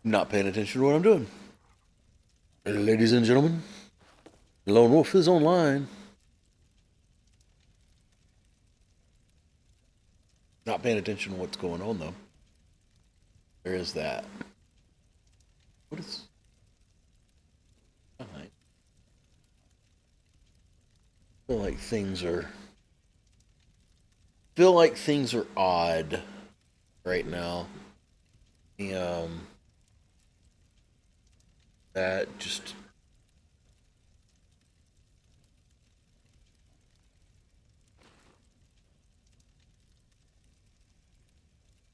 Not paying attention to what I'm doing. Ladies and gentlemen, Lone Wolf is online. Not paying attention to what's going on, though. There is that. What is... I feel like things are... odd right now. That just...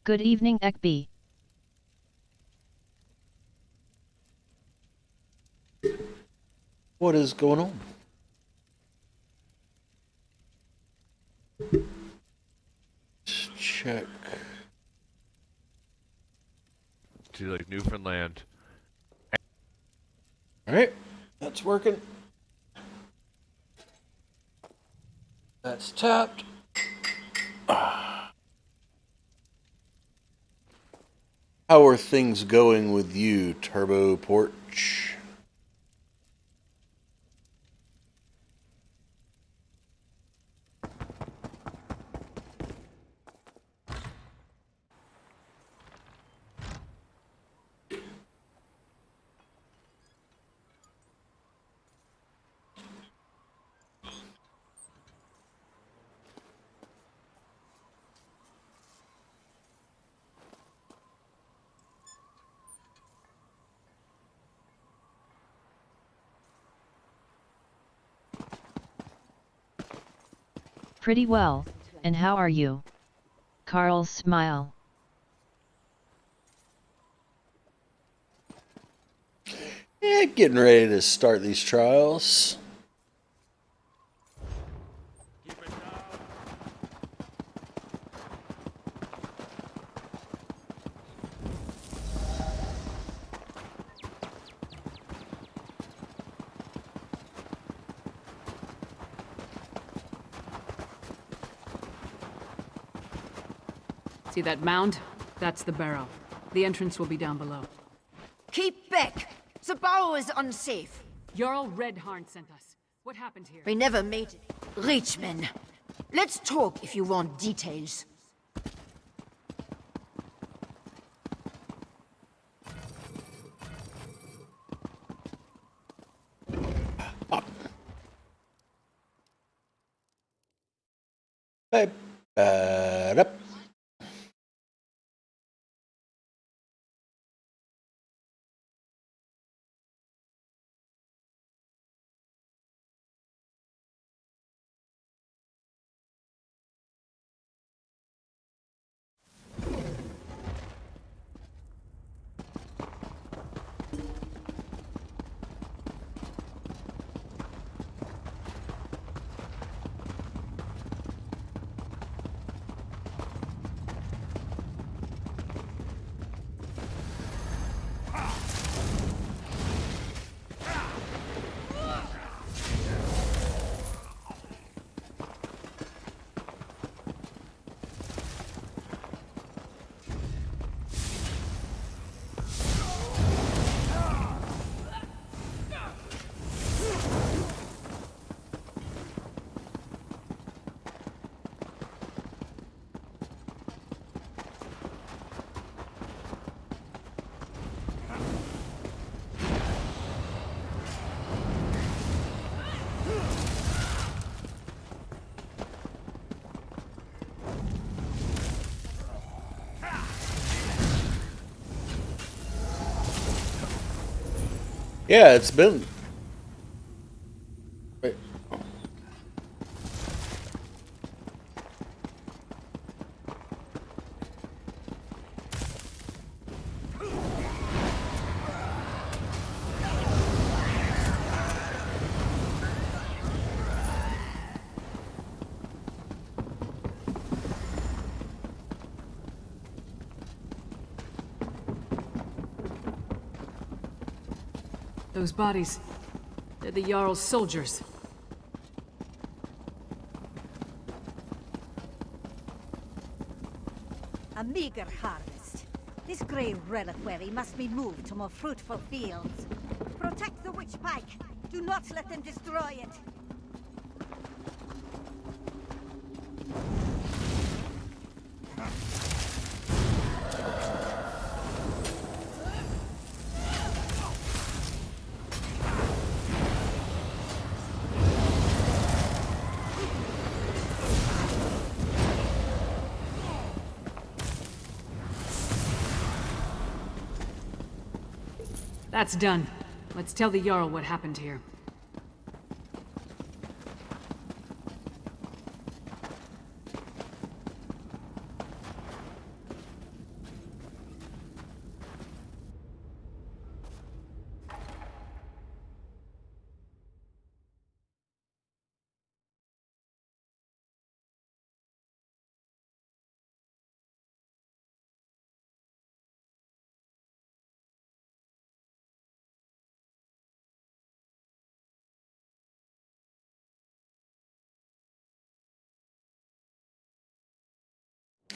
Good evening, Ekb. What is going on? Let's check. To like Newfoundland. Alright, that's working. That's tapped. How are things going with you, Turbo Porch? Pretty well, and how are you? Carl's smile. Getting ready to start these trials. See that mound? That's the barrow. The entrance will be down below. Keep back! The barrow is unsafe. Jarl Redharn sent us. What happened here? We never made it. Reachman. Let's talk if you want details. Hey, up. Yeah, it's been... Wait. Those bodies. They're the Jarl's soldiers. A meager harvest. This grey reliquary must be moved to more fruitful fields. Protect the witch pike. Do not let them destroy it. That's done. Let's tell the Jarl what happened here.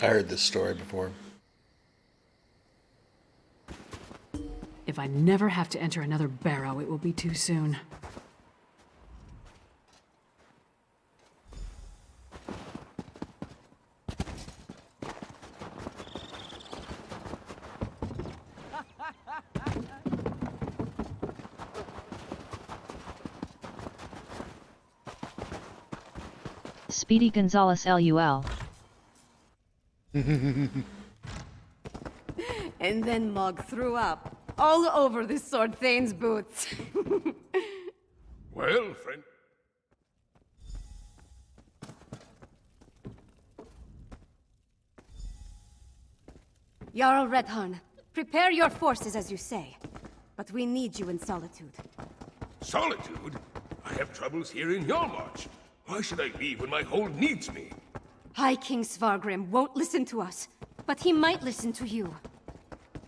I heard this story before. If I never have to enter another barrow, it will be too soon. Speedy Gonzalez LUL. And then Mog threw up all over the Sword Thane's boots. Well, friend. Jarl Redharn, prepare your forces as you say. But we need you in Solitude. Solitude? I have troubles here in Yarmarch. Why should I leave when my hold needs me? High King Svargrim won't listen to us, but he might listen to you.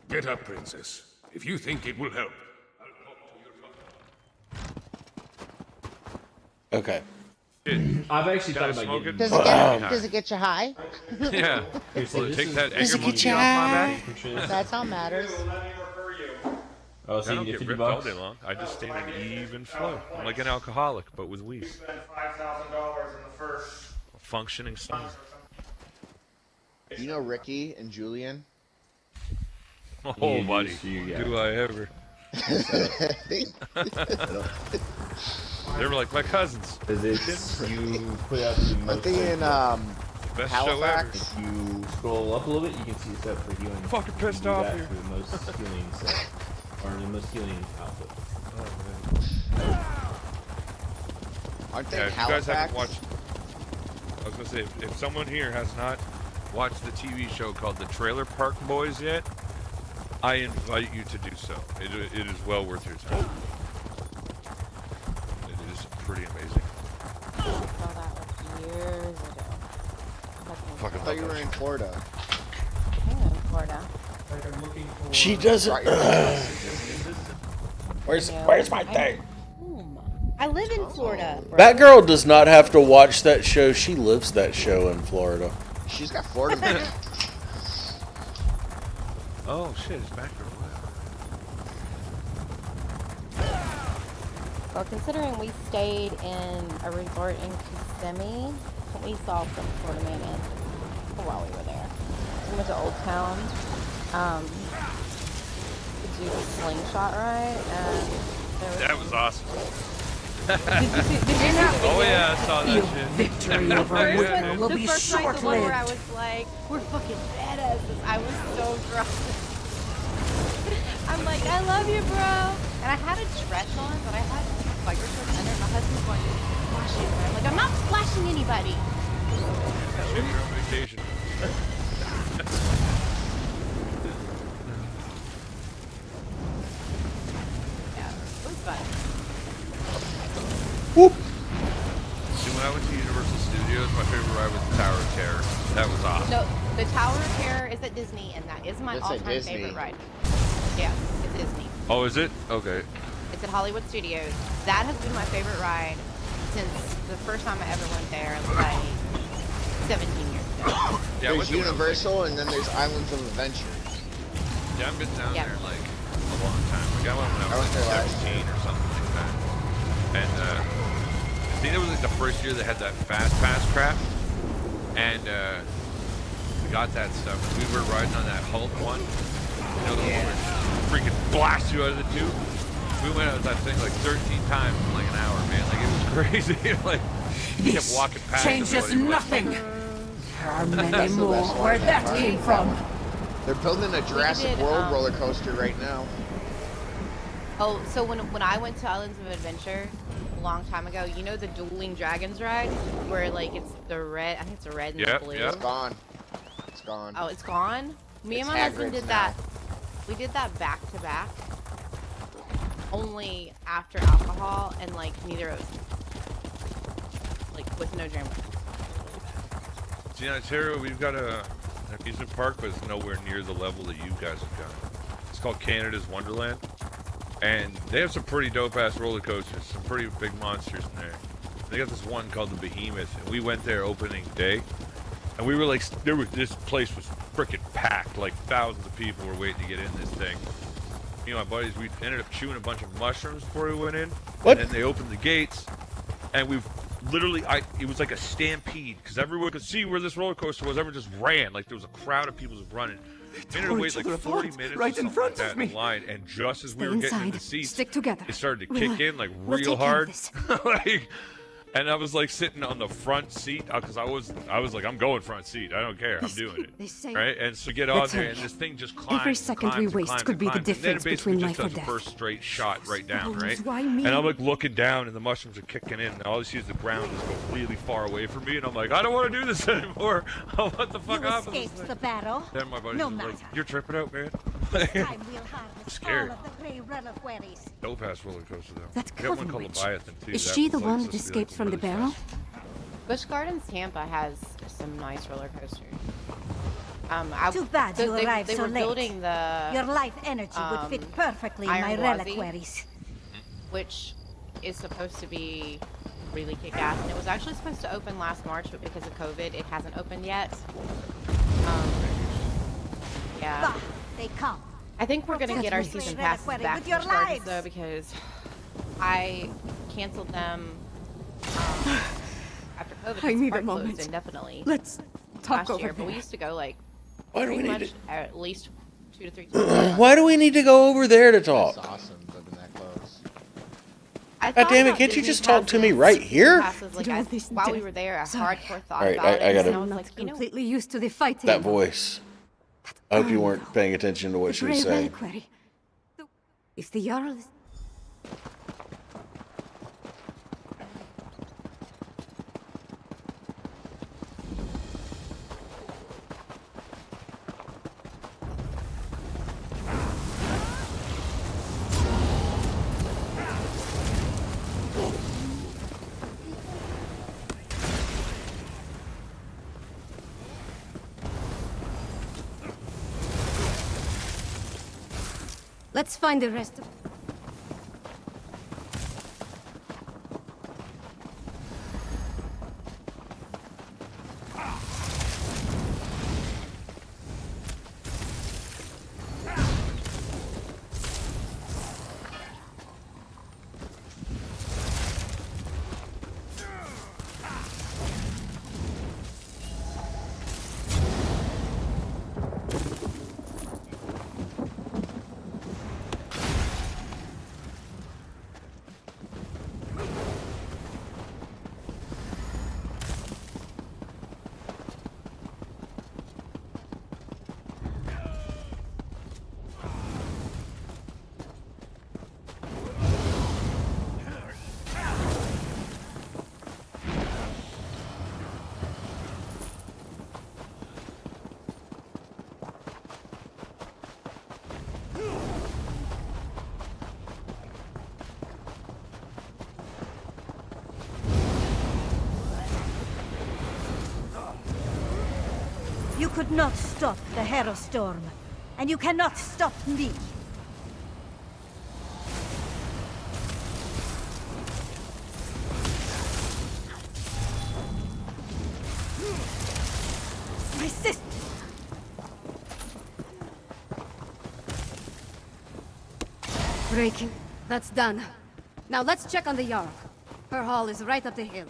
Get up, princess. If you think it will help, I'll talk to your father. Okay. I've actually thought Gotta about smoke getting it. Does it get you high? Yeah. Seriously, Well, this take is- that Does anger it get monkey you off my high? back. That's all matters. Oh, so I you don't get get 50 ripped all bucks? day long. I just stay in an even flow. I'm like an alcoholic, but with weed. Spend $5,000 in the first. A functioning son. You know Ricky and Julian? Oh, You buddy. just- you- yeah. Do I ever? They were like my cousins. Because it's, you put out the I most... think in Best Halifax. show If you scroll up a little bit, you can see a set for healing. Fucking pissed You do off that here. for the most healing set. Or the most healing output. ever. Aren't they Yeah, if you guys Halifax? haven't watched, I was gonna say, if someone here has not watched the TV show called The Trailer Park Boys yet, I invite you to do so. It is well worth your time. It is pretty amazing. I saw that like years ago. Fucking I thought you love were that in Florida. I'm in Florida. She doesn't. Where's my thing? I live in Florida. That girl does not have to watch that show. She lives that show in Florida. She's got Florida man. Oh shit, it's back there. Well, considering we stayed in a resort in Kissimmee, we saw some Florida man in while we were there. We went to Old Town to do the slingshot ride, and there was That was awesome. Did you see that Oh video? yeah, I saw that shit. Victory over Yeah, Wither man. will The be first night, the one where I short-lived. was like, we're fucking badasses. I was so drunk. I'm like, I love you, bro. And I had a dress on, but I had biker shorts under. My husband's going, flashing. And I'm like, I'm not flashing anybody. Shit, you're on vacation. Yeah, it was fun. See, when I went to Universal Studios, my favorite ride was the Tower of Terror. That was awesome. No, the Tower of Terror is at Disney, and that is my It's at all-time Disney. favorite ride. Yeah, it's Disney. Oh, is it? Okay. It's at Hollywood Studios. That has been my favorite ride since the first time I ever went there, like 17 years ago. Yeah, I went There's to when I was, Universal and then there's Islands of Adventure. I haven't been down Yep. there in like a long time. Like I went when I was there like last 17 or something like that. And I think it was like the first year they had that fast pass crap. And we got that stuff. We were riding on that Hulk one. You know, the one where it freaking blasts you out of the tube. We went out with that thing like 13 times in like an hour, man. Like it was crazy. Like you kept walking past. Changes nothing. There are many That's the more best one where in that that came park. from. They're building a Jurassic did, World roller coaster right now. Oh, so when I went to Islands of Adventure a long time ago, you know the Dueling Dragons ride? Where like it's the red, I think it's a red and Yep, blue. yep. It's gone. It's gone. Oh, it's gone? Me It's and my husband Hagrid's did now. that. We did that back to back. Only after alcohol and like neither of us. Like with no drink. See, in Ontario, we've got an amusement park, but it's nowhere near the level that you guys have got. It's called Canada's Wonderland. And they have some pretty dope-ass roller coasters, some pretty big monsters in there. They got this one called the Behemoth, and we went there opening day. And we were like, this place was freaking packed. Like thousands of people were waiting to get in this thing. Me and my buddies, we ended up chewing a bunch of mushrooms before we went in. What? And then they opened the gates, and we've literally, it was like a stampede, because everyone could see where this roller coaster was. Everyone just ran, like there was a crowd of people just running. We ended up waiting like 40 minutes right or in something front like of that in me. line, and just as we Stay were getting in inside. the seats, Stick together. it started to We'll, kick in like we'll real take care of hard. this. Like, and I was like sitting on the front seat because I was like, I'm going front seat. I don't care. I'm doing They it. say- Right? And so get on Let's there, hurry. and this thing just climbs. Every and second climbs we and waste climbs could and be the climbs, and then difference it basically between just life or does a death. first straight shot right down, right? Why me? And I'm like looking down, and the mushrooms are kicking in, and all you see is the ground just go really far away from me, and I'm like, I don't want to do this anymore. I want the fuck You off of this escaped thing. the barrel. Then my buddy's No just like, matter. you're tripping out, man. This time we'll harvest Scary. all of the gray reliquaries. Dope ass roller coaster though. That's I got one Coven called Witch. Leviathan too. Is That she was, the like, one that supposed to be, like, escaped from the really barrel? fast. Busch Gardens Tampa has some nice roller coasters. Too bad you arrived they so were late. building the Your life energy would fit perfectly in my Iron Gwazi. reliquaries. which is supposed to be really kick-ass, and it was actually supposed to open last March, but because of COVID, it hasn't opened yet. Yeah. Bah, they come. I think we're gonna get our Protect season my passes reliquary back with for your Busch Gardens, lives. though, because I canceled them after COVID. I need a Park closed moment. indefinitely Let's talk last over year, but there. we used to go like Why do we pretty need much to? at least 2 to 3 times. Why do we need to go over there to talk? It's awesome living that close. I God thought damn it! about Can't you Disney just talk to me passes- right here? passes, like, Did all I- this while we death. were there, a Sorry. hardcore thought Alright, about I it. gotta- and I was I'm like, not you know, completely used to the fighting. That voice. I hope you weren't paying attention to what The she was Grey saying. Reliquary. If the Jarl is... Let's find the rest of... You could not stop the Hero Storm, and you cannot stop me. My sister! Breaking. That's done. Now let's check on the Jarl. Her hall is right up the hill.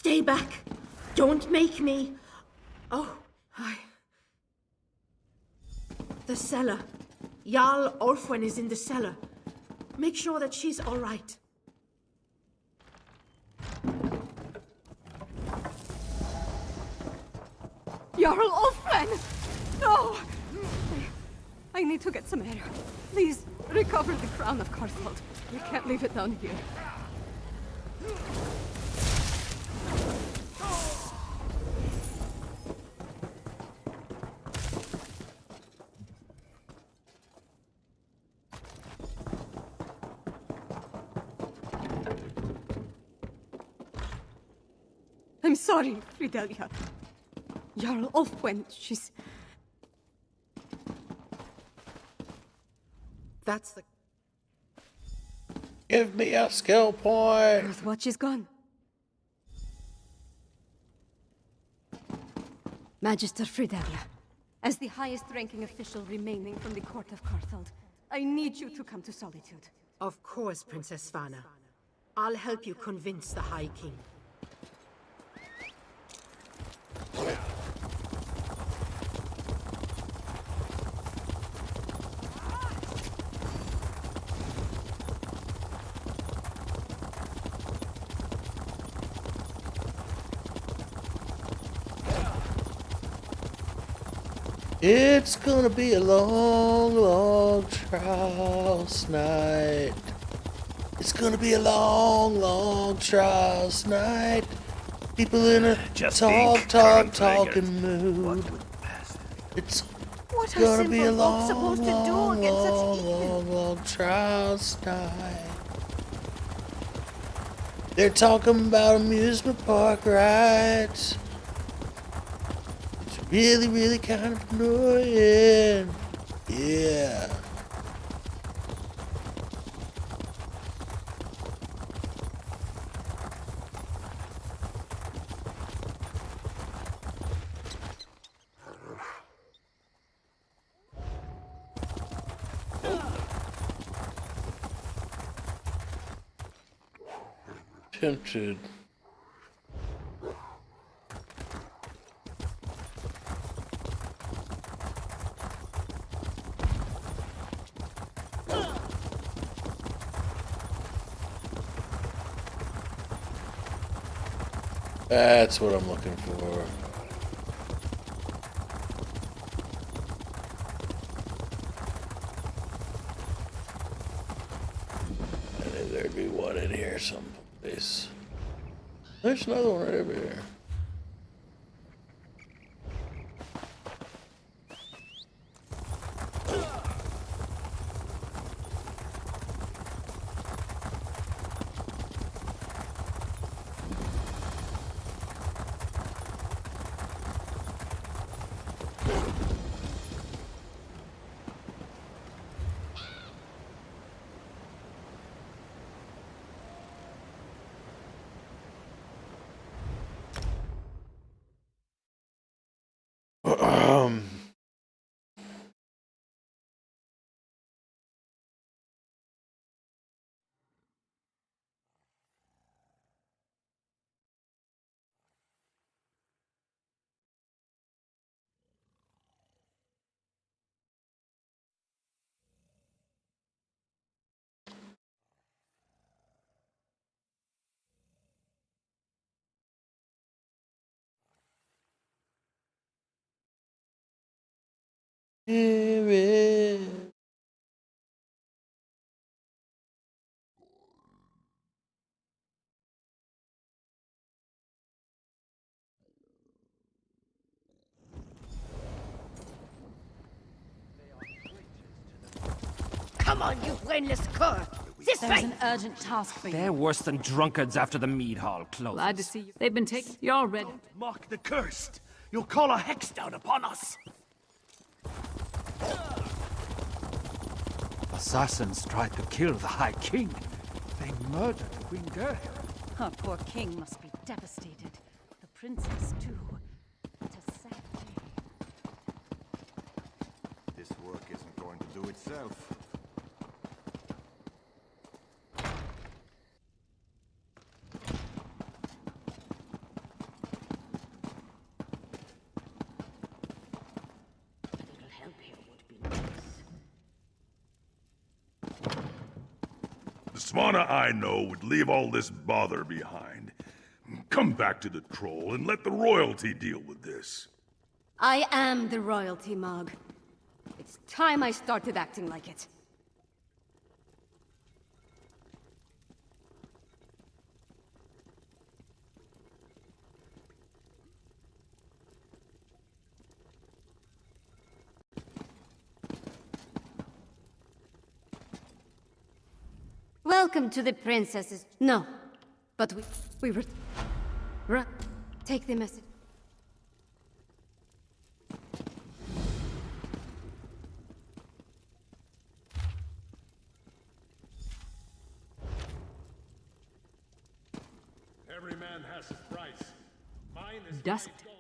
Stay back. Don't make me. Oh, The cellar. Jarl Orfwen is in the cellar. Make sure that she's all right. Jarl Orfwen! No! I need to get some air. Please, recover the crown of Carthhold. We can't leave it down here. I'm sorry, Fridelia. Jarl Ulfwen, she's... That's the... Give me a skill point. Earthwatch is gone. Magister Fridelia, as the highest-ranking official remaining from the court of Carthhold, I need you to come to Solitude. Of course, Princess Svana. I'll help you convince the High King. It's gonna be a long, long trials night. It's gonna be a long, long trials night. People in a talking mood. It's What are gonna be a simple folk long, supposed to do long, against such long, evil? long, long trials night. They're talking about amusement park rides. It's really, really kind of annoying. Yeah. Tempted. That's what I'm looking for. I knew there'd be one in here someplace. There's another one right over here. Here it Come on, you brainless cur! This There's way! an urgent task for you. They're worse than drunkards after the mead hall closes. Glad to see you. They've been taken. You're ready. Mock the cursed. You'll call a hex down upon us. Assassins tried to kill the High King. They murdered Queen Gerda. Our poor king must be devastated. The princess, too. What a sad day. This work isn't going to do itself. A little help here would be nice. The Smana I know would leave all this bother behind. Come back to the troll and let the royalty deal with this. I am the royalty, Mog. It's time I started acting like it. Welcome to the princesses. No, but we were. Take the message. Every man has his price. Mine is Dusk. gold.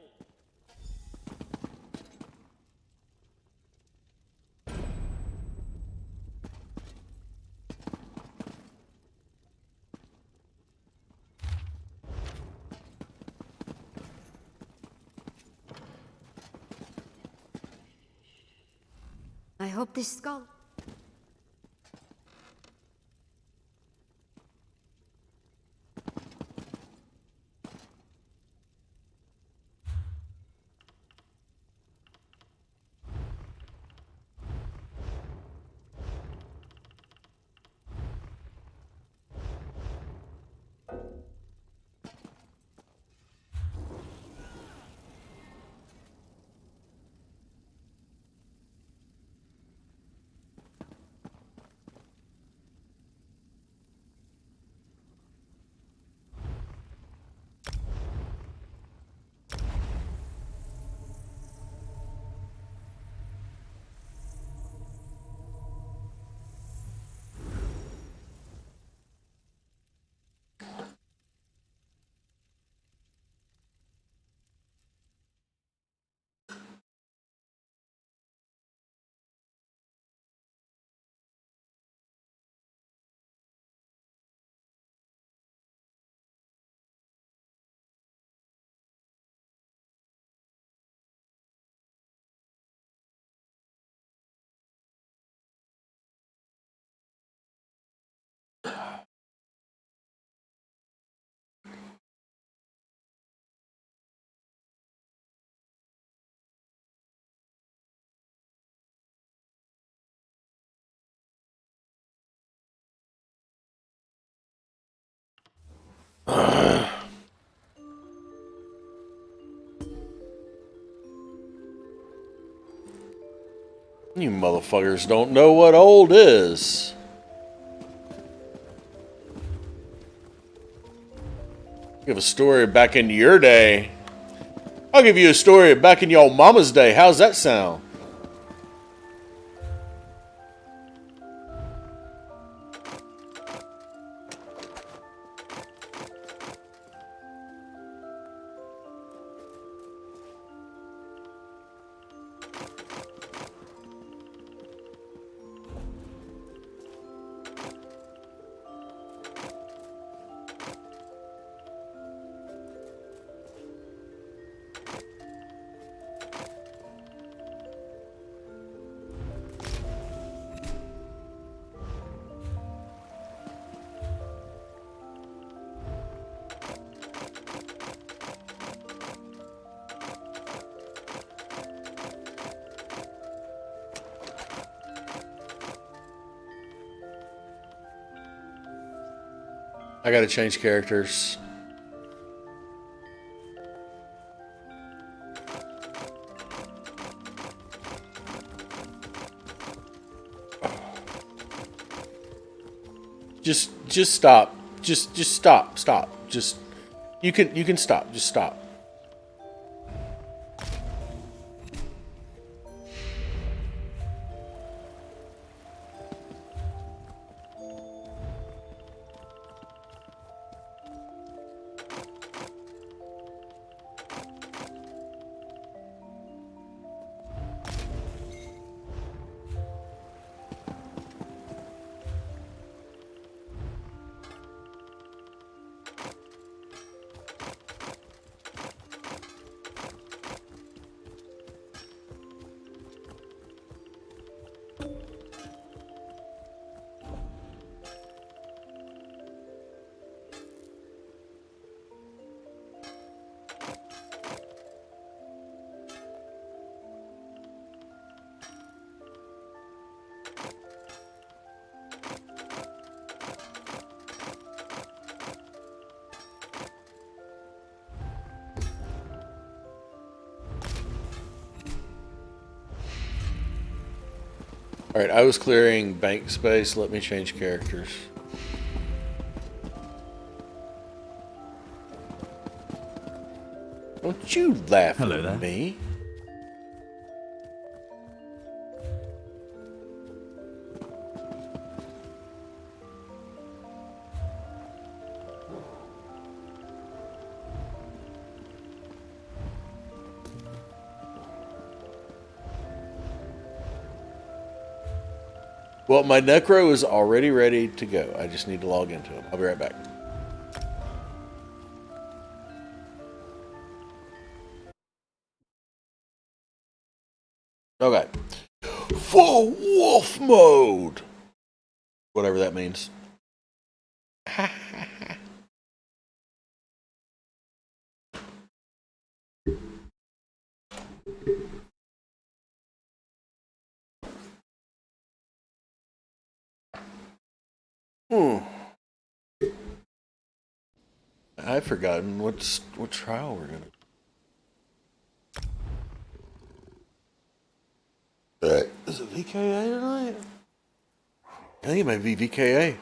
I hope this skull. You motherfuckers don't know what old is. Give a story back in your day. I'll give you a story back in your mama's day. How's that sound? I gotta change characters. Just stop. Just stop. Stop. Just you can stop. Just stop. Alright, I was clearing bank space. Let me change characters. Don't you laugh Hello there. at me. Well, my Necro is already ready to go. I just need to log into him. I'll be right back. Okay. Full wolf mode! Whatever that means. I've forgotten what trial we're gonna. Is it VKA tonight? I think it might be VKA.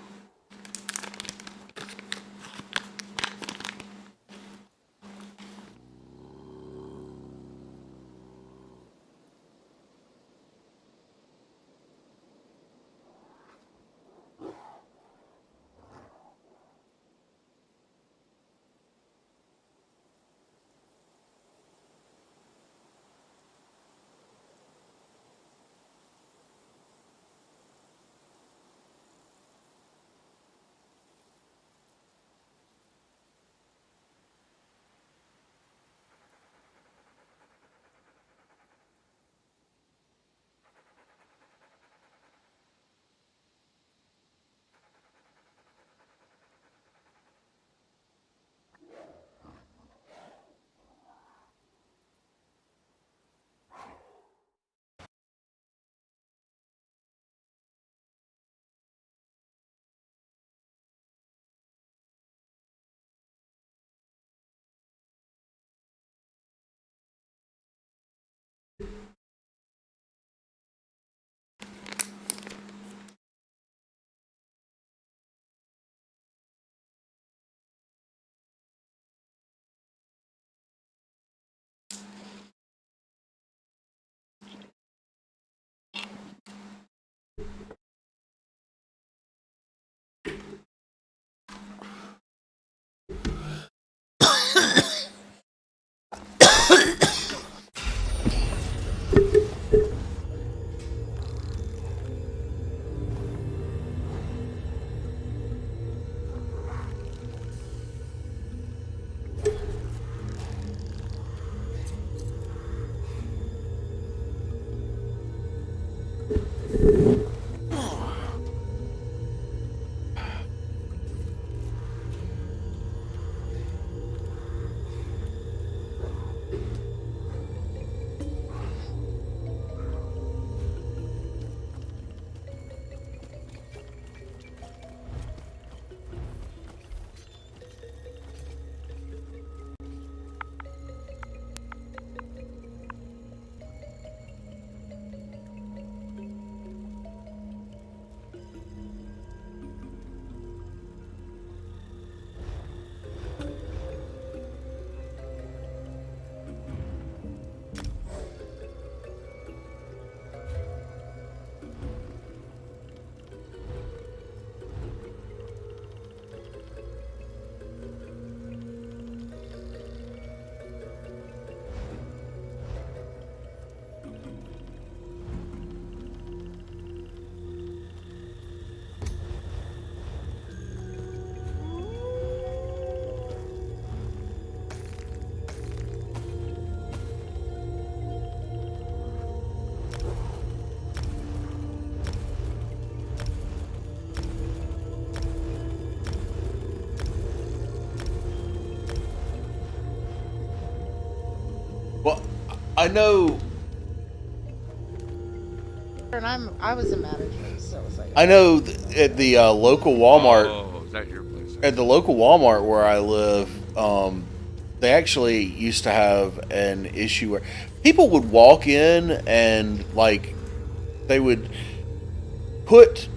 Well, I know. And I was a manager, so it was like. I know at the local Walmart. Oh, is that your place? At the local Walmart where I live, they actually used to have an issue where people would walk in and like they would put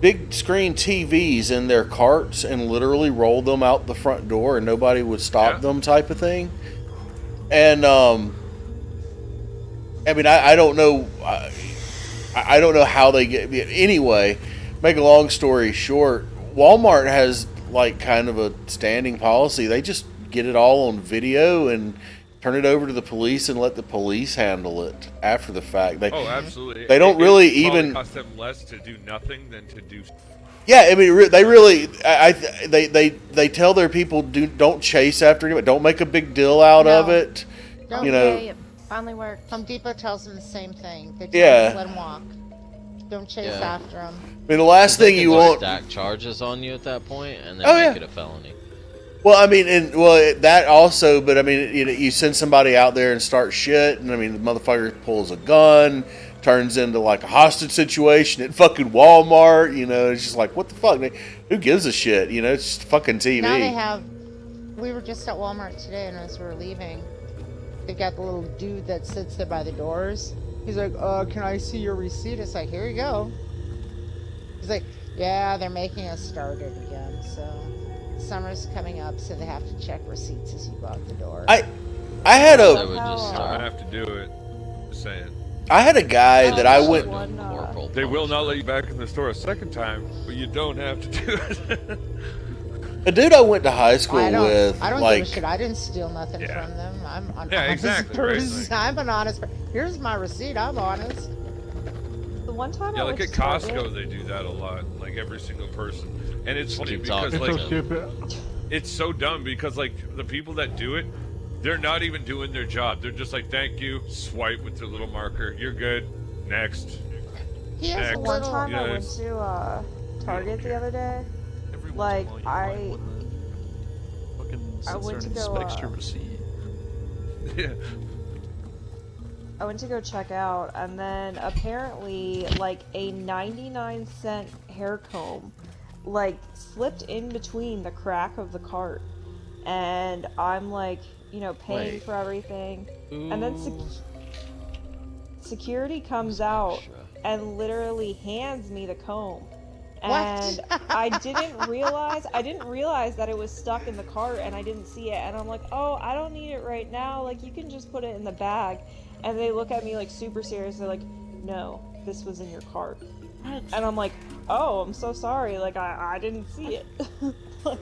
big screen TVs in their carts and literally roll them out the front door and nobody would stop them, type of thing. And I mean, I don't know. I don't know how they get. Anyway, make a long story short, Walmart has like kind of a standing policy. They just get it all on video and turn it over to the police and let the police handle it after the fact. Oh, absolutely. They don't really even cost them less to do nothing than to do. Yeah, I mean, they really. They tell their people don't chase after anybody. Don't make a big deal out of it. Don't you know. it finally worked. Home Depot tells them the same thing. They tell them let them walk. Don't chase after them. I mean, the last thing you want. Stack charges on you at that point, and then make it a felony. Well, I mean, that also, but I mean, you send somebody out there and start shit, and I mean, the motherfucker pulls a gun, turns into like a hostage situation at fucking Walmart. You know, it's just like, what the fuck? Who gives a shit? You know, it's just fucking TV. Now they have. We were just at Walmart today, and as we were leaving, they got the little dude that sits there by the doors. He's like, can I see your receipt? It's like, here you go. He's like, yeah, they're making us start it again, so summer's coming up, so they have to check receipts as you go out the door. I had a. I'm gonna have to do it. Just saying. I had a guy that I went. They will not let you back in the store a second time, but you don't have to do it. A dude I went to high school with, I don't like, give a shit. I didn't steal nothing from them. I'm an honest exactly, person. Right? I'm an honest person. Here's my receipt. I'm honest. The one time Yeah, I like went at to Costco, Target- they do that a lot. Like every single person, and it's funny Keep because talking. like It's so stupid. it's so dumb because like the people that do it, they're not even doing their job. They're just like, thank you, swipe with their little marker. You're good. Next. Next. One time I went to Target the other day. Like I went to go. Yeah. I went to go check out, and then apparently, like a 99-cent hair comb, like slipped in between the crack of the cart, and I'm like, you know, paying for everything, and then security comes out and literally hands me the comb. And I didn't realize that it was stuck in the cart, and I didn't see it, and I'm like, oh, I don't need it right now, like you can just put it in the bag. And they look at me like super serious. They're like, no, this was in your cart. And I'm like, oh, I'm so sorry, like I didn't see it. Like,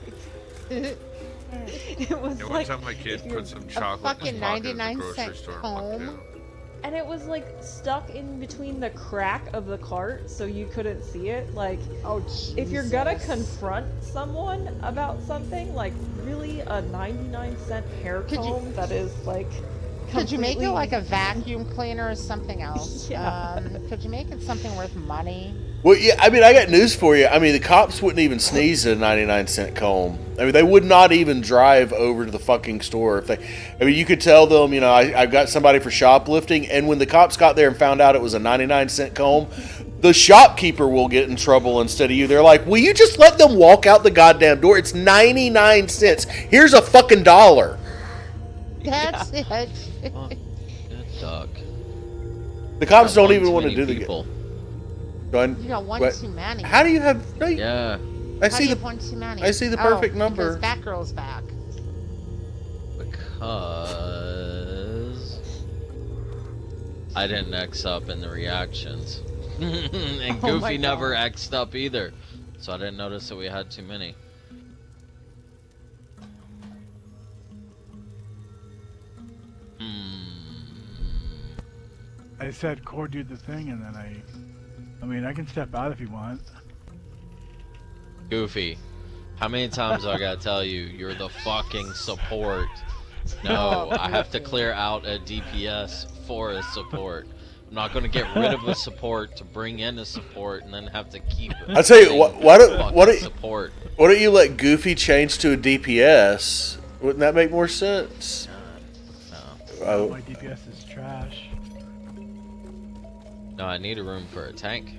it was Yeah, one like time my kid put some a chocolate fucking in his pocket at the 99 grocery cent store. comb. and it was like stuck in between the crack of the cart, so you couldn't see it. Like, oh, if you're gonna confront someone about something, like really a 99-cent hair comb that is like. Could you make it like a vacuum cleaner or something else? Yeah. Could you make it something worth money? Well, yeah, I mean, I got news for you. I mean, the cops wouldn't even sneeze at a 99-cent comb. I mean, they would not even drive over to the fucking store if they. I mean, you could tell them, you know, I've got somebody for shoplifting, and when the cops got there and found out it was a 99-cent comb, the shopkeeper will get in trouble instead of you. They're like, will you just let them walk out the goddamn door? It's 99 cents. Here's a fucking $1. That's it. Oh, good dog. The cops don't One even too want to many do the. people. You got one too many. How do you have? No, Yeah. I How see do you the. have one too many? I see the perfect Oh, number. Because Batgirl's back. Because I didn't X up in the reactions. And Oh my Goofy never God. X'd up either. So I didn't notice that we had too many. I said Core do the thing, and then I mean, I can step out if you want. Goofy, how many times do I gotta tell you, you're the fucking support? No, I have to clear out a DPS for a support. I'm not gonna get rid of a support to bring in a support and then have to keep. I tell you what. Why don't support? Why don't you let Goofy change to a DPS? Wouldn't that make more sense? Oh, My DPS is trash. No, I need a room for a tank.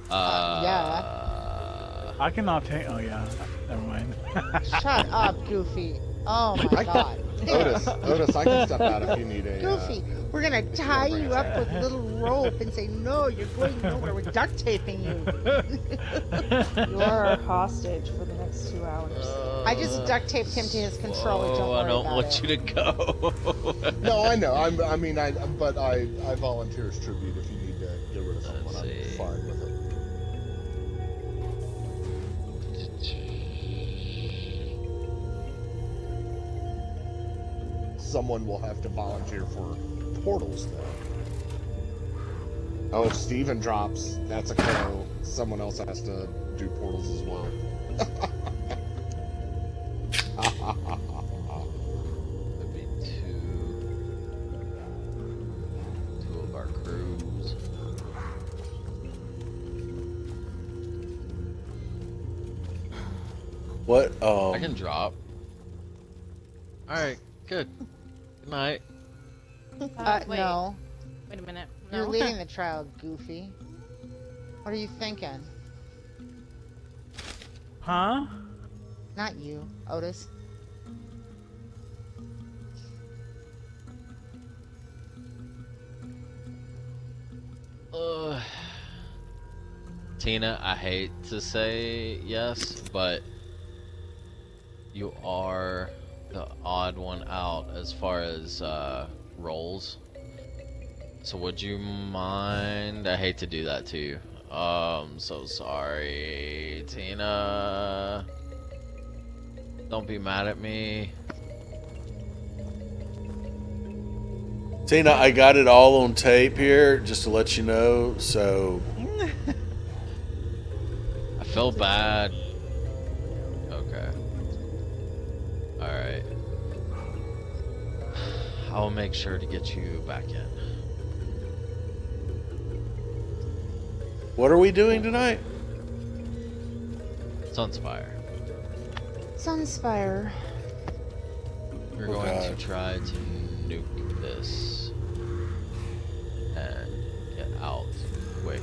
Yeah. I cannot take. Oh yeah, never mind. Shut up, Goofy. Oh my god. Otis, I can step out if you need a. Goofy, we're gonna tie you up with a little rope and say, no, you're going nowhere. We're duct taping you. You are our hostage for the next 2 hours. I just duct taped him to his controller. Don't worry I don't about want it. you to go. No, I know. I volunteer as tribute if you need to get rid of someone. I'm fine with it. Someone will have to volunteer for portals, though. Oh, if Steven drops, that's a co. Someone else has to do portals as well. That'd be two of our crews. what? I can drop. Alright, good. Good night. No. Wait a minute. You're No. leading the trial, Goofy. What are you thinking? Huh? Not you, Otis. Tina, I hate to say yes, but you are the odd one out as far as roles. So would you mind? I hate to do that to you. I'm so sorry, Tina. Don't be mad at me. Tina, I got it all on tape here, just to let you know. So I feel bad. Okay. Alright. I'll make sure to get you back in. what are we doing tonight? Sunspire. Sunspire. We're Oh, going God. to try to nuke this and get out quick.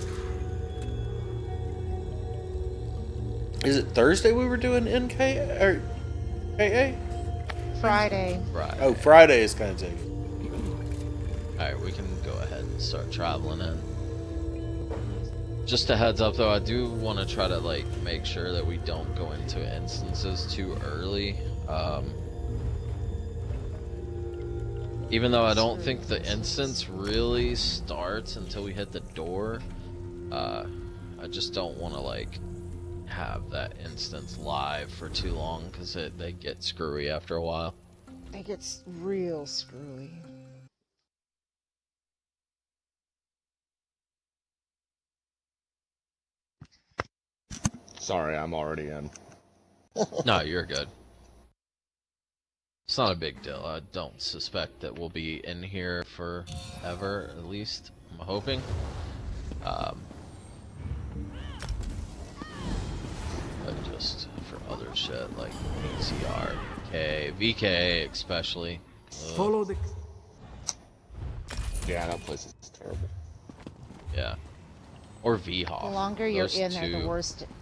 Is it Thursday we were doing NK or KA? Friday. Right. Oh, Friday is kind of taking. Alright, we can go ahead and start traveling in. Just a heads up though, I do want to try to like make sure that we don't go into instances too early. Even though I don't think the instance really starts until we hit the door, I just don't want to like have that instance live for too long because they get screwy after a while. It gets real screwy. Sorry, I'm already in. No, you're good. It's not a big deal. I don't suspect that we'll be in here forever, at least. I'm hoping. But just for other shit like VCR, VK especially. Follow the. Yeah, that place is terrible. Yeah. Or VHOF. The longer you're Those in there, two.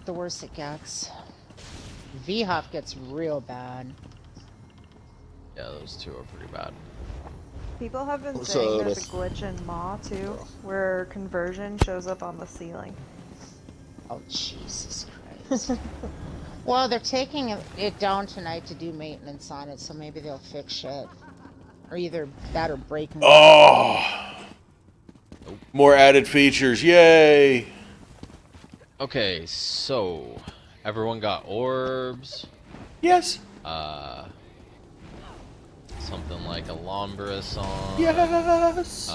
the worse it gets. VHOF gets real bad. Yeah, those two are pretty bad. People have been So saying there's a this- glitch in Maw too, where conversion shows up on the ceiling. Oh, Jesus Christ. Well, they're taking it down tonight to do maintenance on it, so maybe they'll fix shit. Or either that or break more. Oh, more added features! Yay! Okay, so everyone got orbs. Yes. Something like a Lombris on. Yes.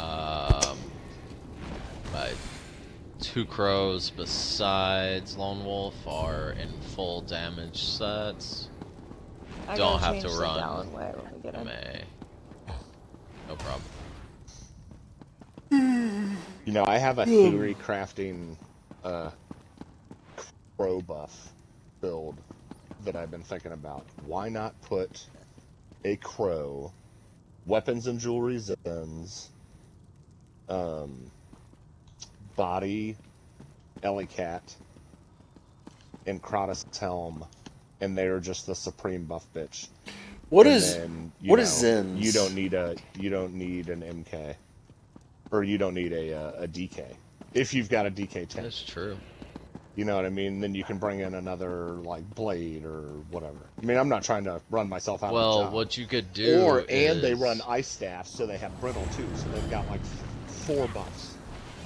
My two crows besides Lone Wolf are in full damage sets. I Don't gotta have change to the run. gallon way when we get in. No problem. You know, I have a theory crafting crow buff build that I've been thinking about. Why not put a crow, weapons and jewelry Zens, body, Ellie Cat, and Kratos' helm, and they're just the supreme buff bitch. What and is then, what is Zens? You don't need an MK, or you don't need a DK if you've got a DK 10. That's true. You know what I mean? Then you can bring in another like blade or whatever. I mean, I'm not trying to run myself out of the job. Well, what you could do and they run ice staff, so they have brittle too. So they've got like 4 buffs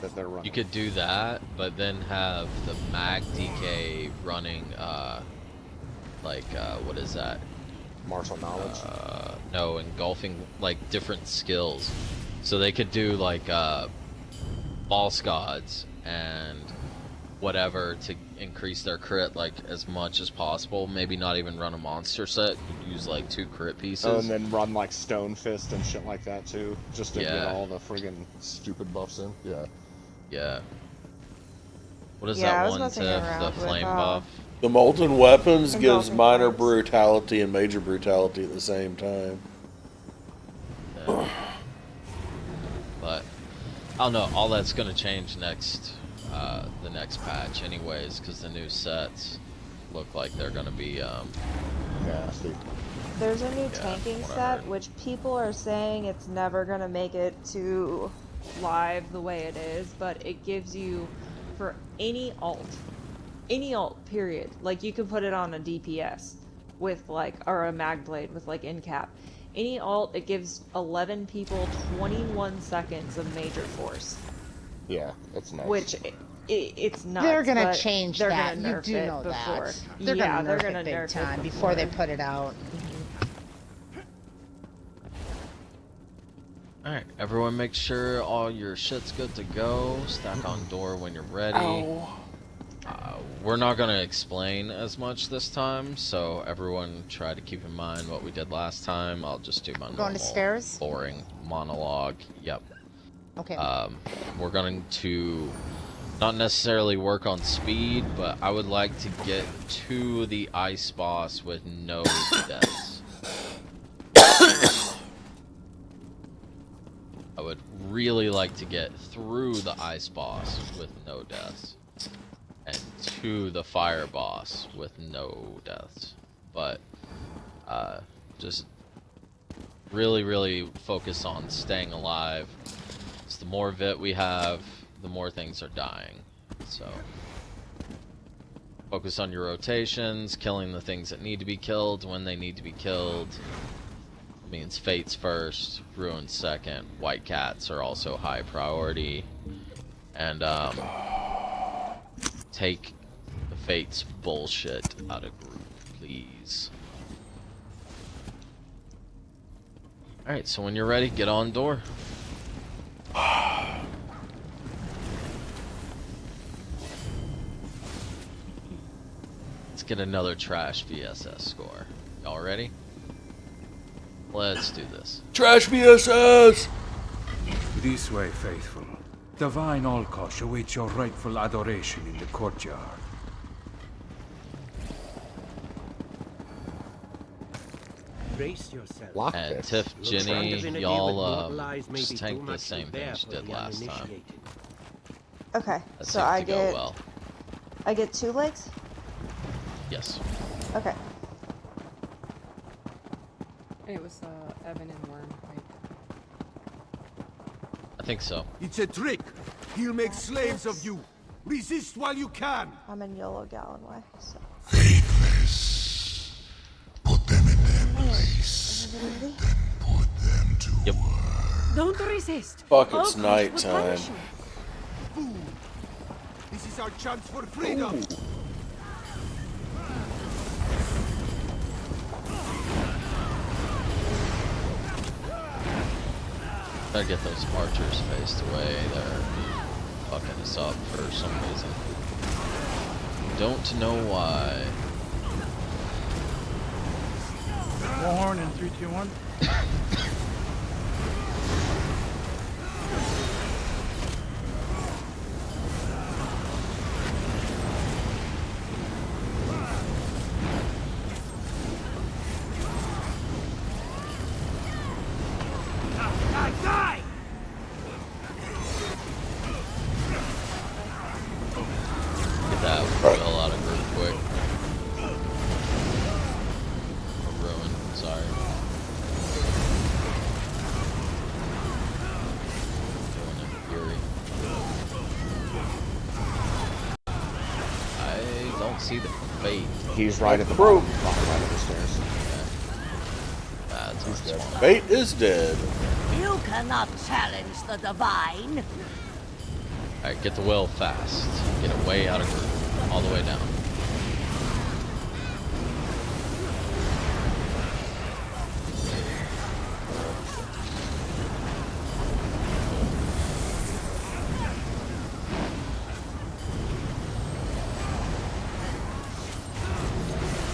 that they're running. You could do that, but then have the mag DK running, what is that? Martial knowledge? No, engulfing, like, different skills. So they could do, like, boss gods and whatever to increase their crit, like, as much as possible. Maybe not even run a monster set. You'd use, like, 2 crit pieces. Oh, and then run, like, Stone Fist and shit like that, too. Just to get all the friggin' stupid buffs in. Yeah. Yeah. What is that one, Tiff? The flame buff? The molten weapons And gives dolphin minor flames. brutality and major brutality at the same time. Yeah. But I don't know. All that's gonna change next, the next patch, anyways, because the new sets look like they're gonna be nasty. There's a new tanking set, which people are saying it's never gonna make it to live the way it is, but it gives you for any alt, period. Like you can put it on a DPS with like, or a mag blade with like in cap. Any alt, it gives 11 people 21 seconds of major force. Yeah, that's nice. Which it's nuts. They're gonna but change they're that. Gonna You nerf do it know before. that. They're Yeah, gonna they're nerf gonna it big nerf time it before they put it out. Alright, everyone make sure all your shit's good to go. Stack on door when you're ready. Oh. We're not going to explain as much this time, so everyone try to keep in mind what we did last time. I'll just do my Going normal, to stairs? boring monologue. Yep. Okay. We're going to not necessarily work on speed, but I would like to get to the ice boss with no deaths. I would really like to get through the ice boss with no deaths, and to the fire boss with no deaths. But just really focus on staying alive. It's the more vit we have, the more things are dying. So focus on your rotations, killing the things that need to be killed when they need to be killed. Means Fates first, Ruins second, White Cats are also high priority, and take the Fates bullshit out of group, please. Alright, so when you're ready, get on door. Let's get another trash VSS score. Y'all ready? Let's do this. Trash VSS! This way, faithful. Divine Olkosh awaits your rightful adoration in the courtyard. Brace yourself. And Tiff, Jenny, y'all just tank the same thing she did last time. Okay, That so seemed I to go get well. I get 2 legs? Yes. Okay. It was Evan and Worm, right? I think so. It's a trick. He'll make slaves of you. Resist while you can. I'm in YOLO Gallonway, so. Put them in their place. Everybody? Then put them to Yep. Don't resist. Fuck, All it's comes night with time. punishment. Fool. This is our chance for freedom. Ooh. Gotta get those archers faced away. They're fucking us up for some reason. Don't know why. Warhorn in 3, 2, 1. see the Fate? He's right at the bottom right of the stairs. That's our spawn. Fate is dead. You cannot challenge the divine. Alright, get the will fast. Get it way out of group. All the way down.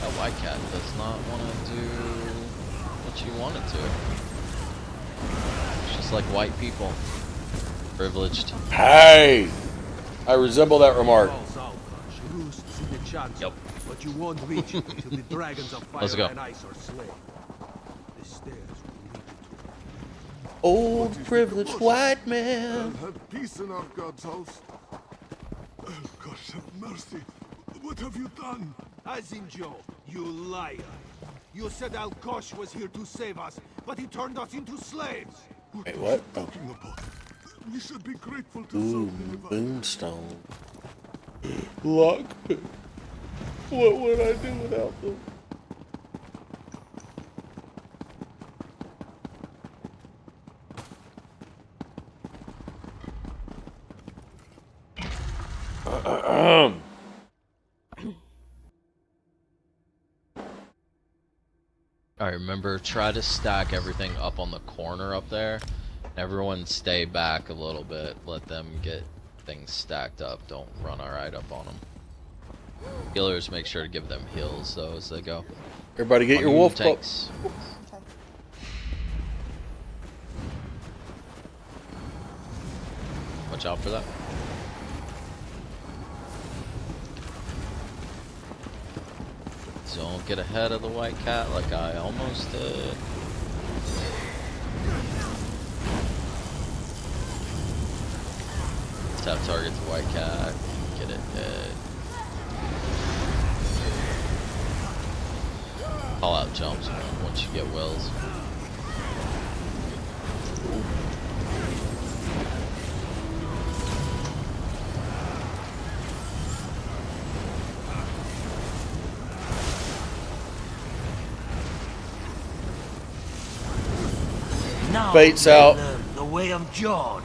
That white cat does not want to do what you want it to. It's just like white people. Privileged. Hey! I resemble that remark. Yep. But you won't reach it until the dragons of fire Let's go. and ice are slain. The stairs will lead you to Old privileged white man. Have peace in our God's house. God have mercy. What have you done? Azinjo, you liar. You said Al-Kosh was here to save us, but he turned us into slaves. Wait, what? Oh. Talking about? We should be grateful to Ooh, Sultan. boomstone. Lockpick. What would I do without them? Alright, remember, try to stack everything up on the corner up there. Everyone stay back a little bit. Let them get things stacked up. Don't run right up on them. Healers, make sure to give them heals though as they go. Everybody get your wolf tanks. Watch out for that. Don't get ahead of the white cat like I almost did. Tap target the white cat. Get it dead. Call out jumps once you get wills. Now Bait's out. The way of John.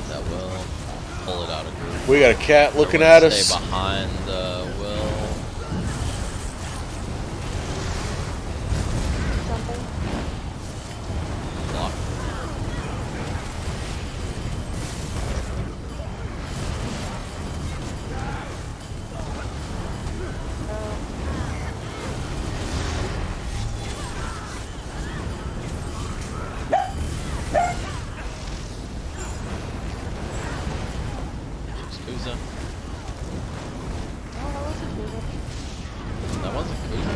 That will pull it out of group. We got a cat looking Everyone at us. Stay behind the will. Block. Kuza. That wasn't Kuza.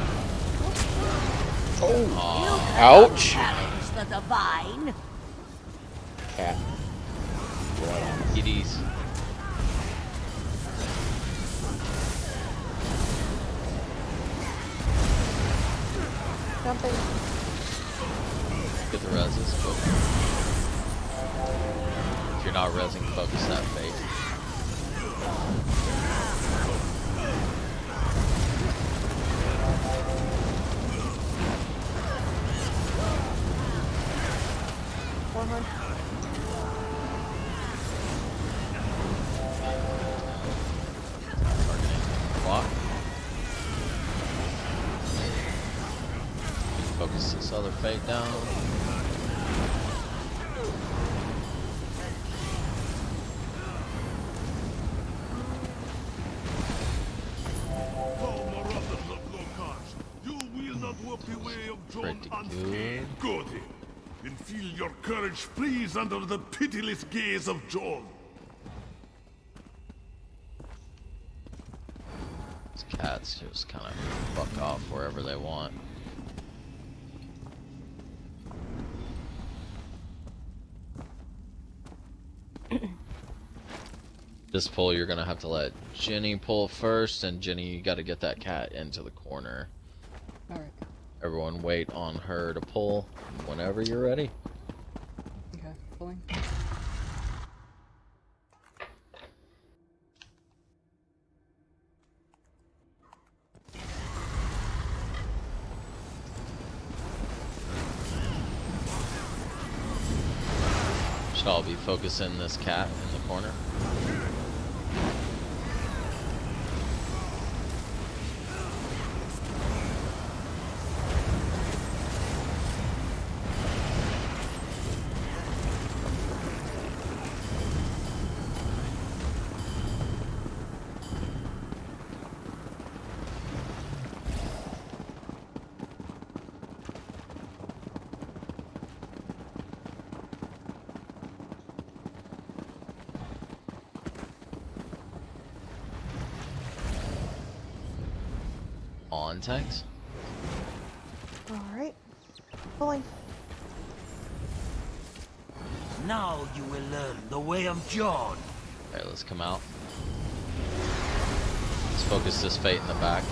Oh, ouch. Challenge the divine. Cat. Kitties. Jumping. Get the reses. If you're not resing, focus that fate. Block. Focus this other fate down. You will not walk the way of John Pretty unscathed. Good. Then feel your courage freeze under the pitiless gaze of John. These cats just kind of fuck off wherever they want. This pull, you're gonna have to let Jenny pull first, and Jenny, you gotta get that cat into the corner. Alright. Everyone wait on her to pull whenever you're ready. Okay, pulling. Should all be focusing this cat in the corner. On tanks. Alright. Pulling. Now you will learn the way of John. Alright, let's come out. Let's focus this fate in the back.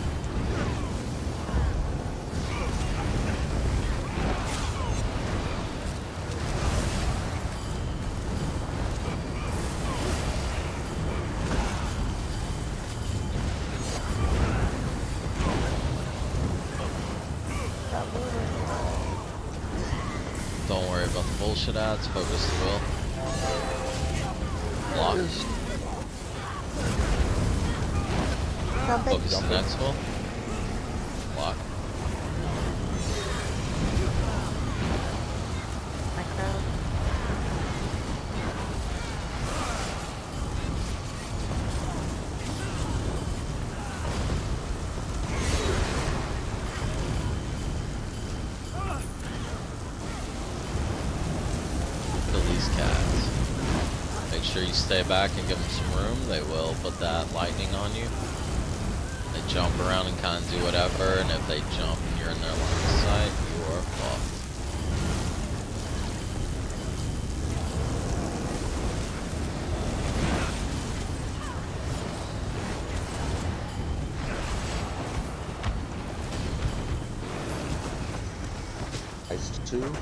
Don't worry about the bullshit ads, focus the will. Block. Focus the next will. Block. Make sure you stay back and give them some room. They will put that lightning on you. They jump around and kind of do whatever, and if they jump and you're in their line of sight, you are fucked. Ice 2.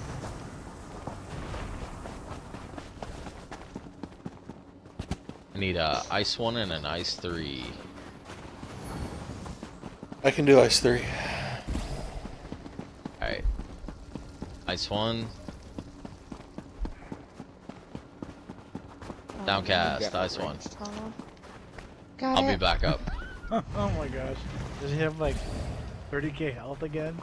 I need a ice 1 and an ice 3. I can do ice 3. Alright. Ice 1. Downcast, ice 1. Got I'll it. be back up. Oh my gosh. Does he have like 30k health again?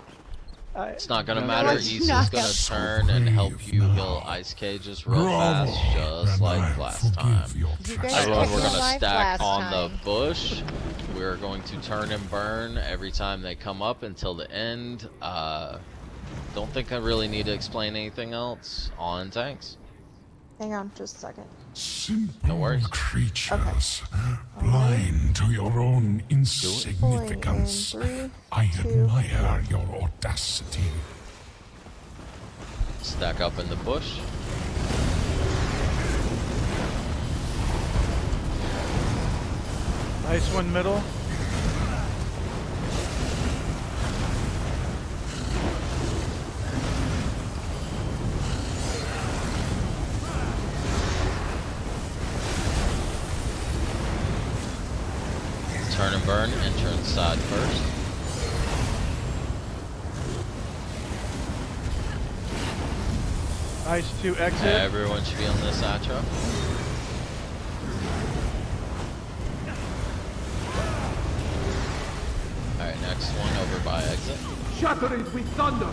It's not gonna matter. Isa's gonna turn and help you heal ice cages real fast, just like last time. Everyone, we're gonna stack on the bush. We're going to turn and burn every time they come up until the end. Don't think I really need to explain anything else on tanks. Hang on, just a second. No worries. Creatures, blind to your own insignificance. I admire your audacity. Stack up in the bush. Ice 1 middle. Turn and burn, enter inside first. Ice 2 exit. Everyone should be on this atro. Alright, next one over by exit. Shatter it with thunder!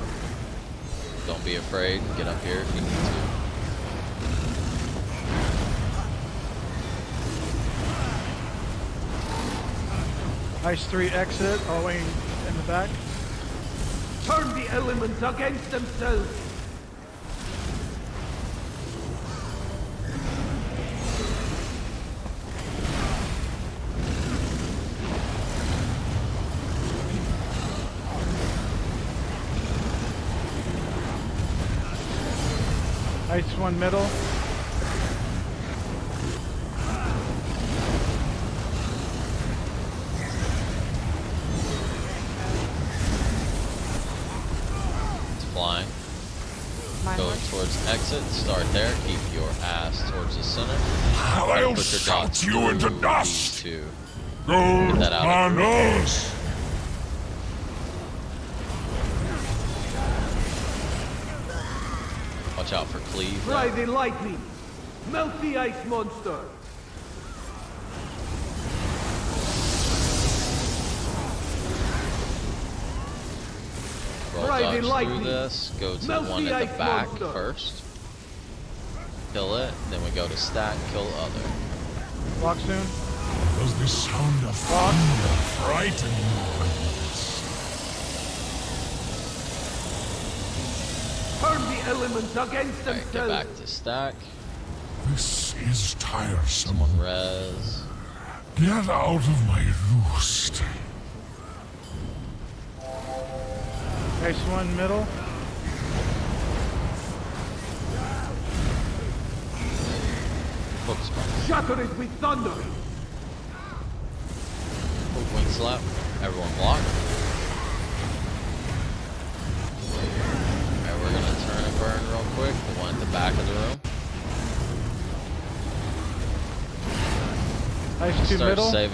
Don't be afraid, get up here if you need to. Ice 3 exit, all the way in the back. Turn the elements against themselves! Ice 1 middle. Flying. Go towards exit, start there, keep your ass towards the center. I'll Put your dots shout you into through dust! to Gold get that out of Manos! Watch out for cleave. Try the lightning! Melt the ice monster! Roll dodge through this, go to the one at the back first. Kill it, then we go to stack, kill the other. Walk soon. Does the sound of thunder frighten you? Turn the elements against Alright, get themselves! back to stack. This is tiresome. Res. Get out of my roost. Nice one, middle. Shatter it with thunder! Oh, wing slap. Everyone block. Alright, we're gonna turn and burn real quick. The one at the back of the room. Nice two middle. Start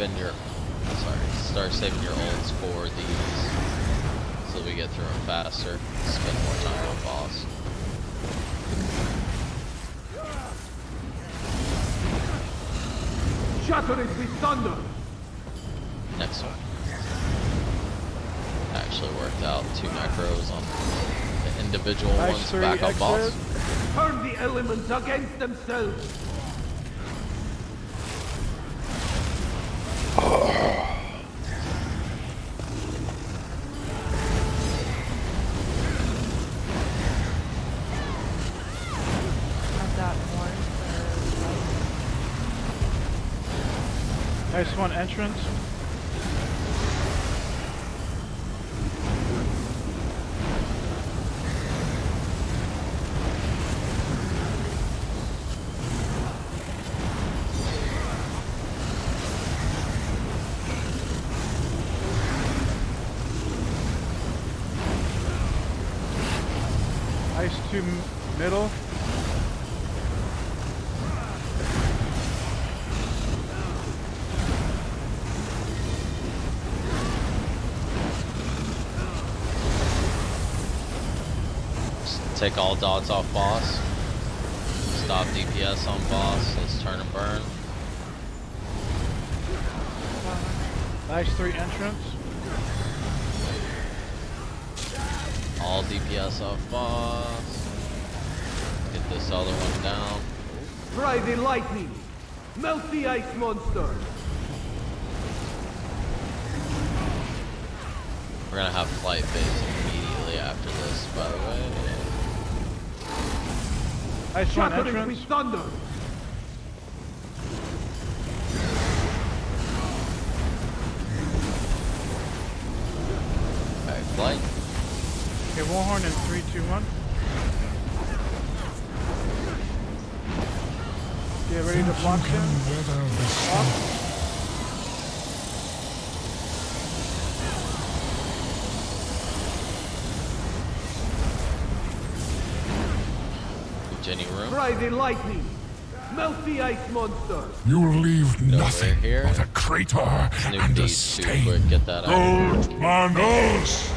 saving your ults for these, so we get through them faster. Spend more time on boss. Shatter it with thunder! Next one. Actually worked out. 2 necros on the individual ones back on boss. Turn the elements against themselves! Nice one, entrance. Nice two middle. Take all dots off boss. Stop DPS on boss. Let's turn and burn. Nice 3 entrance. All DPS off boss. Get this other one down. Try the lightning! Melt the ice monster! We're gonna have flight phase immediately after this, by the way. Nice one, Shatter it entrance. with thunder! Alright, flight. Okay, Warhorn in 3, 2, 1. Get ready to block him. Jenny room. Try the lightning! Melt the ice monster! You'll leave nothing but a crater and a stain. Quick, get that out. Gold Manos!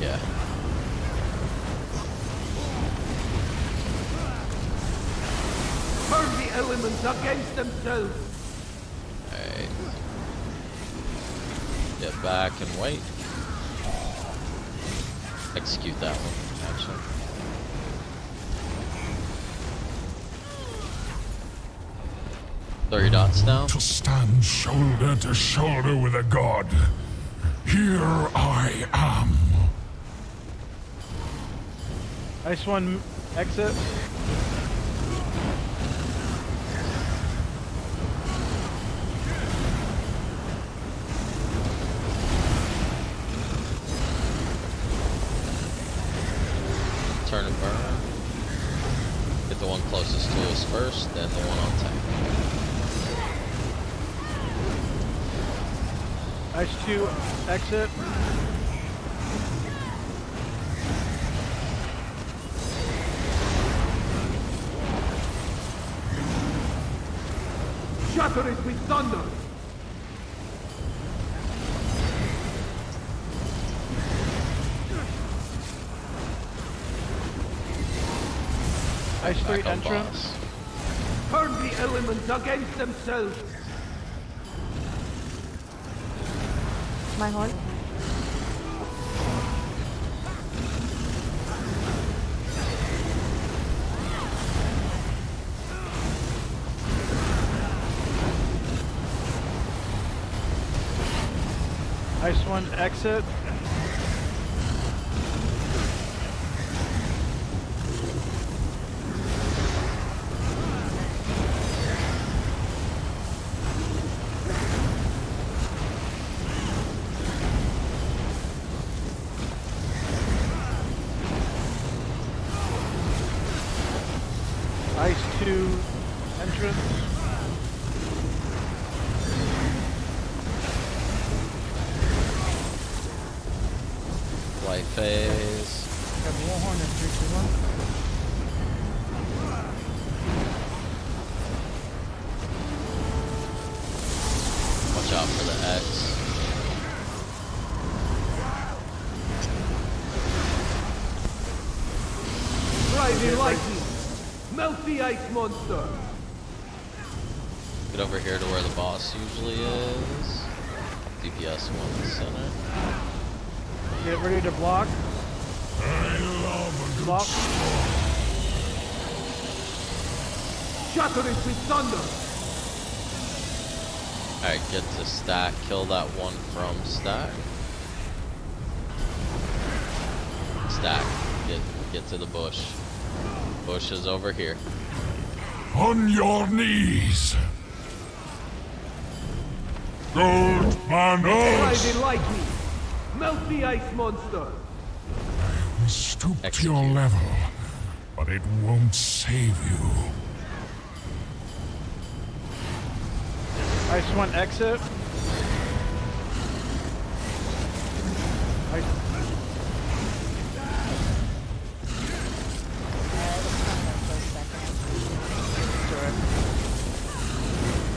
Yeah. Turn the elements against themselves! Alright. Get back and wait. Execute that one, actually. Throw your dots down. To stand shoulder to shoulder with a god. Here I am. Nice one, exit. Turn and burn. Get the one closest to us first, then the one on tank. Nice 2, exit. Shatter it with thunder! Ice Back 3 on entrance. boss. Turn the elements against themselves. My horn. Ice 1 exit. Ice 2 entrance. White phase. Got Warhorn in 3, 2, 1. Watch out for the X. Driving lightning. Melt the ice monster. Get over here to where the boss usually is. DPS 1 in the center. Get ready to block. Block. Shatter it with thunder. Alright, get to stack. Kill that one from stack. Stack. Get to the bush. Bush is over here. On your knees. Gold banners. Driving lightning. Melt the ice monster. Stoop to your level, but it won't save you. Ice 1 exit. Ice.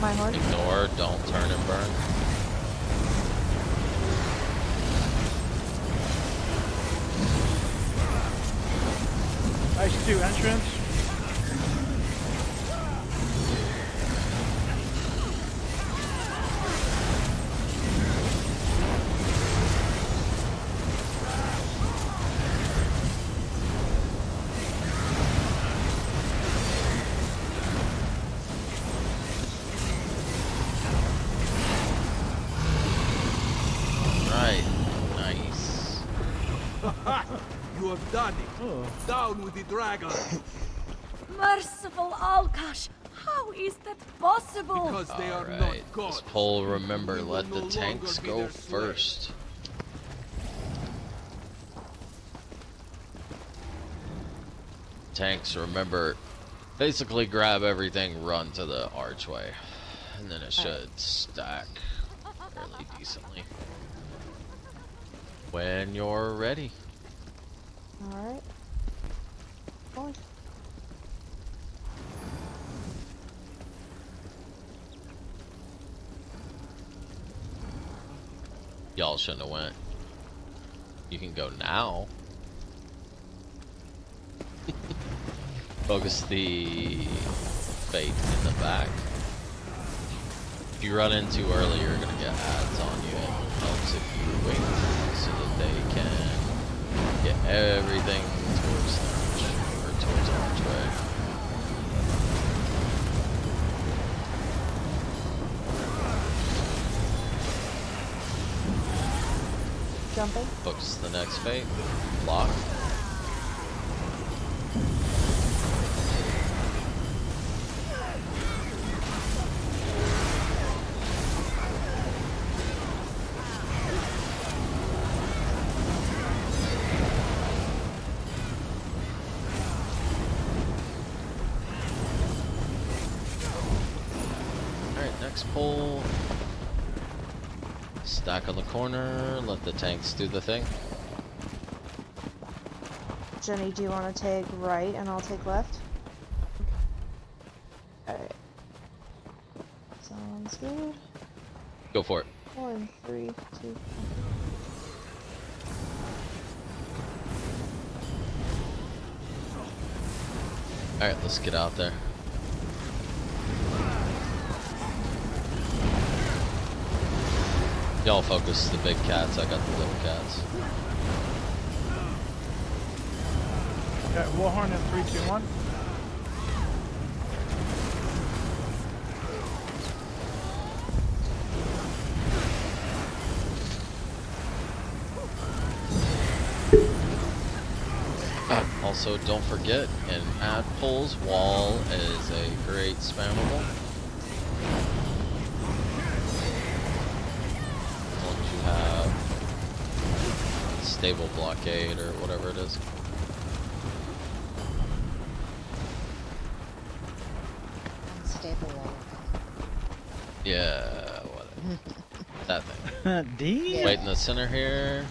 My horn. Ignore, don't turn and burn. Ice 2 entrance. Right, nice. You have done it. Down with the dragon. Merciful Alkash, how is that possible? Because they are Alright, not gods. this poll, remember, let the tanks go first. Tanks, remember, basically grab everything, run to the archway, and then it should stack fairly decently. When you're ready. Alright. Going. Y'all shouldn't have went. You can go now. Focus the fate in the back. If you run in too early, you're gonna get ads on you. It helps if you wait so that they can get everything towards the or towards archway. Jumping. Focus the next fate. Block. Alright, next pull. Stack on the corner, let the tanks do the thing. Jenny, do you want to take right and I'll take left? Alright. Sounds good. Go for it. 1, 3, 2. Alright, let's get out there. Y'all focus the big cats, I got the little cats. Okay, Warhorn in 3, 2, 1. Also, don't forget, in add pulls, wall is a great spammable. As long as you have stable blockade or whatever it is. Unstable wall. Yeah, whatever. That thing. D? Wait in the center here.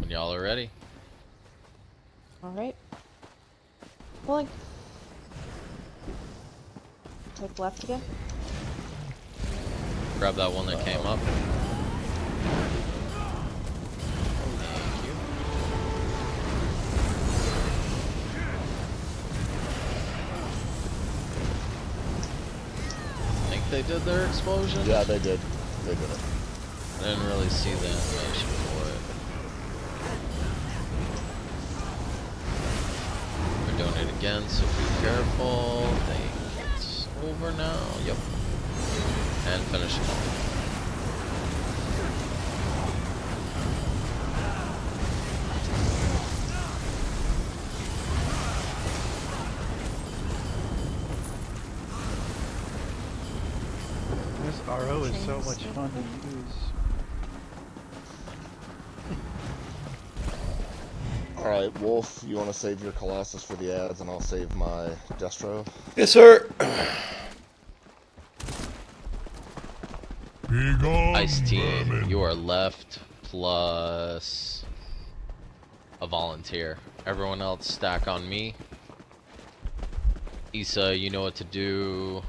When y'all are ready. Alright. Pulling. Take left again. Grab that one that came up. Thank you. I think they did their explosion. Yeah, they did. They did it. I didn't really see the animation for it. We're doing it again, so be careful. I think it's over now. Yep. And finish it off. This RO is so much fun to use. Alright, Wolf, you want to save your Colossus for the ads, and I'll save my Destro? Yes, sir. Ice-T, you are left plus a volunteer. Everyone else stack on me. Issa, you know what to do.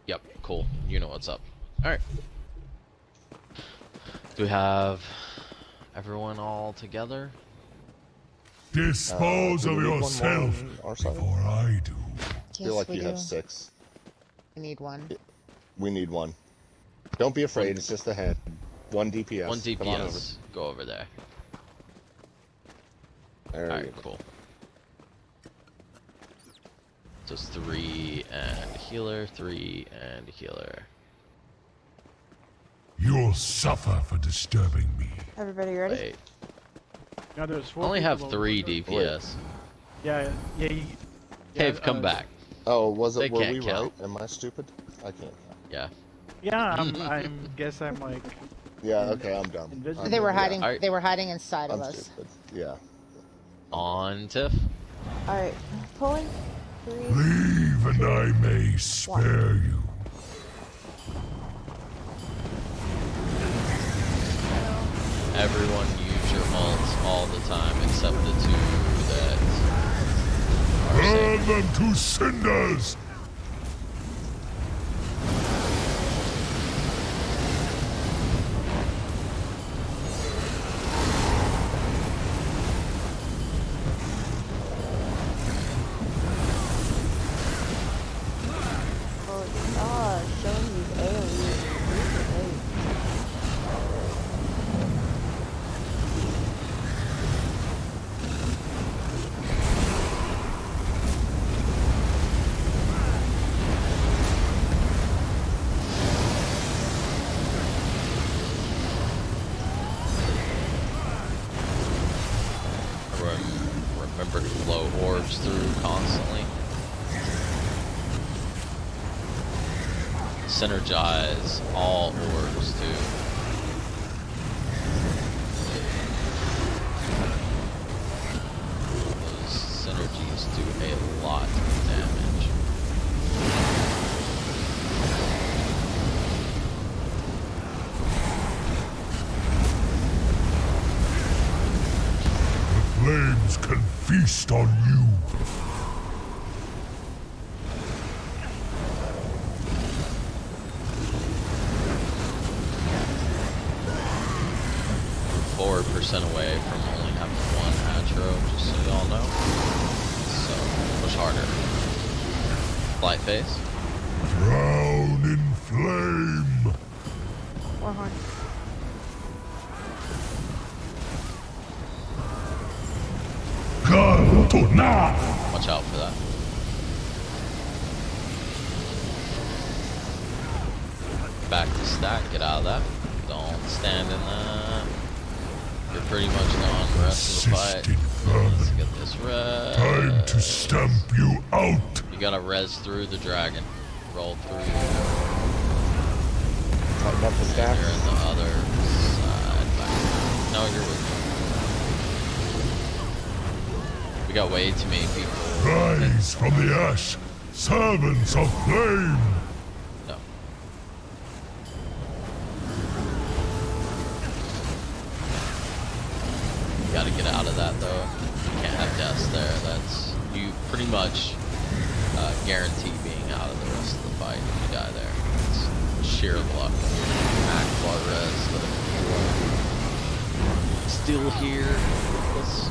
Yep, cool. You know what's up. Alright. Do we have everyone all together? Dispose of yourself before I do. I feel like you have 6. I need 1. We need 1. Don't be afraid, it's just a head. 1 DPS. 1 Come on over. DPS. Go over there. Alright, cool. So it's 3 and healer, 3 and healer. You'll suffer for disturbing me. Everybody ready? Wait. Now there's I 4 only have people 3 over there. DPS. Yeah. Cave, come back. Oh, were They we can't count. right? Am I stupid? I can't. Yeah. Yeah, I'm guess I'm like. Yeah, okay, I'm dumb. Invisible. They were hiding. Alright. They were hiding inside of I'm us. stupid. Yeah. On Tiff. Alright. Pulling. 3. Leave and I may spare you. Everyone use your ults all the time except the 2 that are Burn safe. them to cinders! Oh gosh, showing these AoEs. Remember to blow orbs through constantly. Synergize all orbs too. Those synergies do a lot of damage. Flames can feast on you. Light face. Drown in flame. Watch out for that. Back to stack, get out of that. Don't stand in that. You're pretty much gone the rest of the fight. Let's get this res. Time to stamp you out. You gotta res through the dragon. Roll through. Tighten up the stack. You're in the other side. Back. No, you're with me. We got way too many people. Rise from the ash, servants of flame. No. You gotta get out of that though. You can't have deaths there. That's you pretty much guarantee being out of the rest of the fight if you die there. It's sheer luck. Aqua res, but still here. Let's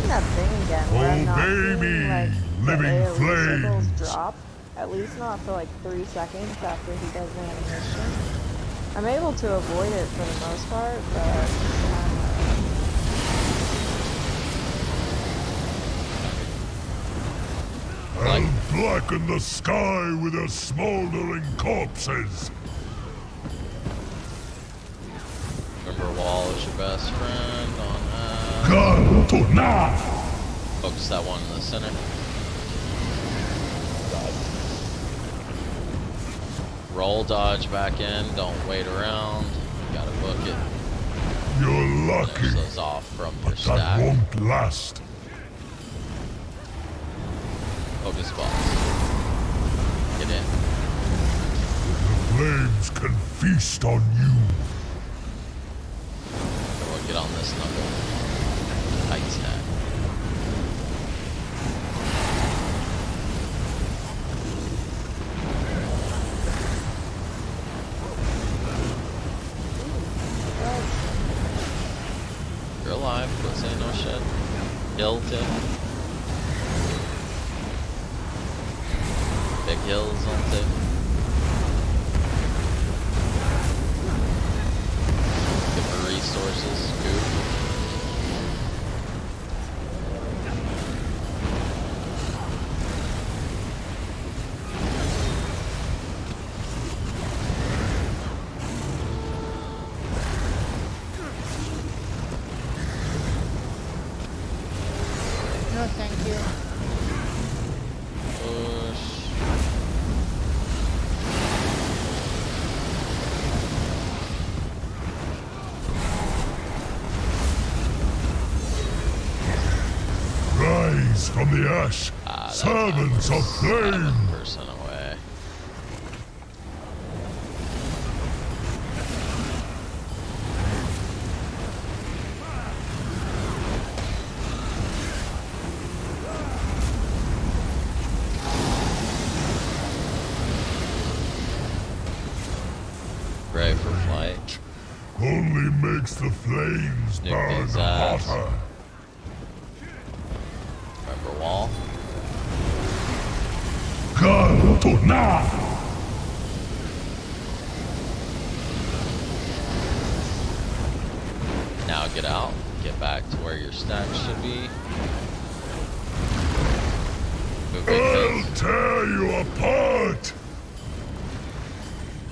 that thing again where I'm not Obey seeing, me, like, living the AoE circles flames. drop, at least not for like 3 seconds after he does the animation. I'm able to avoid it for the most part, but I'll blacken the sky with their smoldering corpses. remember wall is your best friend on focus that one in the center. Roll dodge back in, don't wait around. You gotta book it. You're lucky. Finish those off from your That stack. won't last. Focus boss. Get in. The flames can feast on you. Or get on this knuckle. Tight stack. You're alive, quit saying no shit. Hilton. Big hills on tip. Good for resources, good. No, thank you. Push. Rise from the ash, servants of flame. Person away. Ready for flight. Only makes the flames Nick burn these ass. hotter. Remember wall. Now get out. Get back to where your stack should be. Go big I'll hills. tear you apart.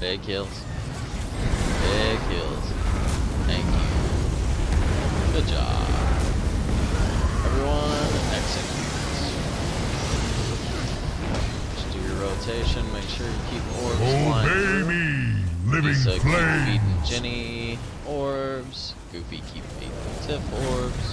Big hills. Big hills. Thank you. Good job. Everyone execute. Just do your rotation. Make sure you keep orbs flying Obey through. me, living Lisa, keep feeding flames. Jenny orbs. Goofy, keep feeding Tiff orbs.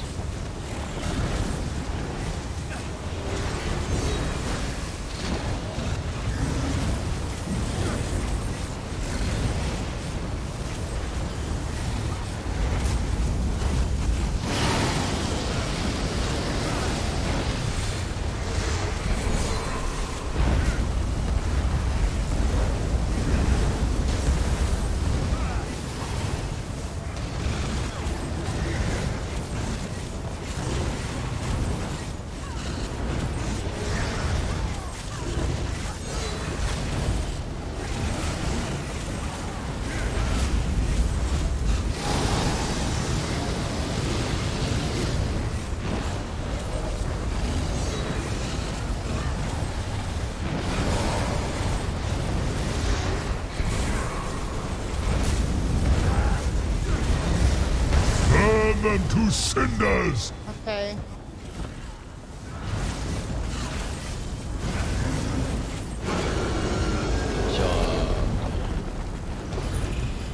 Burn them to cinders! Okay.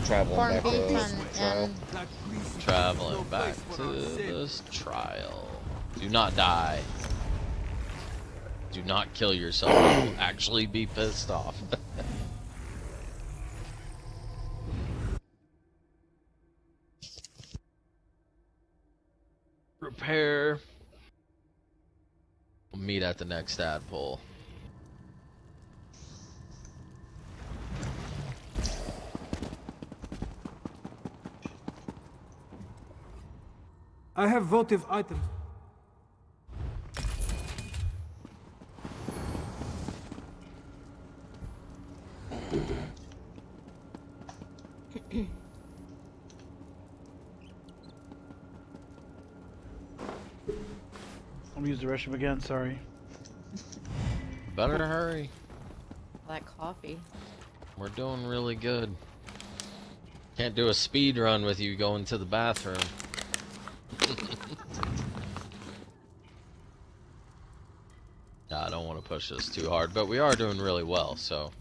Traveling back to Traveling back to this trial. Do not die. Do not kill yourself. You will actually be pissed off. Repair. We'll meet at the next tadpole. I have votive items. I'm gonna use the restroom again, sorry. Better hurry. Black coffee. We're doing really good. Can't do a speed run with you going to the bathroom. Nah, I don't want to push this too hard, but we are doing really well, so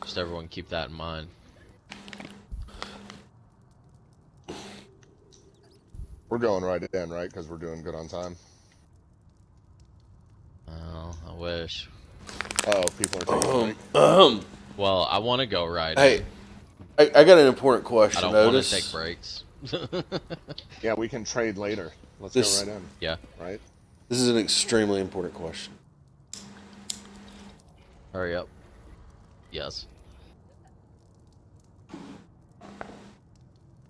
just everyone keep that in mind. We're going right in, right? Because we're doing good on time. Well, I wish. Oh, people are taking a break. Well, I want to go right Hey, in. I got an important question. I don't want to take breaks. Yeah, we can trade later. Let's This- go right in. Yeah. Right? This is an extremely important question. Hurry up. Yes.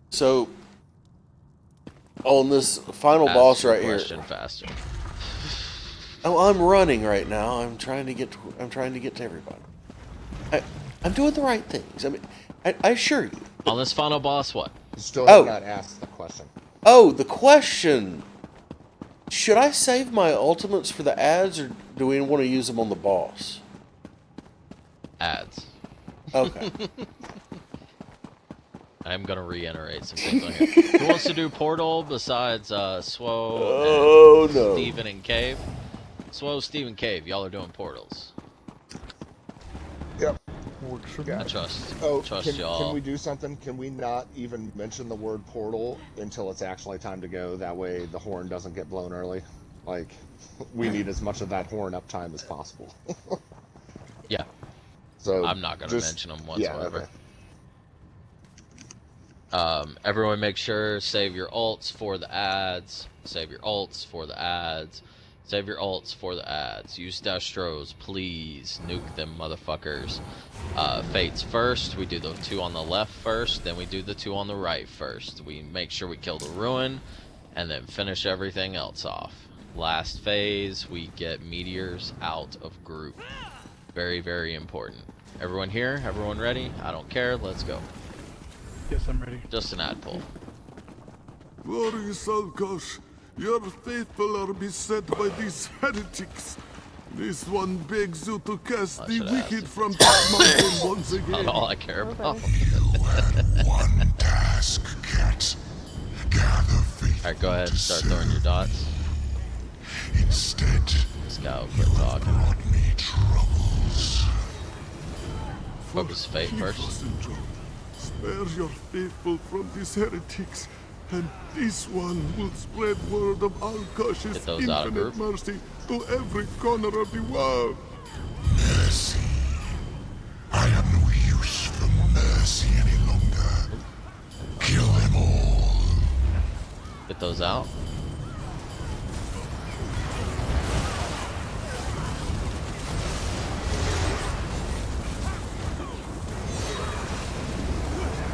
So, on this final Ask boss your right here. question faster. Oh, I'm running right now. I'm trying to get to everybody. I'm doing the right things. I mean, I assure you. On this final boss, what? You still have not asked the question. Oh, the question. Should I save my ultimates for the ads, or do we want to use them on the boss? Ads. Okay. I'm gonna reiterate some things on here. Who wants to do Portal besides Oh, and no. Steven and Cave? Swo, Steven, Cave, y'all are doing portals. Yep. I trust Can y'all. we do something? Can we not even mention the word portal until it's actually time to go? That way the horn doesn't get blown early. Like, we need as much of that horn uptime as possible. Yeah. So I'm not gonna mention them whatsoever. Yeah, okay. Everyone make sure, save your ults for the ads. Save your ults for the ads. Save your ults for the ads. Use Destros, please. Nuke them motherfuckers. Fates first. We do the two on the left first. Then we do the two on the right first. We make sure we kill the ruin. And then finish everything else off. Last phase, we get meteors out of group. Very, very important. Everyone here? Everyone ready? I don't care. Let's go. Yes, I'm ready. Just an ad pull. Glory Salkosh, your faithful are beset by these heretics. This one begs you to cast the wicked from this mountain once again. Not all I care about. One task, Cat. Gather faith. Alright, go ahead and start throwing your dots. Instead, this guy will quit talking. Troubles. Focus fate first. Spare your faithful from these heretics. And this one will spread word of Al-Kosh's Get those out of infinite group. mercy to every corner of the world. Mercy. I have no use for mercy any longer. Kill them all. Get those out.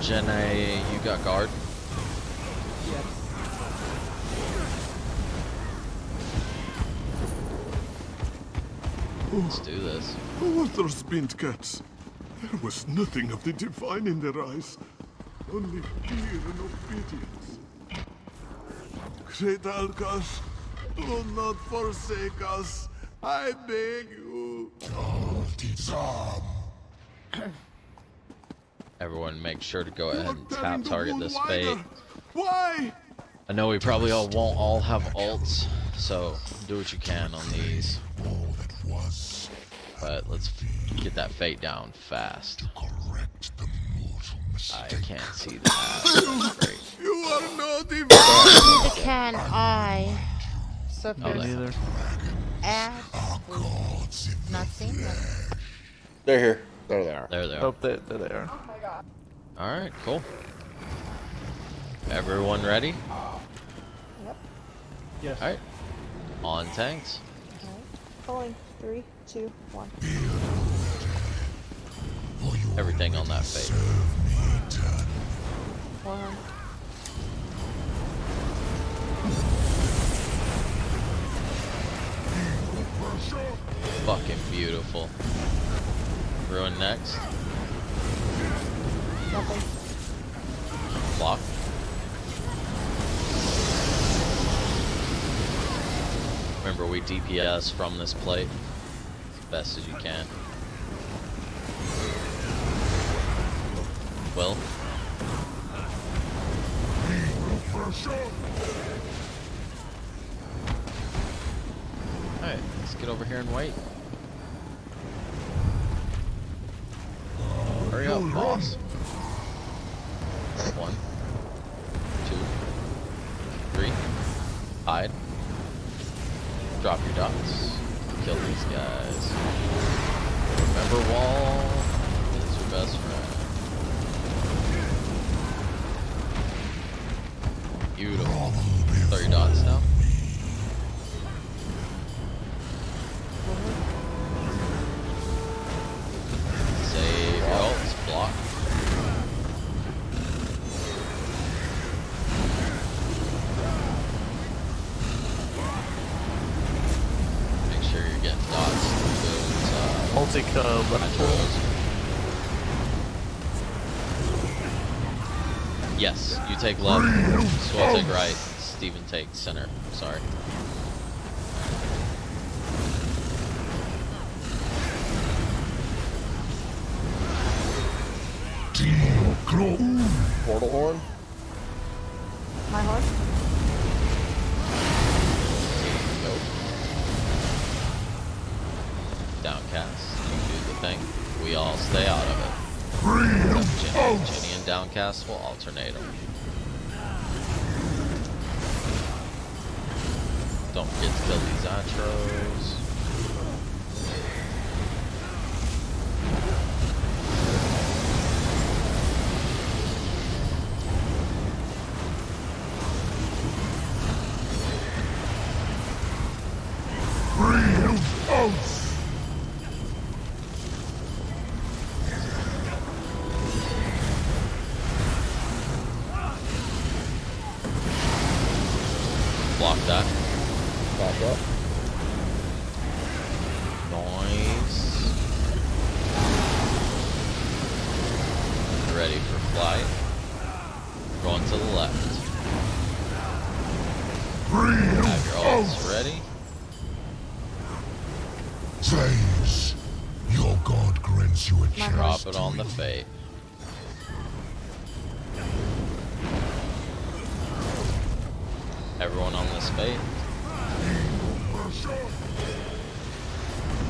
Jenna, you got guard? Let's do this. What are spint cats? There was nothing of the divine in their eyes. Only fear and obedience. Great Alkash, do not forsake us. I beg you. Everyone make sure to go ahead and tap target this fate. Why? I know we probably won't all have ults, so do what you can on these. But let's get that fate down fast. I can't see that. Great. You are not divine. Neither can I. So if Oh, there's neither. ads, we've not seen them. They're here. There they are. There they are. Oh, they're there. Alright, cool. Everyone ready? Yep. Yes. Alright. On tanks. Pulling. 3, 2, 1. Everything on that fate. 1. Fucking beautiful. Ruin next. Nothing. Block. Remember, we DPS from this plate as best as you can. Will. Alright, let's get over here and wait. Hurry up, boss. 1, 2, 3. Hide. Drop your dots. Kill these guys. Remember, wall is your best friend. Beautiful. Throw your dots now. Save your ults. Block. Make sure you're getting dots through those Multi-cub. nitros. Yes, you take left, Swell take right, Steven take center. Sorry. Portal horn. My horse. Go. Downcast, you do the thing. We all stay out of it. Except Jenny and Downcast will alternate them. Don't forget to kill these Atros. Block that. Back up. Nice. Ready for flight. Going to the left. Have your ults ready. Says, your god grants you a chance. Drop it on the fate. Everyone on this fate.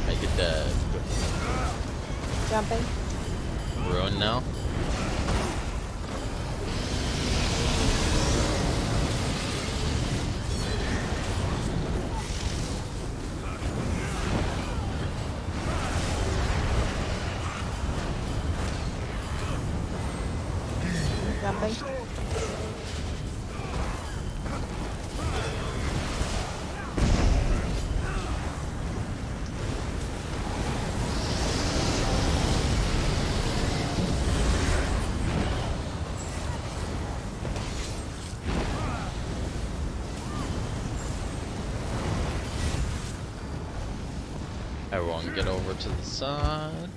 Make it dead. Jumping. Ruin now. Nothing. Everyone get over to the side.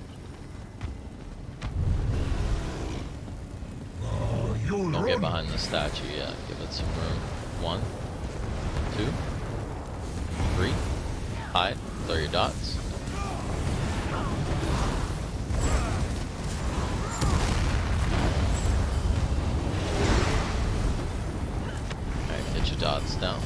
Don't get behind the statue yet. Give it some room. 1, 2, 3. Hide. Throw your dots. Alright, get your dots down.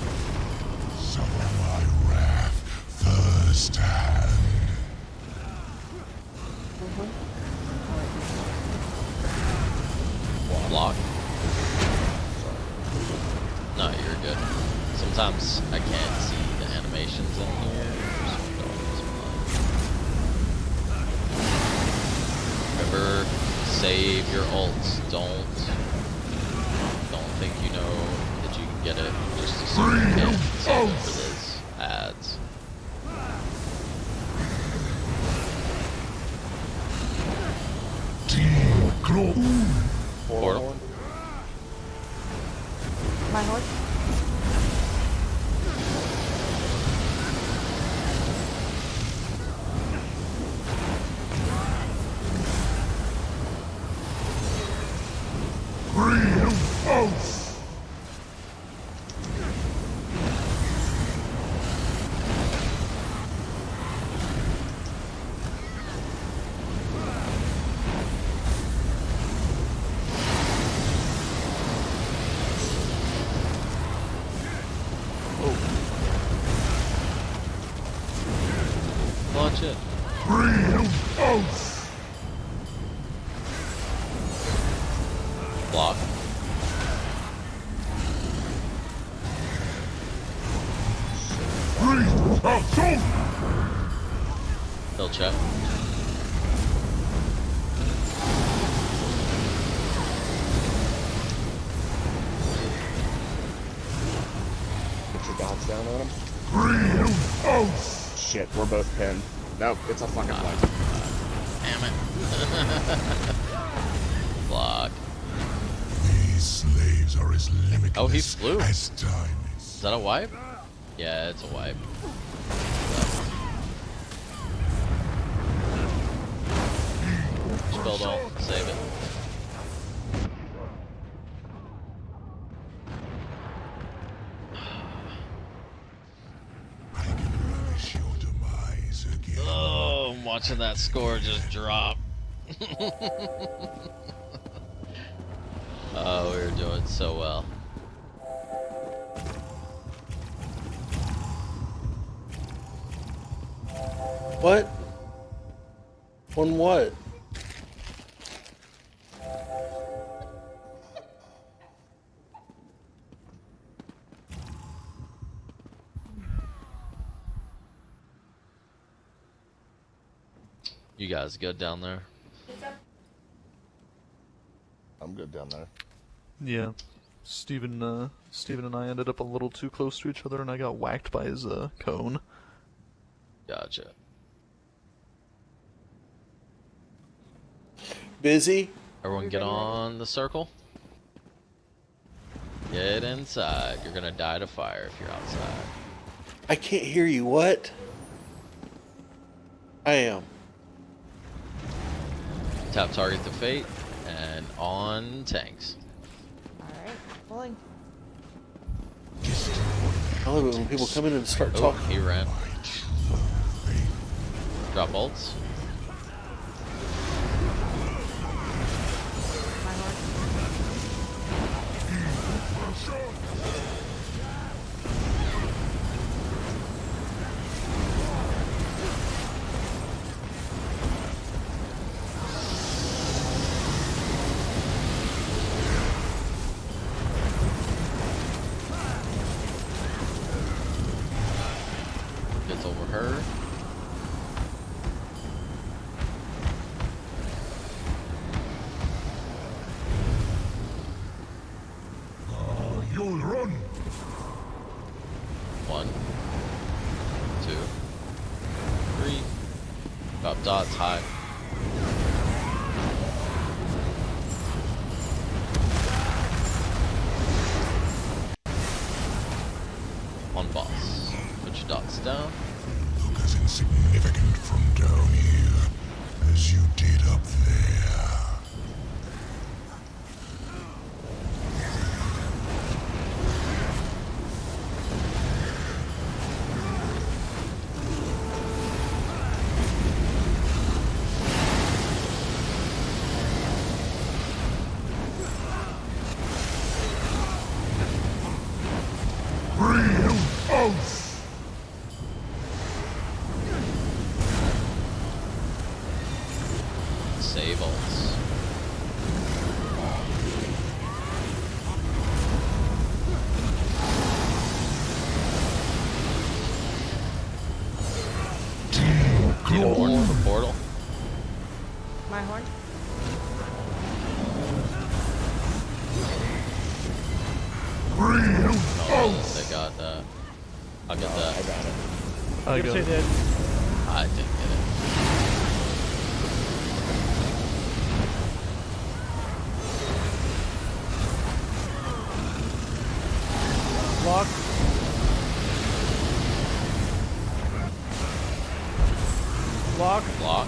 Block. No, you're good. Sometimes I can't see the animations in here. Remember, save your ults. Don't think you know that you can get it. Just assume you can. Save it for this ads. Portal. My horse. Launch it. Block. He'll check. Put your dots down on him. Shit, we're both pinned. Nope, it's a fucking wipe. Damn it. Block. These slaves are as limitless Oh, he flew. as time is. Is that a wipe? Yeah, it's a wipe. Spelled all. Save it. Oh, I'm watching that score just drop. Oh, we were doing so well. What? On what? You guys good down there? I'm good down there. Yeah. Steven and I ended up a little too close to each other and I got whacked by his cone. Gotcha. Busy? Everyone get on the circle. Get inside. You're gonna die to fire if you're outside. I can't hear you. What? I am. Tap target to fate and on tanks. Alright, pulling. I love it when people come in and start talking. He ran. Drop bolts. Gets over her. dots high. On boss. Put your dots down. Look as insignificant from down here as you did up there. Save ults. Need a horn for portal? My horn? Oh, they got that. I'll get that. I got it. I got it. I didn't get it. Block. Block. Block.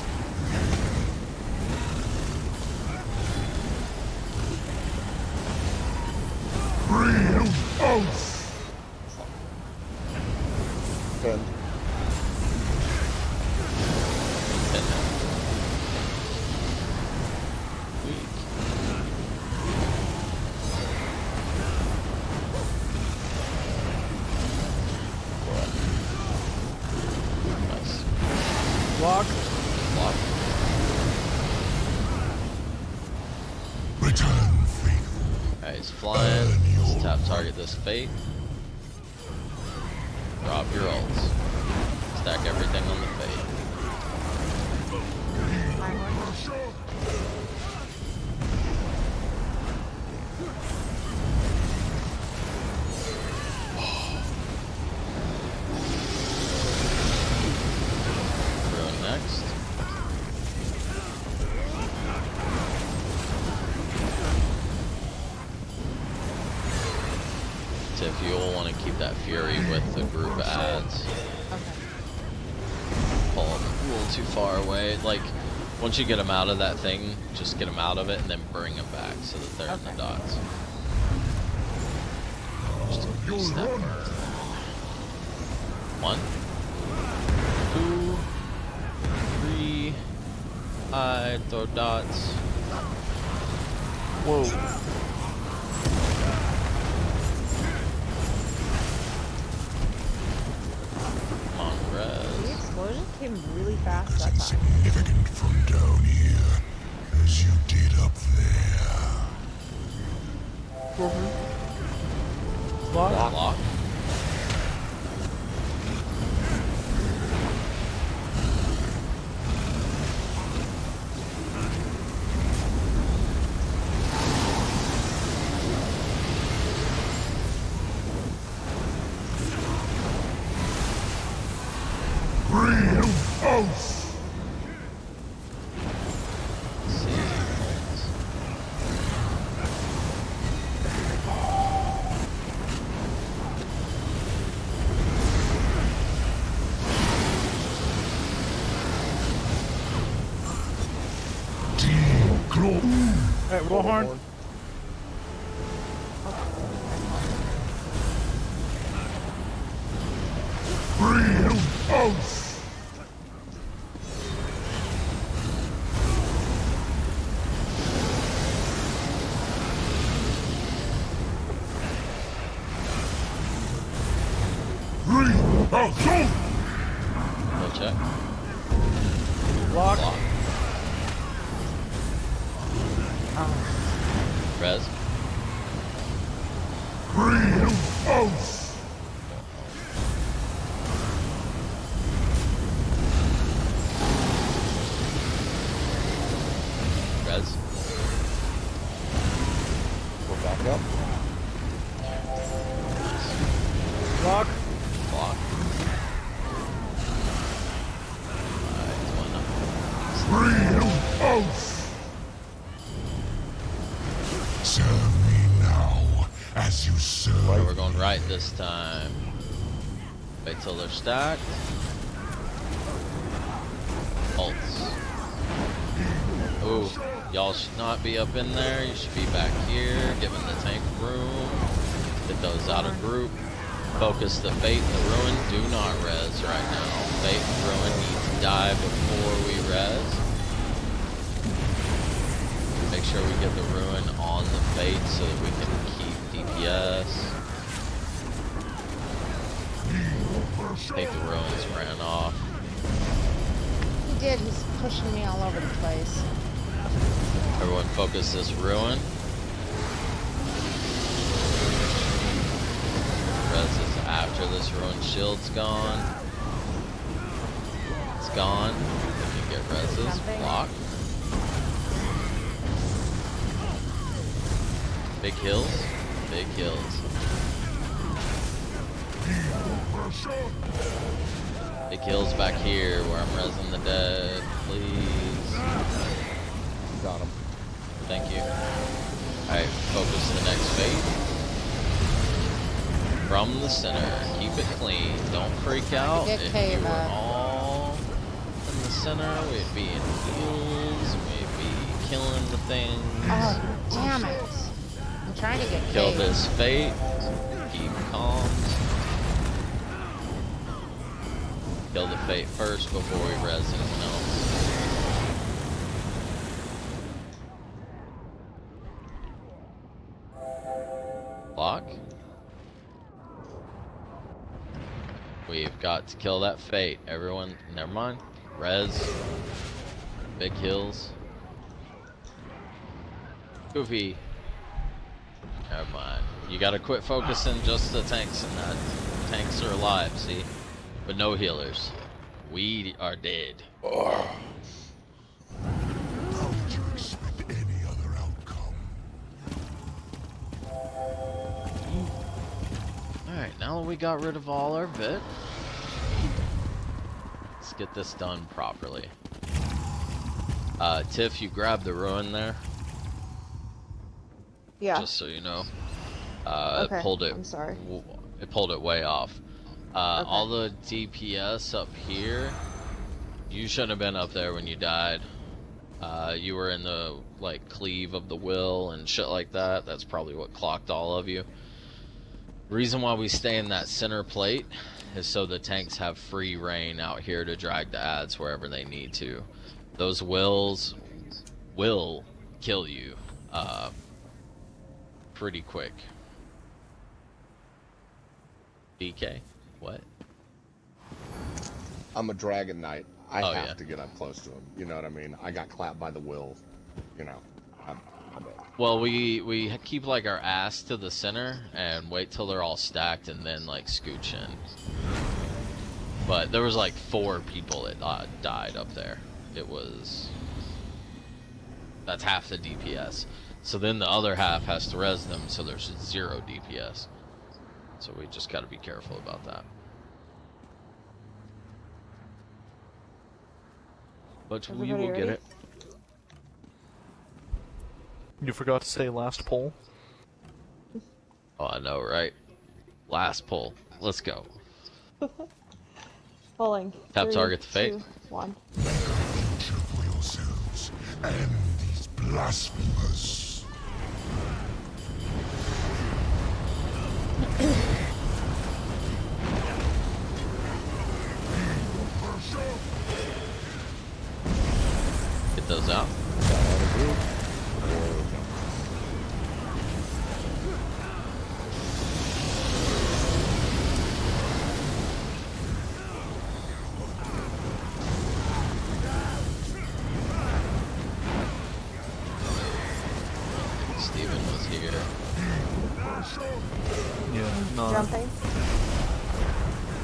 Pin. Nice. Block. Block. Return, faithful. Alright, he's flying. Let's tap target this fate. Drop your ults. Stack everything on the fate. Ruin next. Tiff, you'll want to keep that Fury with the group ads. Pull them a little too far away. Like, once you get them out of that thing, just get them out of it and then bring them back so that they're in the dots. Just increase that burn. 1, 2, 3. I throw dots. Whoa. The explosion came really fast that time. Significant from down here as you did up there. Block. Block. Alright, roll horn. Go check. Block. Block. Res. Res. We're back up. Block. Block. Alright, 1 up. Okay, we're going right this time. Wait till they're stacked. Ults. Ooh, y'all should not be up in there. You should be back here, giving the tank room. Get those out of group. Focus the Fate and the Ruin. Do not res right now. Fate and Ruin need to die before we res. Make sure we get the Ruin on the Fate so that we can keep DPS. I think the Ruins ran off. He did. He's pushing me all over the place. Everyone focus this Ruin. Res is after this Ruin shield's gone. It's gone. We can get reses. Block. Big hills. Big hills. Big hills back here where I'm resing the dead. Please. Got him. Thank you. Alright, focus the next Fate. From the center. Keep it clean. Don't freak out. If you were all in the center, we'd be in heals. We'd be killing the things. Oh, damn it. I'm trying to get Kill Fate. this Fate. Keep calm. Kill the Fate first before we res anyone else. Block. We've got to kill that Fate. Everyone, never mind. Res. Big hills. Goofy. Never mind. You gotta quit focusing just the tanks and that. Tanks are alive, see? But no healers. We are dead. How would you expect any other outcome? Alright, now that we got rid of all our bit, let's get this done properly. Tiff, you grab the Ruin there. Yeah. Just so you know. Okay, It pulled it. I'm sorry. It pulled it way off. All the DPS up here, you shouldn't have been up there when you died. You were in the like cleave of the will and shit like that. That's probably what clocked all of you. Reason why we stay in that center plate is so the tanks have free reign out here to drag the adds wherever they need to. Those wills will kill you pretty quick. DK, what? I'm a Dragon Knight. I Oh, have yeah. to get up close to him. You know what I mean? I got clapped by the will. You know. Well, we keep like our ass to the center and wait till they're all stacked and then like scooch in. But there was like 4 people that died up there. It was... That's half the DPS. So then the other half has to res them, so there's 0 DPS. So we just gotta be careful about that. But we will get it. You forgot to say last poll. Oh, I know, right? Last pull. Let's go. Pulling. Tap 3, target to Fate. 2, 1. Vengeance for yourselves and these blasphemers. Get those out. Steven was here. Yeah, no. Jumping.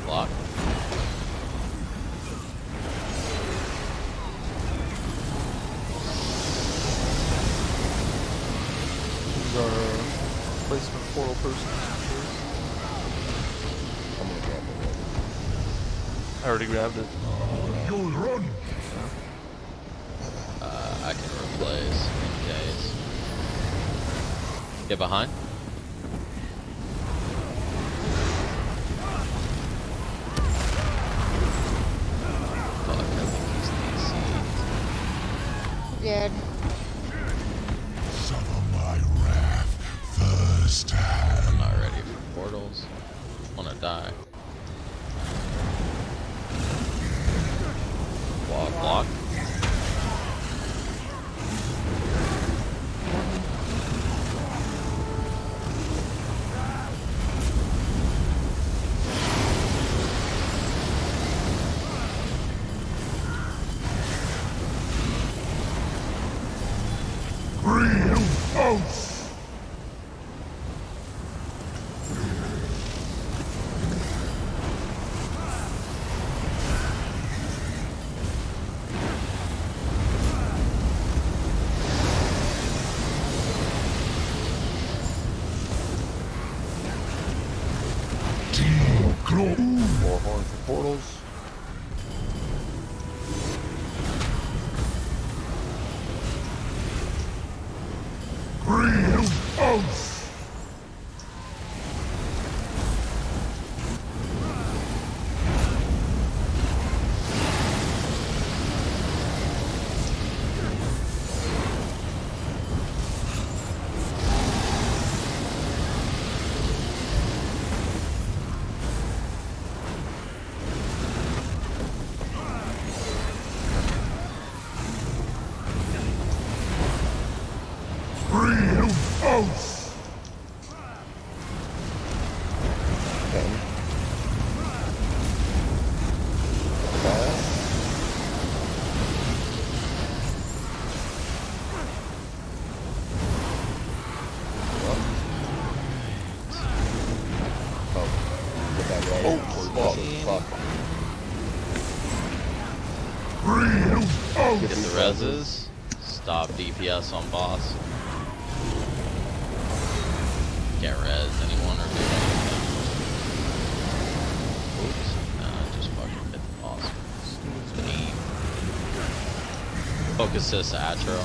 Block. These are placement portal person. I'm gonna grab the I already grabbed it. You'll run. I can replace in case. Get behind. die. Block. More horn for portals. Get the reses. Stop DPS on boss. Get res anyone or do anything. Oops. Nah, just fucking hit the boss. Aim. Focus this Atro.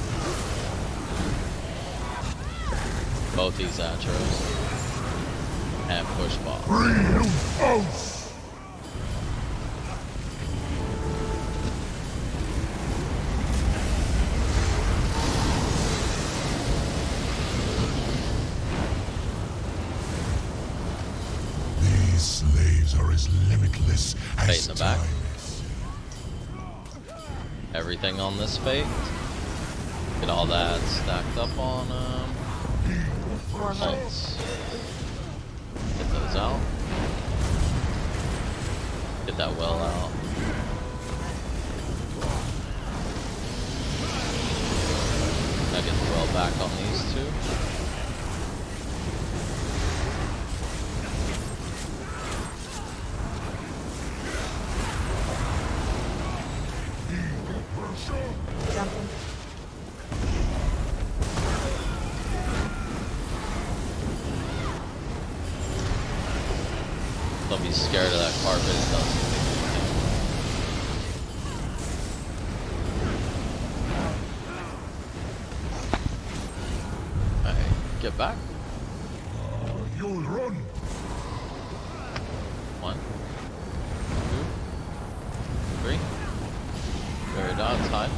Both these Atros. And push boss. Fate in the back. Everything on this fate. Get all that stacked up on ults. Get those out. Get that well out. Now get the well back on these two. Don't be scared of that carpet. It doesn't do anything. Alright, get back. You'll run. 1, 2, 3. Very down, time.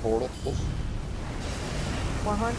Portals. More horn.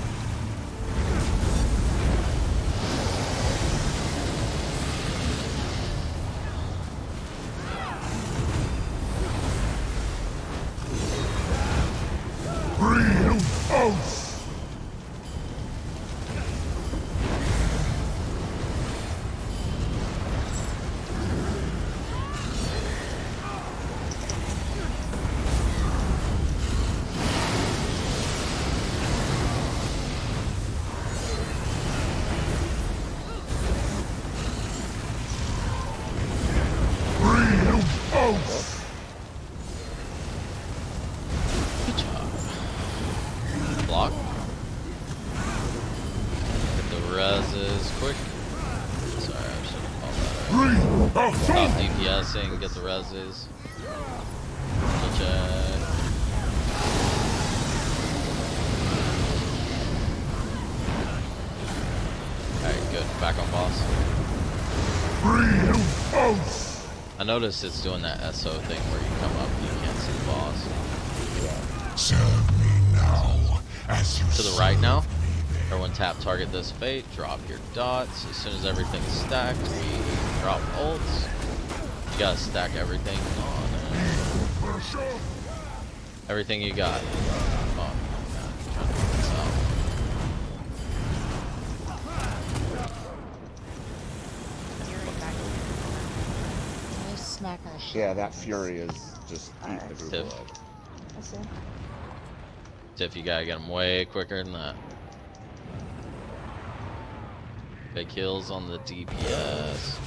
reses quick. Sorry, I should have called that out. Stop DPSing, get the reses. Kill check. Alright, good. Back on boss. I noticed it's doing that SO thing where you come up and you can't see the boss. Serve me now, as you To the right now. Everyone tap target this fate, drop your dots. As soon as everything's stacked, we drop ults. You gotta stack everything on it. Everything you got. Oh, God, I'm trying to figure this out. Smacking the shit. Yeah, that Fury is just eating the group Tiff. alive. I see. Tiff, you gotta get them way quicker than that. Big kills on the DPS.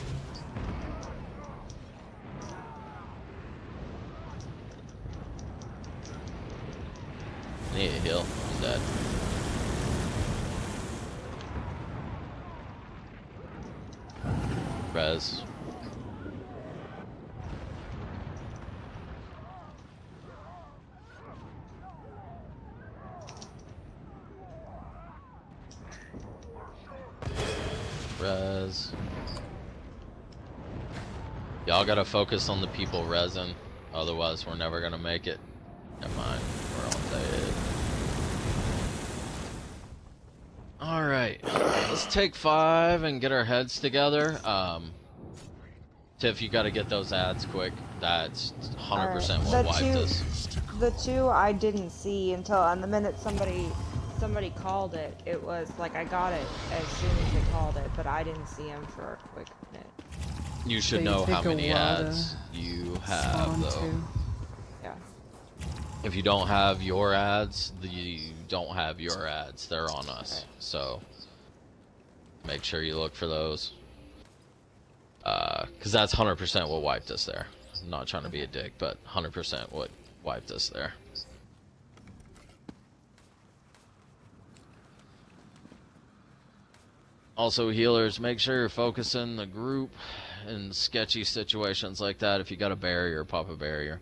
I need a heal. I'm dead. Res. Res. Y'all gotta focus on the people resin, otherwise we're never gonna make it. Never mind, we're all dead. Alright, let's take 5 and get our heads together. Tiff, you gotta get those ads quick. That's 100% what wiped us. The two I didn't see until, and the minute somebody called it, it was like I got it as soon as they called it, but I didn't see them for a quick minute. You should know how many ads you have, though. Yeah. If you don't have your ads, you don't have your ads. They're on us. So make sure you look for those. Because that's 100% what wiped us there. I'm not trying to be a dick, but 100% what wiped us there. Also, healers, make sure you're focusing the group in sketchy situations like that. If you got a barrier, pop a barrier.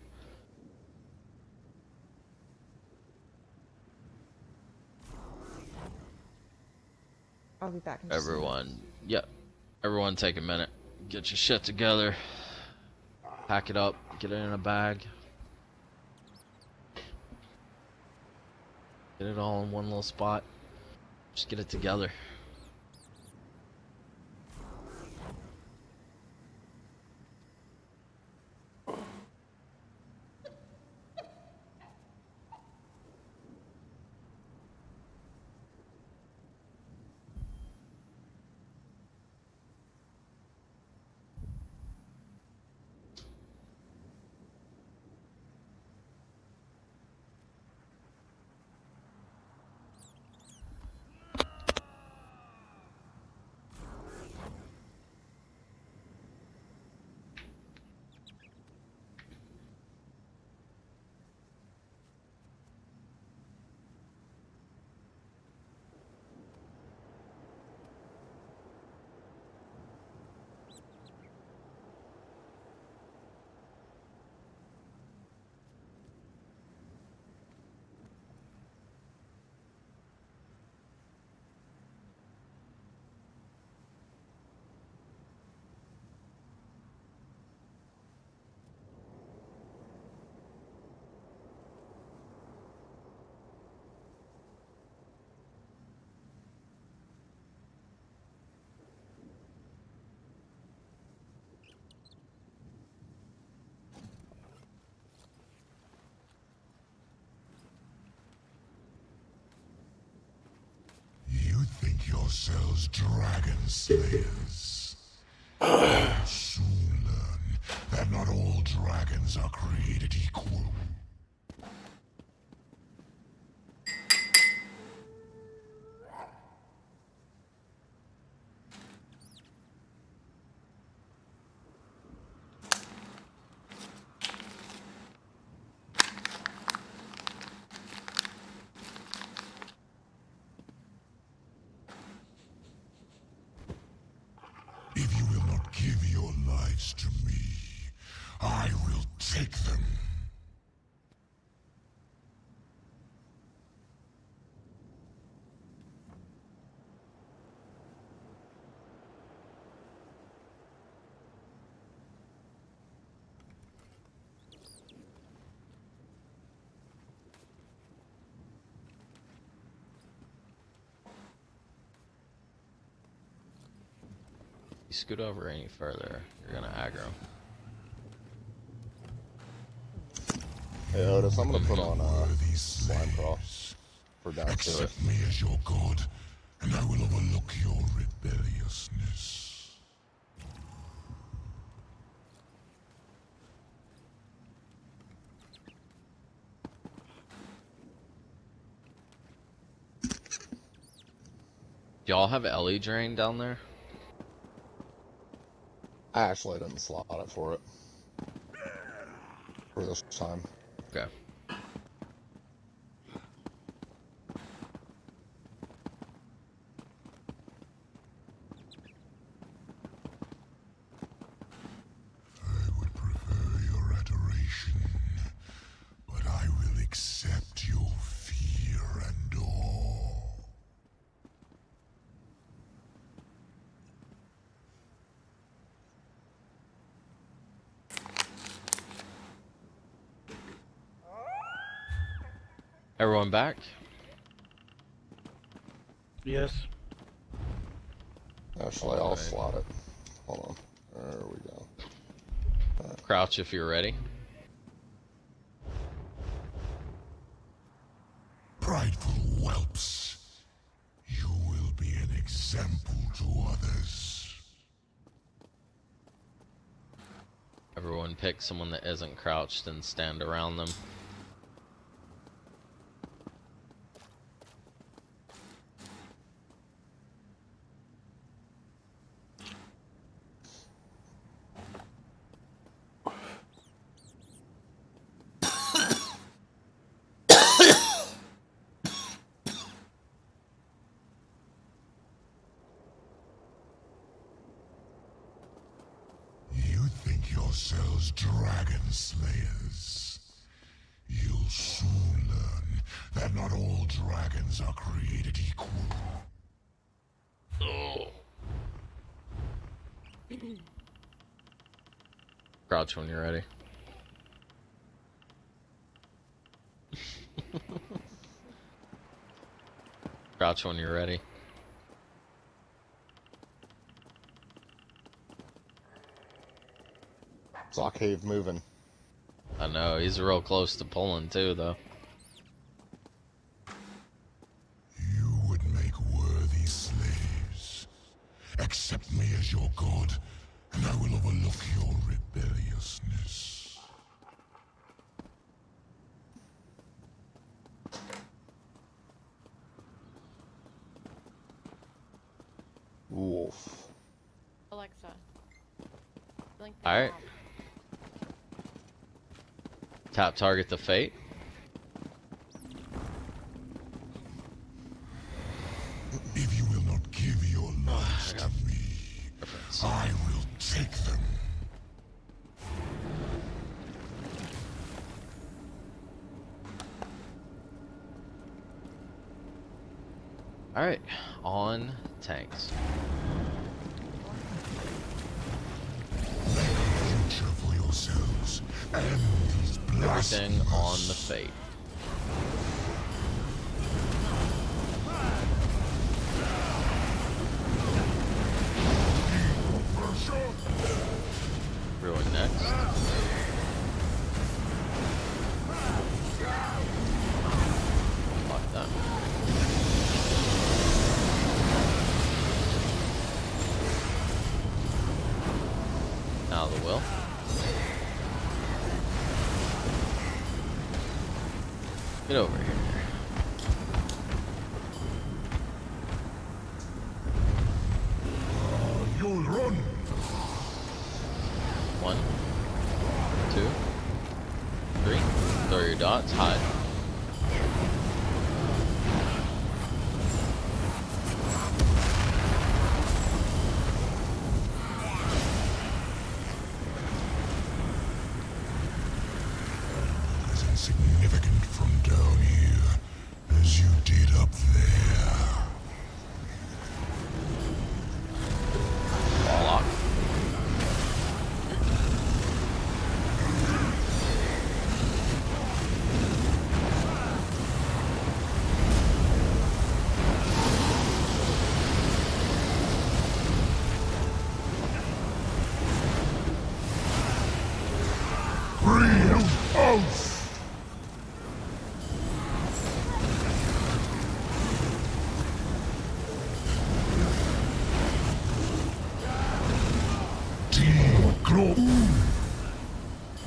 I'll be back in just a minute. Everyone, yep. Everyone take a minute. Get your shit together. Pack it up. Get it in a bag. Get it all in one little spot. Just get it together. Yourselves dragon slayers. Soon learn that not all dragons are created equal. You scoot over any further, you're gonna aggro. Hey Otis, I'm gonna put on slime cross for downstairs. Accept me as your god, and I will overlook your rebelliousness. Y'all have LE drain down there? I actually didn't slot it for it. For this time. Okay. Your adoration, but I will accept your fear and awe. Everyone back? Yes. Actually, I'll slot it. Hold on. There we go. Crouch if you're ready. Prideful whelps, you will be an example to others. Everyone pick someone that isn't crouched and stand around them. You think yourselves dragon slayers? You'll soon learn that not all dragons are created equal. Crouch when you're ready. Crouch when you're ready. Saw Cave moving. I know, he's real close to pulling too, though. You would make worthy slaves. Accept me as your god, and I will overlook your rebelliousness. Wolf. Alexa. Alright. Tap target the fate. If you will not give your lives to me, I will take them. Alright, on tanks. Future for yourselves and these Everything on the fate. Everyone next. Lock that. Now the will. Get over here. You'll run. 1, 2, 3. Throw your dots. Hide. As insignificant from down here as you did up there. Lock.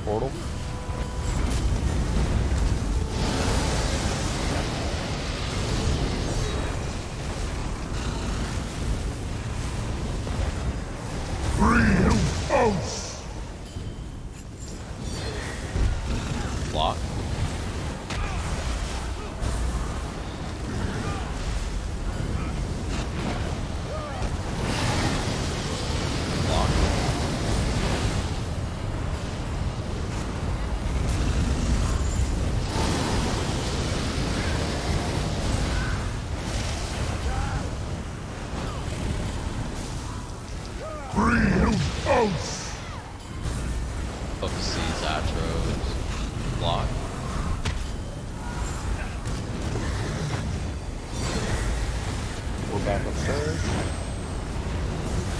Portal. Block. Block. Focus seeds, Atros. Block. We're back upstairs.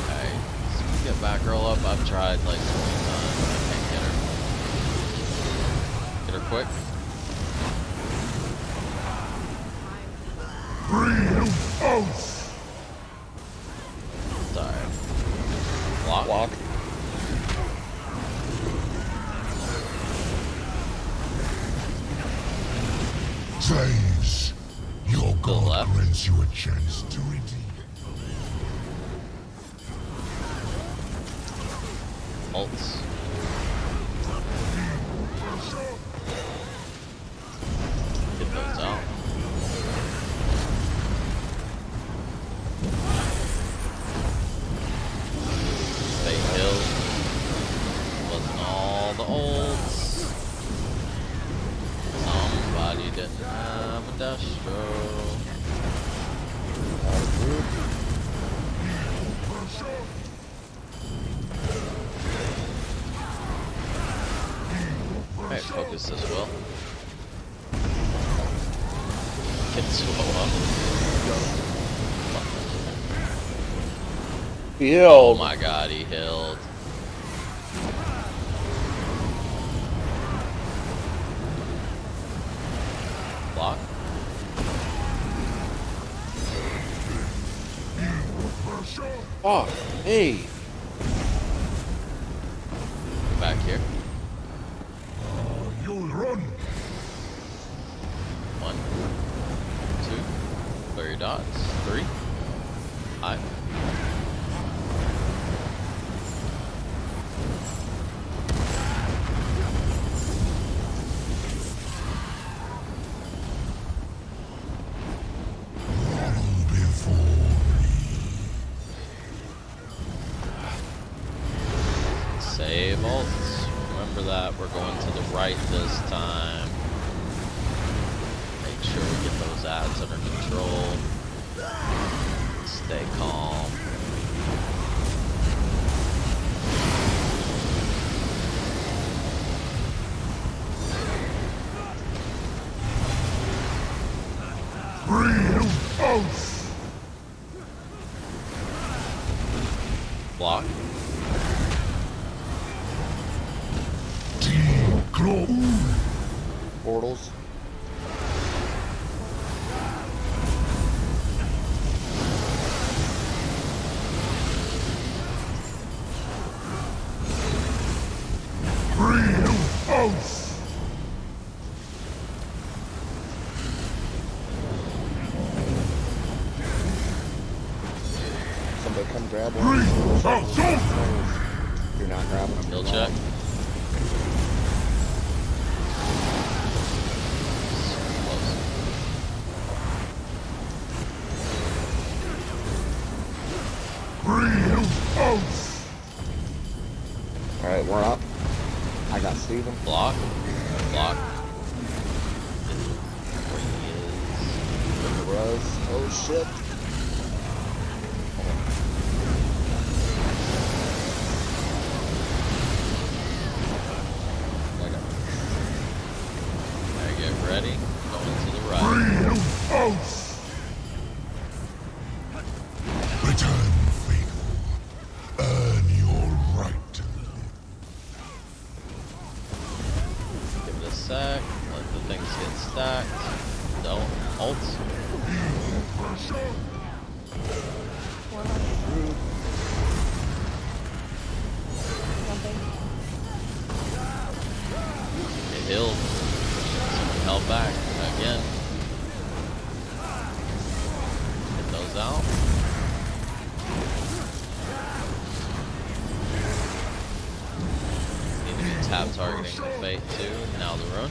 Alright, so we get Batgirl up. I've tried like 20 times. I can't get her. Get her quick. Sorry. Block. Block. Saves. Your god left. grants you a chance to redeem. Ults. Get those out. Fake hill. Wasn't all the ults. Somebody didn't have a Destro. Alright, focus this will. Get slow up. Healed. Oh my god, he healed. Block. Oh, hey. Back here. You'll run. 1, 2, clear your dots. 3, 5. Save ults. Remember that we're going to the right this time. Make sure we get those ads under control. Stay calm. Block. Portals. Somebody come grab one. You're not grabbing them. He'll check. Alright, we're up. I got Steven. Block. Block. Ruz. Oh shit. Alright, get ready. Going to the right. Return, faithful. Earn your right to live. Give it a sec. Let the things get stacked. Don't. Ults. Jumping. Tap targeting the Fate too. Now the run.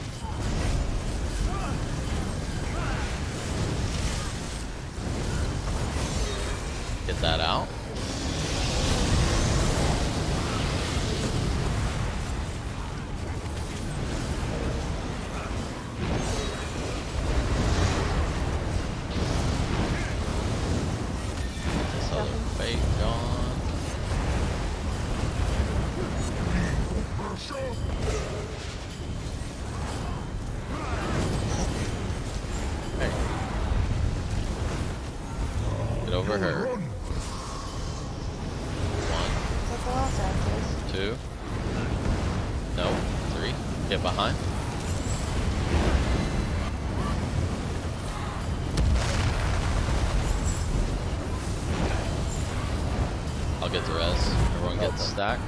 Get that out. This other Fate gone. Hey. Get over her. That's the last axis. 2. No. 3. Get behind. I'll get the res. Everyone get the stack.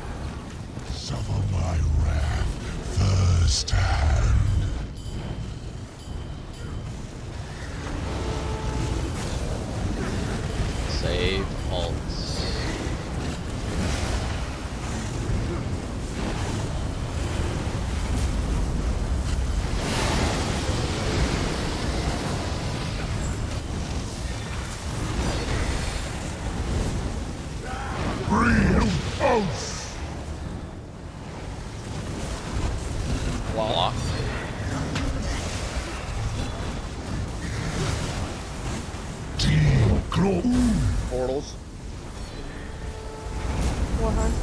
Suffer my wrath firsthand. Save ults. Block. Portals. Warhunt.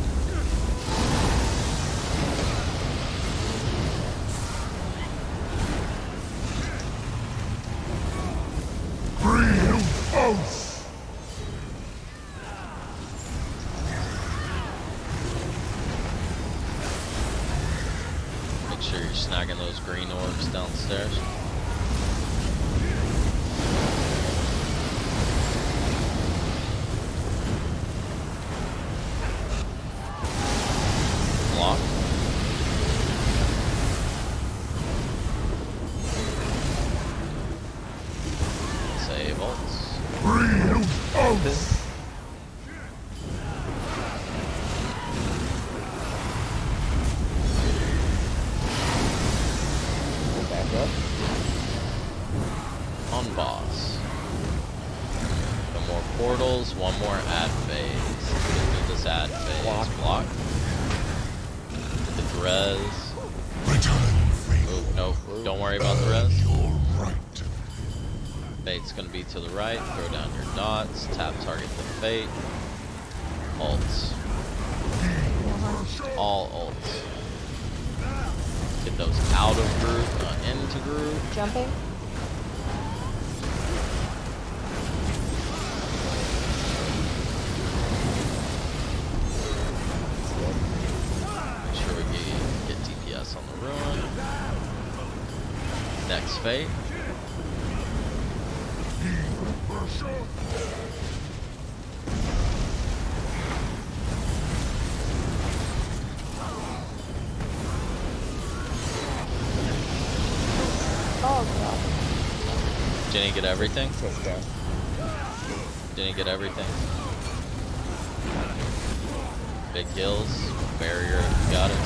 Make sure you're snagging those green orbs downstairs. Block. Save ults. Back up. On boss. No more portals, one more ad phase. Get through this ad phase. Block. Get the res. Oh, nope. Don't worry about the res. Fate's gonna be to the right. Throw down your dots. Tap target the Fate. Ults. All ults. Get those out of group, not into group. Jumping. Make sure we get DPS on the ruin. Next Fate. Oh god. Jenny, get everything? Jenny, get everything. Big kills. Barrier, if you got it.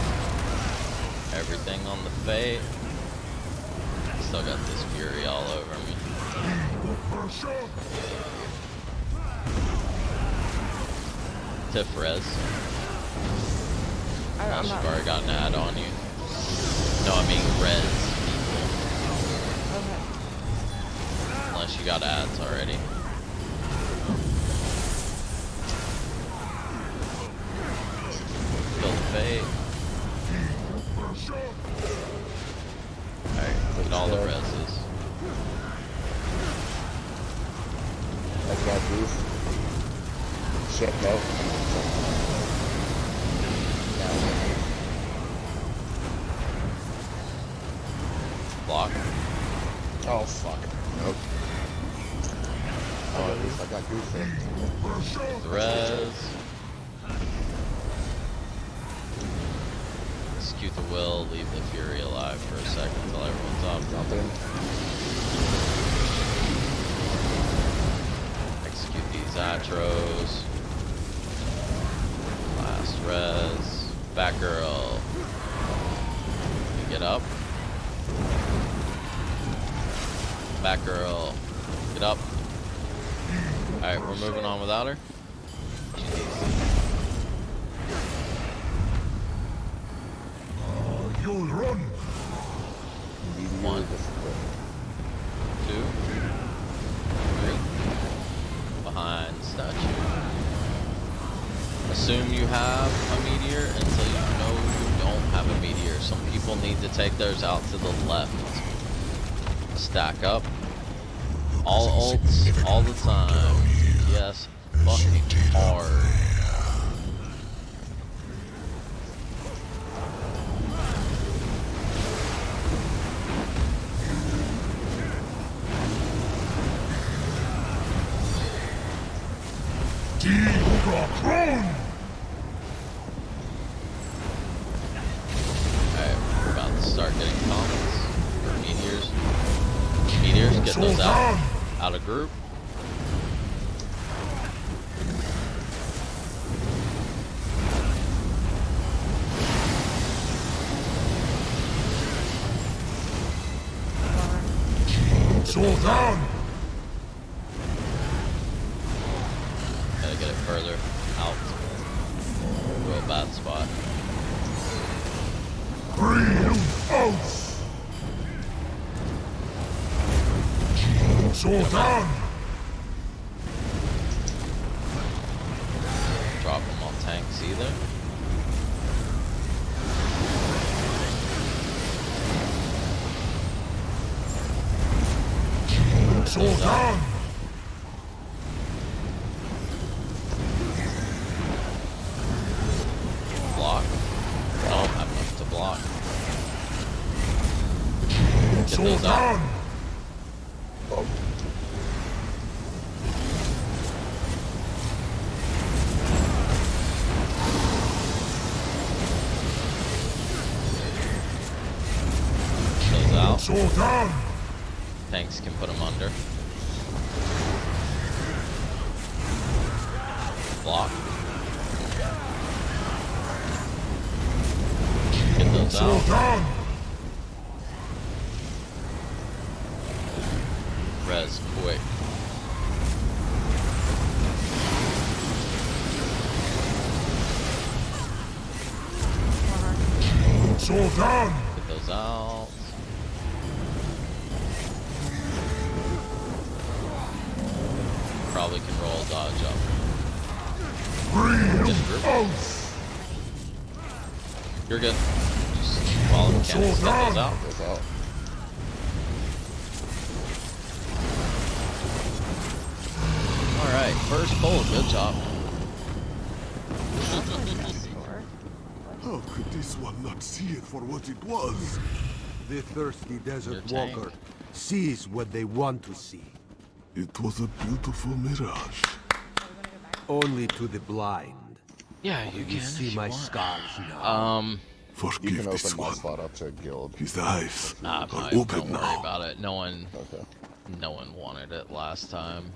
Everything on the Fate. Still got this Fury all over me. Tiff res. Unless you've already got an ad on you. No, I mean res. Okay. Unless you got ads already. Kill the Fate. Alright, look at all the reses. That's got boost. Shit, no. Block. Oh, fuck. Nope. Oh, at least I got goose in. The res. Execute the will, leave the Fury alive for a second until everyone's up. Nothing. Execute these Atros. Last res. Batgirl. Get up. Batgirl. Get up. Alright, we're moving on without her. You'll run. 1, 2, 3. Behind statue. Assume you have a meteor until you know you don't have a meteor. Some people need to take theirs out to the left. Stack up. All ults, all the time. Yes, fucking hard. Alright, we're about to start getting comets. Meteors. Meteors, get those out. Out of group. So down. Gotta get it further out. Real bad spot. So down. Drop them on tanks either. So down. Block. I don't have enough to block. Get So those out. down. Those out. So down. Tanks can put them under. Block. Get those So out. down. Res quick. So down. Get those out. Probably can roll dodge up. Get the group. You're good. Just follow the mechanics. Get those out. Alright, first pull. Good job. How could this one not see it for what it was? The thirsty desert Your tank. walker sees what they want to see. It was a beautiful mirage. Only to the blind. Yeah, you can see if you my want. scars now. You Forgive can this open my one. spot up to guild. His eyes Nah, are fine. open Don't worry now. about it. No one Okay. wanted it last time.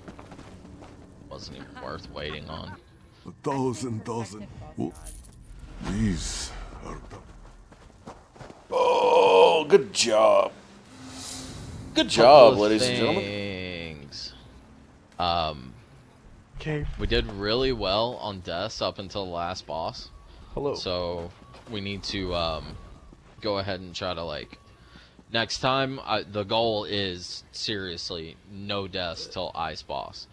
Wasn't even worth waiting on. 1,000. Well, these are the... Oh, good job. Good job, Couple of ladies and gentlemen. things. Okay. We did really well on deaths up until the last boss. Hello. So we need to go ahead and try to like next time. The goal is seriously no deaths till ice boss.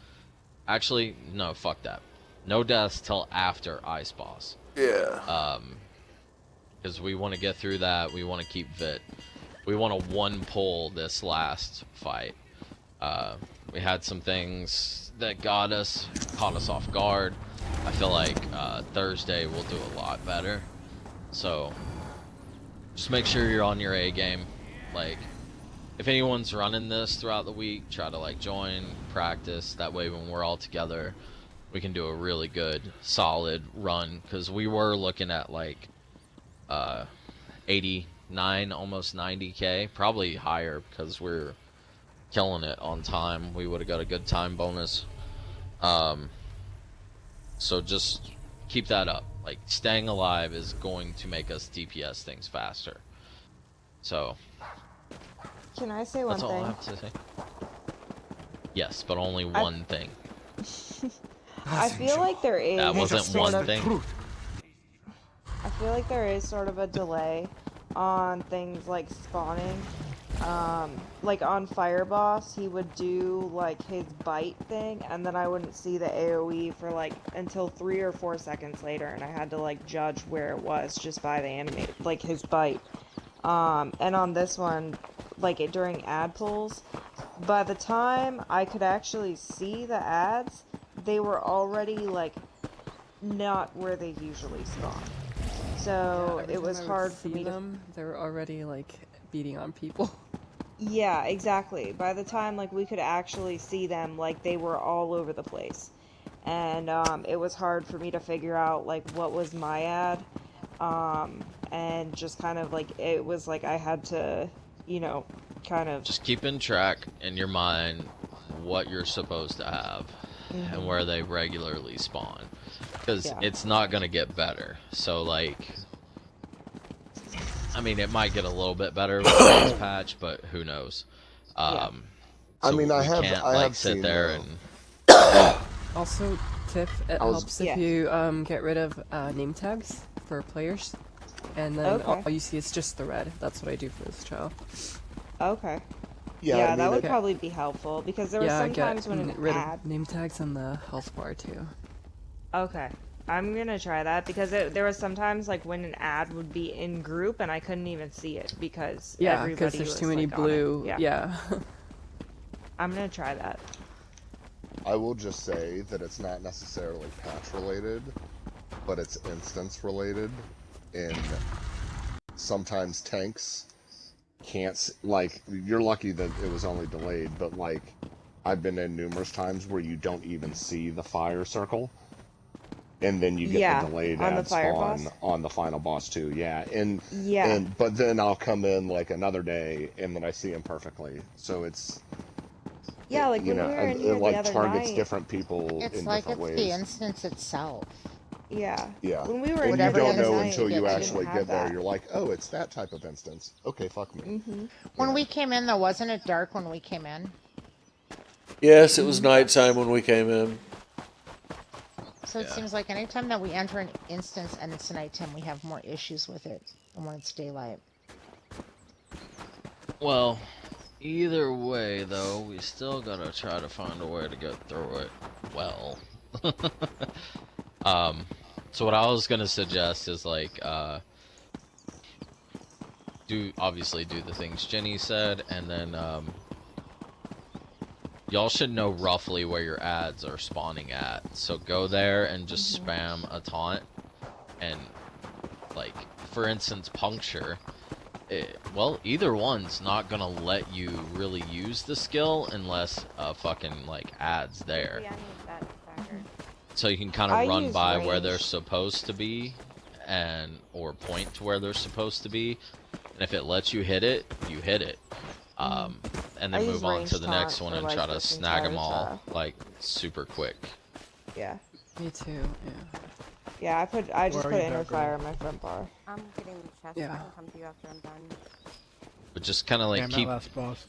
Actually, no, fuck that. No deaths till after ice boss. Yeah. Because we want to get through that. We want to keep Vit. We want to one pull this last fight. We had some things that caught us off guard. I feel like Thursday we'll do a lot better. So just make sure you're on your A game. Like, if anyone's running this throughout the week, try to like join, practice. That way when we're all together, we can do a really good, solid run. Because we were looking at like 89, almost 90k, probably higher because we're killing it on time. We would have got a good time bonus. So just keep that up. Like, staying alive is going to make us DPS things faster. So Can I say one that's all thing? I have to say. Yes, but only one thing. I feel like there is. That wasn't one thing. I feel like there is sort of a delay on things like spawning. Like on Fire Boss, he would do like his bite thing, and then I wouldn't see the AoE for like until 3 or 4 seconds later, and I had to like judge where it was just by the animate, like his bite. And on this one, like during ad pulls, by the time I could actually see the ads, they were already like not where they usually spawn. So every it time was I would hard for see me to. them. They were already like beating on people. Yeah, exactly. By the time like we could actually see them, like they were all over the place, and it was hard for me to figure out like what was my ad, and just kind of like it was like I had to, you know, kind of Just keep in track in your mind what you're supposed to have and where they regularly spawn, because it's not gonna get better. So like, I mean, it might get a little bit better with this patch, but who knows? I So mean, I have can't, I like, have sit seen there Also, Tiff, it helps if you get rid of name tags for players, and then all you see is just the red. That's what I do for this trial. Okay. Yeah, Yeah, I mean, that would it- probably be helpful because there were some times when an rid ad. of name tags on the health bar too. Okay, I'm gonna try that because there was sometimes like when an ad would be in group and I couldn't even see it because Yeah, everybody because there's was, too many like, on blue. it. Yeah. I'm gonna try that. I will just say that it's not necessarily patch related, but it's instance related. And sometimes tanks can't, like, you're lucky that it was only delayed, but like, I've been in numerous times where you don't even see the fire circle, and then you get the delayed on the ad fire spawn boss? on the final boss too. Yeah, and Yeah. but then I'll come in like another day, and then I see him perfectly. So it's Yeah, like you when know, we were in it here the like other targets night. different people It's in like different it's ways. the instance itself. Yeah. Yeah. When we were and in you here the don't other know night, until you I didn't actually have get there. that. You're like, oh, it's that type of instance. Okay, fuck me. When we came in, though, wasn't it dark when we came in? Yes, it was nighttime when we came in. So it seems like anytime that we enter an instance and it's nighttime, we have more issues with it than when it's daylight. Well, either way, though, we still gotta try to find a way to get through it well. So what I was gonna suggest is like, obviously do the things Jenny said, and then y'all should know roughly where your ads are spawning at. So go there and just spam a taunt, and like, for instance, puncture. Well, either one's not gonna let you really use the skill unless fucking like ads there. Yeah, I need that backer. So you can kind I of run use by where range. they're supposed to be, or point to where they're supposed to be, and if it lets you hit it, you hit it. And I then use move on range to the next taunt one for, and try like, to this snag them entire all trial. like super quick. Yeah. Me too. Yeah. Yeah, I just Where put are you, inner Dr. fire on my front bar. I'm getting the chest. Yeah. I can come to you after I'm done. But just kind of like Damn, that last boss.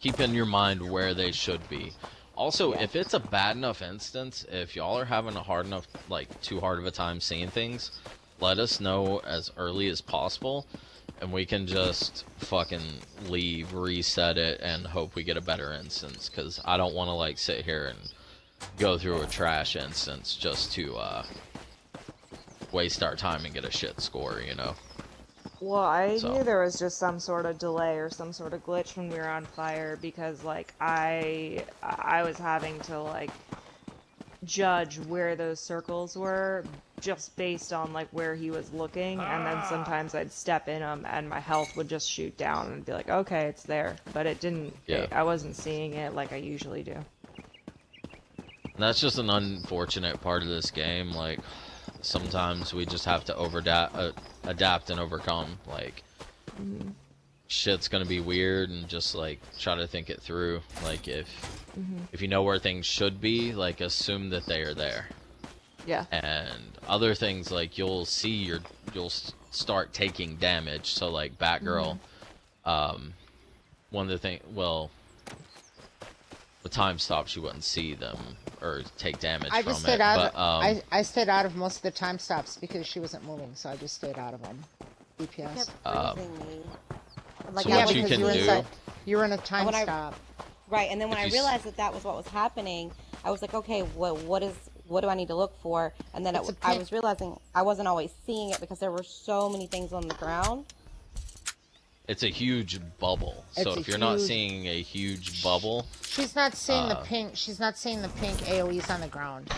keep in your mind where they should be. Also, if it's a bad enough instance, if y'all are having a hard enough, like too hard of a time seeing things, let us know as early as possible, and we can just fucking leave, reset it, and hope we get a better instance. Because I don't want to like sit here and go through a trash instance just to waste our time and get a shit score, you know. Well, I So. knew there was just some sort of delay or some sort of glitch when we were on fire because, like, I was having to, like, judge where those circles were just based on, like, where he was looking, and then sometimes I'd step in them and my health would just shoot down and be like, okay, it's there. But it didn't, I wasn't seeing it like I usually do. And that's just an unfortunate part of this game. Like, sometimes we just have to adapt and overcome. Like, shit's gonna be weird, and just like try to think it through. Like, if you know where things should be, like assume that they are there. Yeah. And other things, like you'll start taking damage. So like Batgirl, one of the things, well, the time stops, you wouldn't see them or take damage I from just stayed it. out. But I stayed out of most of the time stops because she wasn't moving, so I just stayed out of them. DPS. Like, so yeah, what you because can you were do, inside- you were in a time When I- stop. Right, and then when If I you realized that that was what was happening, I was like, okay, what do I need to look for? And then I was realizing I wasn't always seeing it because there were so many things on the ground. it's a huge bubble. So It's if a you're not huge- seeing a huge bubble, She's not seeing the pink. She's not seeing the pink AOE's on the ground.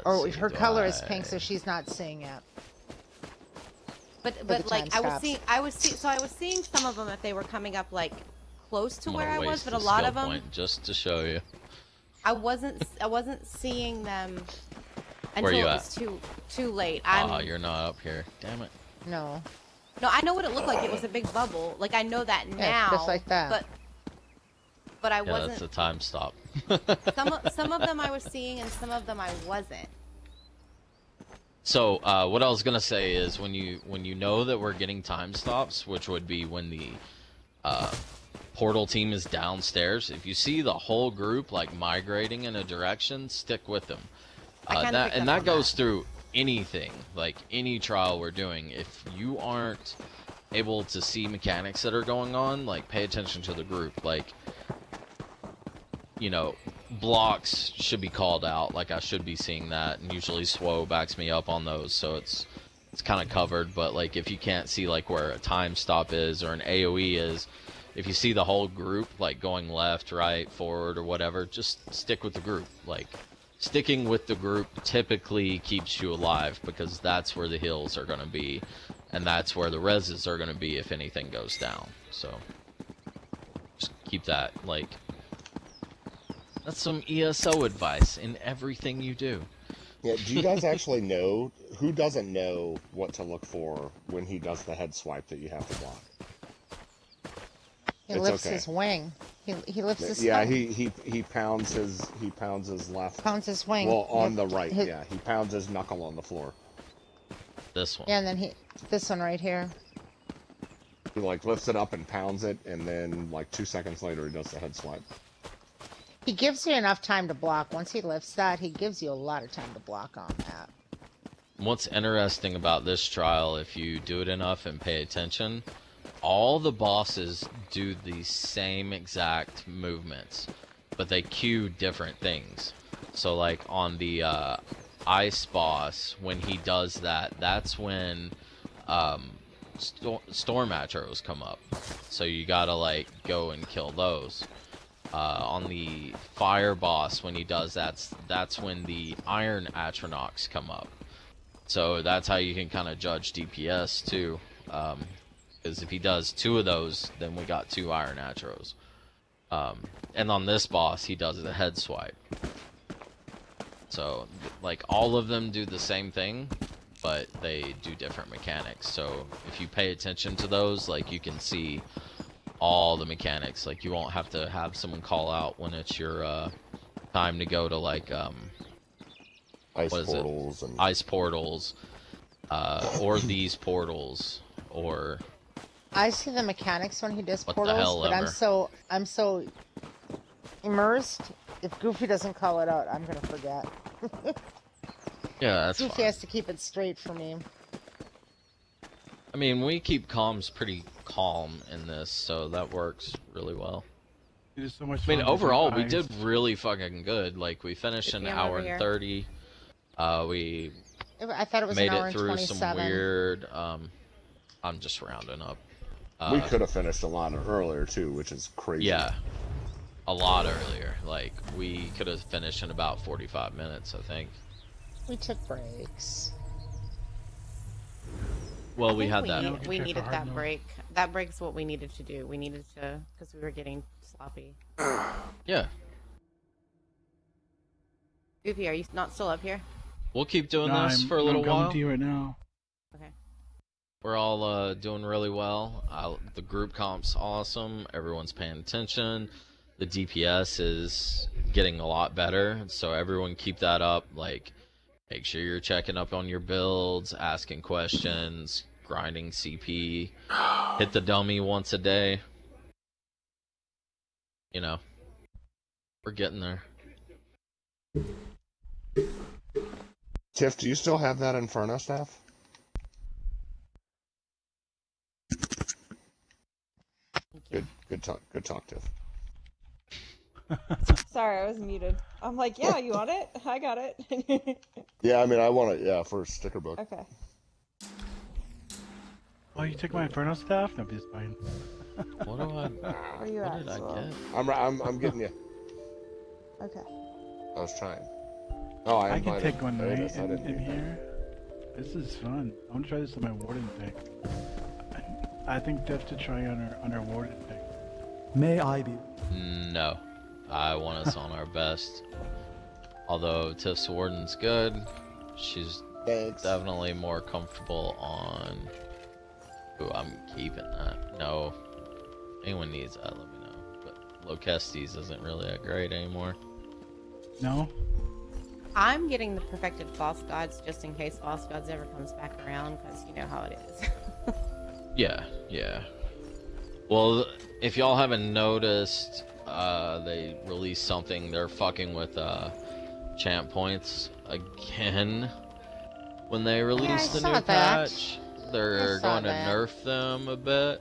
Or her do color is pink, so she's not seeing it. But the like time I was seeing some of them if they were coming up like close to I'm where gonna I was, waste but a the lot skill of them point just to show you. I wasn't seeing them Where until you it at? was too late. You're not up here. Damn it. No. No, I know what it looked like. It was a big bubble. Like I know that now. Yeah, just like that. But I Yeah, wasn't. that's a time stop. Some of them I was seeing, and some of them I wasn't. So what I was gonna say is when you know that we're getting time stops, which would be when the portal team is downstairs. If you see the whole group like migrating in a direction, stick with them. That goes through anything, like any trial we're doing. If you aren't able to see mechanics that are going on, like pay attention to the group. Like, you know, blocks should be called out. Like I should be seeing that, and usually SWO backs me up on those, so it's kind of covered. But like if you can't see like where a time stop is or an AOE is, if you see the whole group like going left, right, forward, or whatever, just stick with the group. Like sticking with the group typically keeps you alive because that's where the heals are going to be, and that's where the reses are going to be if anything goes down. So just keep that. Like, that's some ESO advice in everything you do. Yeah, do you guys actually know, who doesn't know what to look for when he does the head swipe that you have to block? He lifts his wing. He lifts his Yeah, thumb. he pounds his left. Pounds his wing. Well, on Yep. the right, yeah. He pounds his knuckle on the floor. This one. Yeah, and then this one right here. He like lifts it up and pounds it, and then like 2 seconds later he does the head swipe. He gives you enough time to block. Once he lifts that, he gives you a lot of time to block on that. What's interesting about this trial, if you do it enough and pay attention, all the bosses do the same exact movements, but they cue different things. So like on the ice boss, when he does that, that's when storm arrows come up. So you gotta like go and kill those. On the fire boss, when he does that, that's when the iron atronachs come up. So that's how you can kind of judge DPS too. Because if he does 2 of those, then we got 2 iron atros. And on this boss, he does the head swipe. So like all of them do the same thing, but they do different mechanics. So if you pay attention to those, like you can see all the mechanics. Like you won't have to have someone call out when it's your time to go to like ice portals and ice portals, or these portals, or I see the mechanics when he does What the portals, hell but ever. I'm so immersed. If Goofy doesn't call it out, I'm gonna forget. yeah, that's Goofy fine. has to keep it straight for me. I mean, we keep comms pretty calm in this, so that works really well. It is so much I mean, fun overall, different we eyes. did really fucking good. Like, we finished in an I'm hour over and here. 30. We I thought it was made an hour it and through some 27. weird. I'm just rounding up. We could have finished a lot earlier too, which is crazy. Yeah, a lot earlier. Like, we could have finished in about 45 minutes, I think. We took breaks. Well, we I had think that. we needed that break. That break's what we needed to do. We needed to, because we were getting sloppy. Yeah, Goofy, are you not still up here? we'll keep doing No, this I'm- for a little I'm coming while. to you right now. Okay. We're all doing really well. The group comp's awesome. Everyone's paying attention. The DPS is getting a lot better, so everyone keep that up. Like, make sure you're checking up on your builds, asking questions, grinding CP, hit the dummy once a day. You know, we're getting there. Tiff, do you still have that Inferno staff? Good talk, Tiff. Sorry, I was muted. I'm like, yeah, you want it? I got it. Yeah, I mean, I want it, yeah, for a sticker book. Okay. Oh, you took my Inferno staff? No, it's fine. What do I... Where are you what at, did I Swell? get? I'm getting you. Okay. I was trying. Oh, I can invited take one night Otis, I didn't in do that. here. This is fun. I want to try this on my warden thing. I think Tiff to try on her warden thing. May I be? No. I want us on our best. Although Tiff's warden's good, she's definitely more comfortable on... Ooh, I'm keeping that. No. Anyone needs that, let me know. But Locestes isn't really that great anymore. No? I'm getting the perfected false gods just in case false gods ever comes back around, because you know how it is. Yeah, yeah. Well, if y'all haven't noticed, they released something. They're fucking with champ points again. When they released the new patch, they're going to nerf them a bit.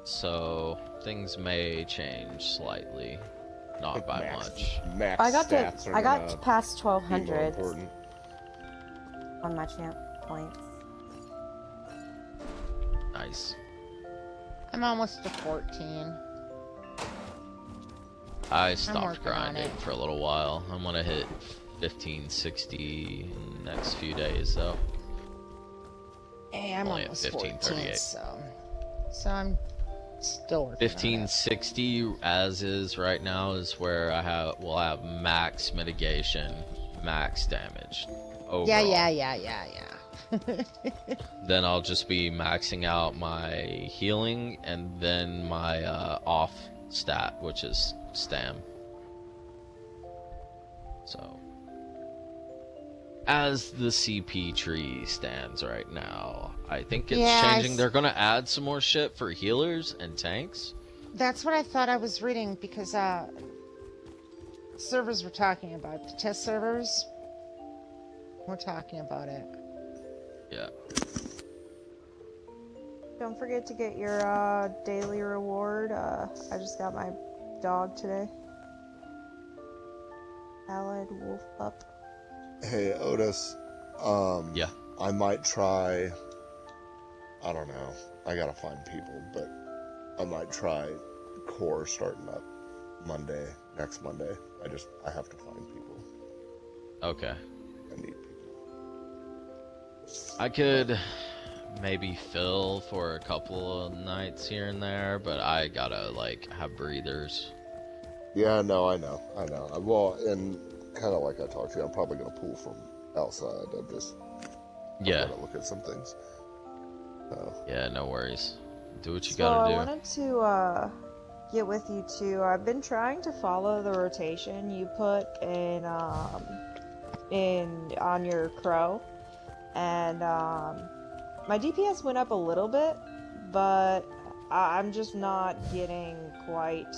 So things may change slightly, not by much. I got past 1200 on my champ points. Nice. I'm almost to 14. I stopped grinding for a little while. I'm gonna hit 1560 in the next few days, though. Hey, I'm only at almost 1538. 14, so I'm still working 1560 as is right now is where will have max mitigation, max damage. Overall. Yeah. Then I'll just be maxing out my healing and then my off stat, which is stam. So, as the CP tree stands right now, I think it's changing. They're gonna add some more shit for healers and tanks. That's what I thought I was reading, because servers were talking about the test servers. We're talking about it. Yeah. Don't forget to get your daily reward. I just got my dog today. Allied wolf pup. Hey, Otis. Yeah. I might try... I don't know. I gotta find people, but I might try core starting up next Monday. I have to find people. Okay. I need people. I could maybe fill for a couple of nights here and there, but I gotta have breathers. Yeah, no, I know. Well, and kind of like I talked to you, I'm probably gonna pull from outside. I'm gonna look at some things. Yeah, no worries. Do what you So gotta do. I wanted to get with you too. I've been trying to follow the rotation you put in on your crow, and my DPS went up a little bit, but I'm just not getting quite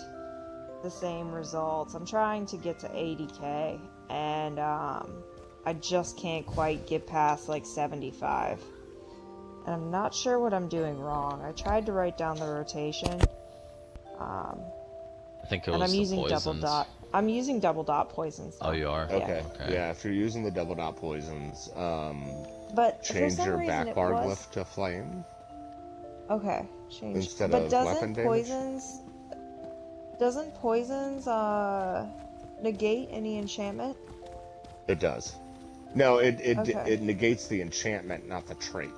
the same results. I'm trying to get to 80k, and I just can't quite get past 75. And I'm not sure what I'm doing wrong. I tried to write down the rotation. I think it was and I'm the using poisons. double dot. I'm using double dot poisons. Oh, you are? Okay. Yeah, if you're using the double dot poisons, but change for some your reason back it bar was... glyph to flame. Okay, change. Instead but of doesn't weapon damage? Doesn't poisons negate any enchantment? It does. No, it Okay. negates the enchantment, not the trait.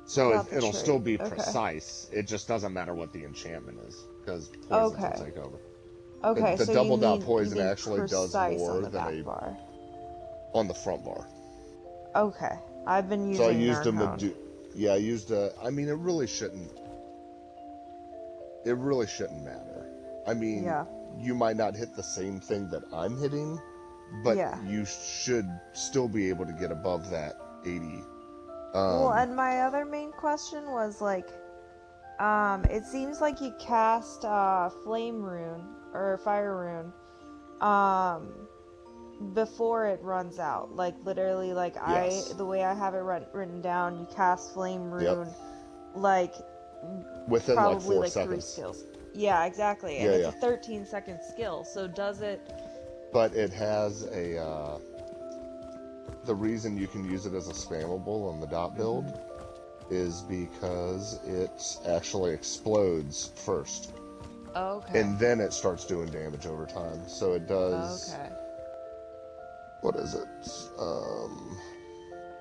So Not the it'll trait, still be okay. precise. It just doesn't matter what the enchantment is, because poisons will take over. Okay, The so double you dot need, poison you need actually does precise more on the than back bar. on the front bar. Okay, I've been using So I used Nernhound. I used a. I mean, it really shouldn't. It really shouldn't matter. I mean, Yeah. you might not hit the same thing that I'm hitting, but Yeah. you should still be able to get above that 80 Well, and my other main question was like, it seems like you cast Flame Rune or Fire Rune, before it runs out. Like literally, like Yes. the way I have it written down, you cast Flame Yep. Rune, like Within like probably 4 like 3 seconds. skills. Yeah, exactly. And Yeah, it's yeah. a 13-second skill. So does it? But it has a, the reason you can use it as a spammable on the dot build is because it actually explodes first. Okay. And then it starts doing damage over time. So it does... Okay. What is it?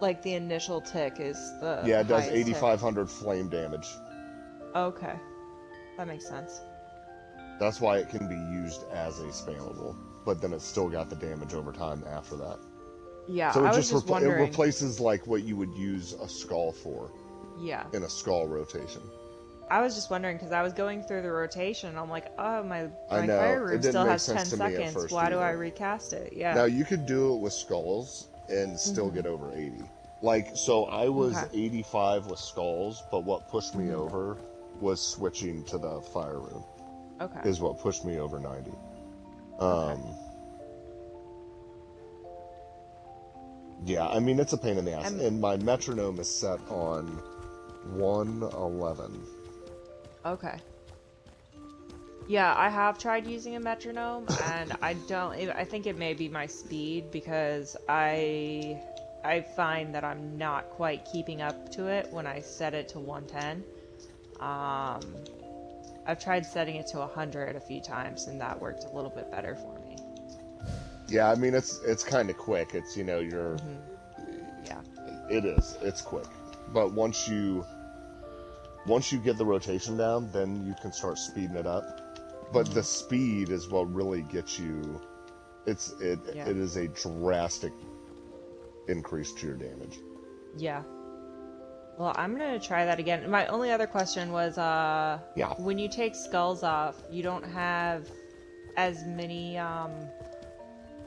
Like the initial tick is the Yeah, it does highest tick. 8,500 flame damage. Okay. That makes sense. That's why it can be used as a spammable. But then it's still got the damage over time after that. Yeah, so it I was just it wondering. replaces like what you would use a skull for. Yeah. In a skull rotation. I was just wondering because I was going through the rotation and I'm like, oh, my I know. Fire It Room didn't still make has sense 10 to me at seconds. first Why do I either. recast it? Yeah. Now you could do it with skulls and still get over 80. Like, so I was 85 with skulls, but what pushed me over was switching to the Fire Room. Okay. Is what pushed me over 90. Yeah, I mean, it's a pain in the ass. And my metronome is set on 111. Okay. Yeah, I have tried using a metronome, and I think it may be my speed because I find that I'm not quite keeping up to it when I set it to 110. I've tried setting it to 100 a few times, and that worked a little bit better for me. Yeah, I mean, it's kind of quick. It's, you're... Yeah. It is. It's quick. But once you get the rotation down, then you can start speeding it up. But the speed is what really gets you... It is a drastic increase to your damage. Yeah. Well, I'm going to try that again. My only other question was, when you take skulls off, you don't have as many,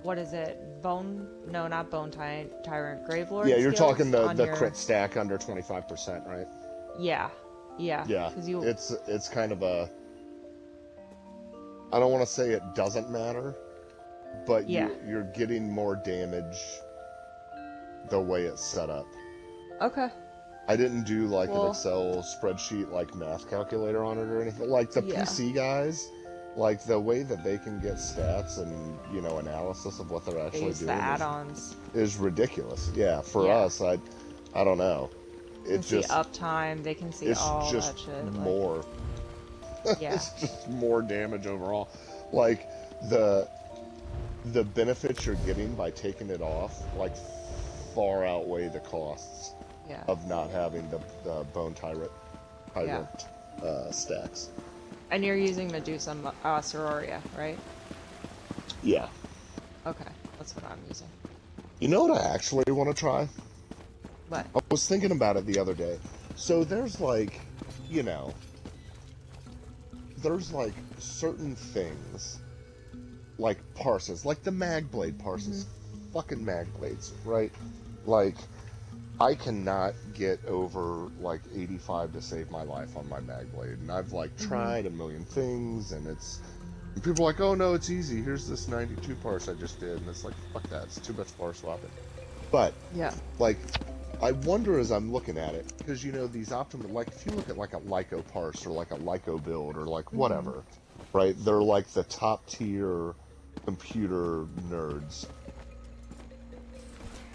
what is it? Not Bone Tyrant, Gravelord Yeah, you're skills talking the your... crit stack under 25%, right? Yeah. Yeah. Yeah, it's kind of a... I don't want to say it doesn't matter, but you're getting more damage the way it's set up. Okay. I didn't do like an Excel spreadsheet like math calculator on it or anything. Like the PC guys, like the way that they can get stats and analysis of what they're actually doing the add-ons is ridiculous. Yeah, for us, I don't know. It's just uptime. They can see all that shit. It's just more. Yeah. It's just more damage overall. Like the benefits you're getting by taking it off, like far outweigh the costs of not having the Bone Tyrant stacks. And you're using Medusa Sororia, right? Yeah. Okay, that's what I'm using. You know what I actually want to try? What? I was thinking about it the other day. So there's like, there's like certain things, like parses, like the mag blade parses, fucking mag blades, right? Like, I cannot get over like 85 to save my life on my mag blade, and I've like tried a million things, and people are like, oh no, it's easy. Here's this 92 parse I just did, and it's like, fuck that, it's too much parse swapping. But like, I wonder as I'm looking at it, because these optimal, like if you look at like a Lyco parse or like a Lyco build or like whatever, right? They're like the top tier computer nerds.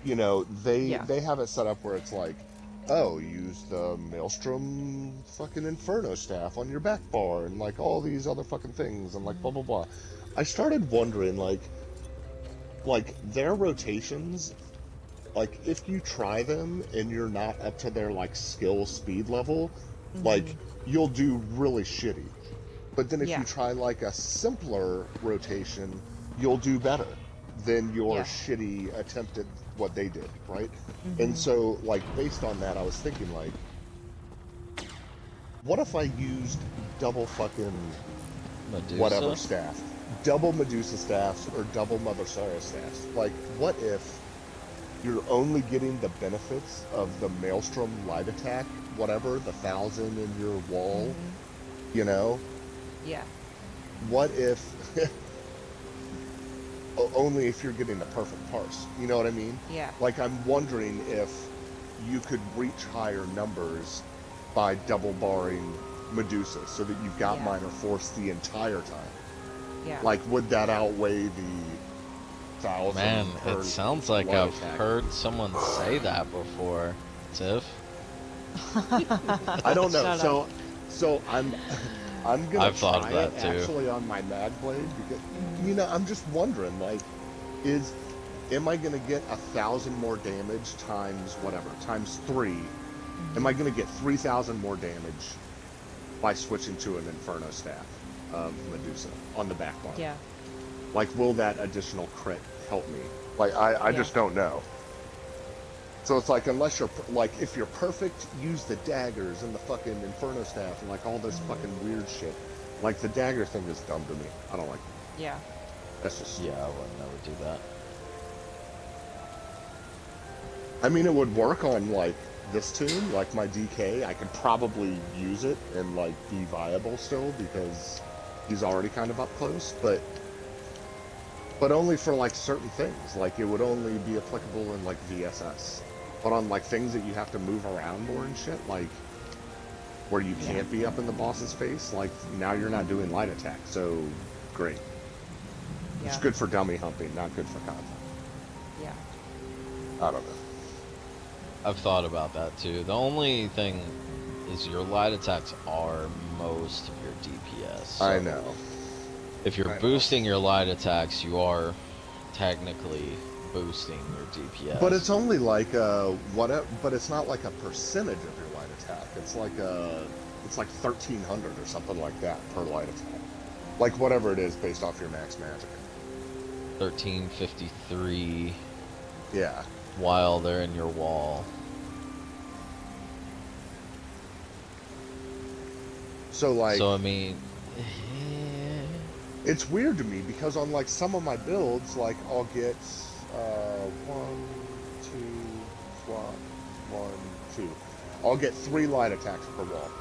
They have it set up where it's like, oh, use the Maelstrom fucking Inferno staff on your back bar and like all these other fucking things and like blah blah blah. I started wondering like their rotations, like if you try them and you're not up to their like skill speed level, like you'll do really shitty. But then if you try like a simpler rotation, you'll do better than your shitty attempt at what they did, right? And so, like, based on that, I was thinking, like, what if I used double fucking Medusa? whatever staff? Double Medusa staffs or double Mother Sorrow staffs? Like, what if you're only getting the benefits of the Maelstrom light attack, whatever, the 1,000 in your wall, you know? Yeah. What if, only if you're getting the perfect parse, you know what I mean? Yeah. Like, I'm wondering if you could reach higher numbers by double barring Medusa, so that you've got minor force the entire time. Yeah. Like, would that outweigh the 1,000? Man, per it sounds like light I've attack? heard someone say that before, Tiff. I don't know. So I'm gonna I've thought try of that it too. actually on my mag blade, because I'm just wondering, like, am I gonna get 1,000 more damage times whatever, times 3? Am I gonna get 3,000 more damage by switching to an Inferno Staff of Medusa on the back bar? Yeah. Like, will that additional crit help me? Like, I just don't know. So it's like, unless you're, like, if you're perfect, use the daggers and the fucking Inferno Staff and, like, all this fucking weird shit. Like, the dagger thing is dumb to me. I don't like it. Yeah. That's just... Yeah, I would never do that. I mean, it would work on, like, this tune, like my DK. I could probably use it and, like, be viable still, because he's already kind of up close, but only for, like, certain things. Like, it would only be applicable in, like, VSS. But on, like, things that you have to move around more and shit, like, where you can't be up in the boss's face, like, now you're not doing light attack, so great. It's good for dummy humping, not good for content. Yeah. I don't know. I've thought about that too. The only thing is your light attacks are most of your DPS. So I know. If you're boosting your light attacks, you are technically boosting your DPS. But it's only like whatever. But it's not like a percentage of your light attack. It's like it's like 1,300 or something like that per light attack. Like whatever it is based off your max magic. 1353. Yeah. While they're in your wall. So like. So I mean. It's weird to me because on like some of my builds, like I'll get 1, 2, 1, 2. I'll get 3 light attacks per wall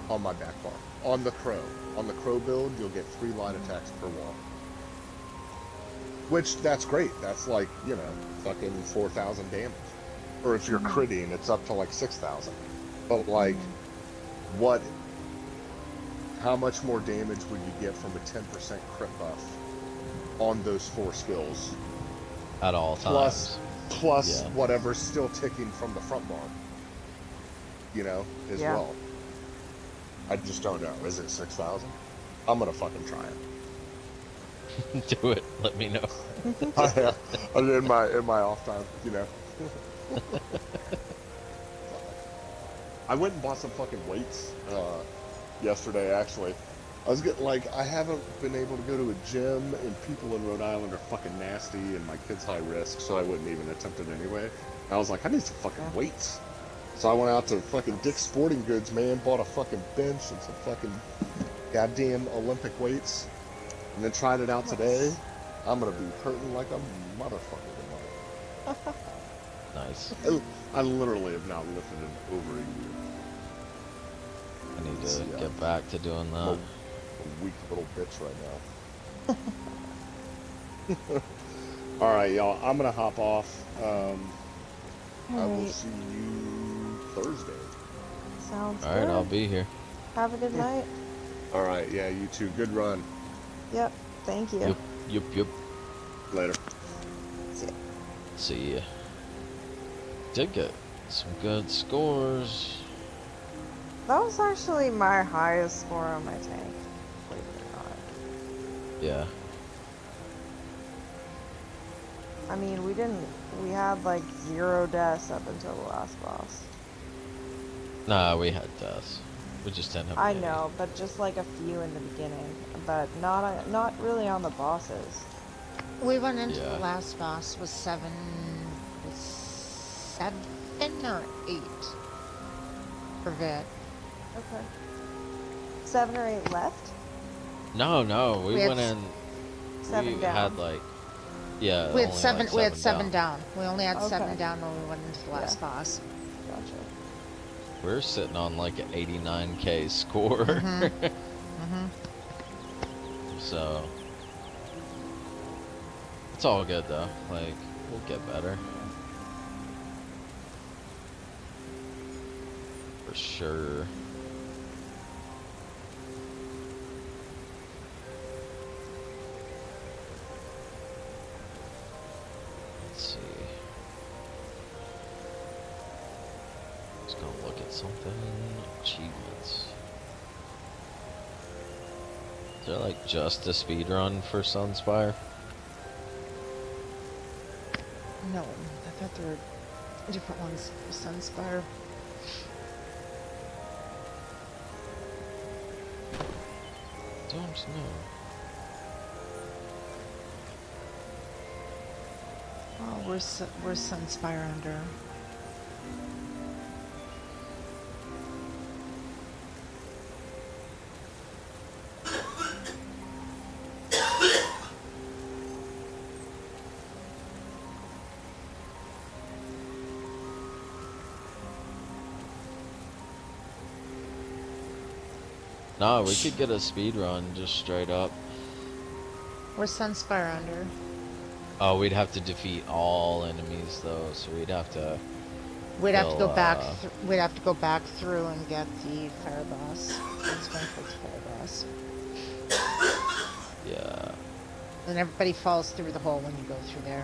on my back bar. On the crow build, you'll get 3 light attacks per wall. Which that's great. That's like, fucking 4,000 damage. Or if you're critting, it's up to like 6,000. But like, how much more damage would you get from a 10% crit buff on those 4 skills? At all times. Plus whatever's still ticking from the front bar. As well. I just don't know. Is it 6,000? I'm gonna fucking try it. Do it. Let me know. in my off time, I went and bought some fucking weights yesterday. Actually, I was getting I haven't been able to go to a gym, and people in Rhode Island are fucking nasty, and my kid's high risk, so I wouldn't even attempt it anyway. And I was like, I need some fucking weights. So I went out to fucking Dick's Sporting Goods, man, bought a fucking bench and some fucking goddamn Olympic weights. And then tried it out today. I'm gonna be hurting like a motherfucker tomorrow. Nice. I literally have not lifted in over a year. I need to get back to doing that. I'm a weak little bitch right now. Alright, y'all. I'm gonna hop off. I will see you Thursday. Sounds good. Alright, I'll be here. Have a good night. Alright, yeah, you too. Good run. Yep. Thank you. Yep. Later. See ya. Did get some good scores. That was actually my highest score on my tank, believe it or not. Yeah. I mean, we had like 0 deaths up until the last boss. Nah, we had deaths. We just didn't have I any. know, but just like a few in the beginning, but not really on the bosses. We went into the last boss with 7 or 8 for Vit. Okay. 7 or 8 left? No, we went in. 7 we down. had Yeah, We had only seven. like We had seven down. down. We only had seven Okay. down when we went into the last boss. Gotcha. We're sitting on like an 89k score. So it's all good though. Like we'll get better. For sure. Let's see. Just gonna look at something. Achievements. Is there like just a speed run for Sunspire? No, I thought there were different ones for Sunspire. Don't know. Oh, where's Sunspire under? No, we could get a speed run just straight up. Where's Sunspire under? Oh, we'd have to defeat all enemies though, so we'd have to. We'd have to go back. uh, We'd have to go back through and get the fire boss. Springfield's fire boss. Yeah. And everybody falls through the hole when you go through there.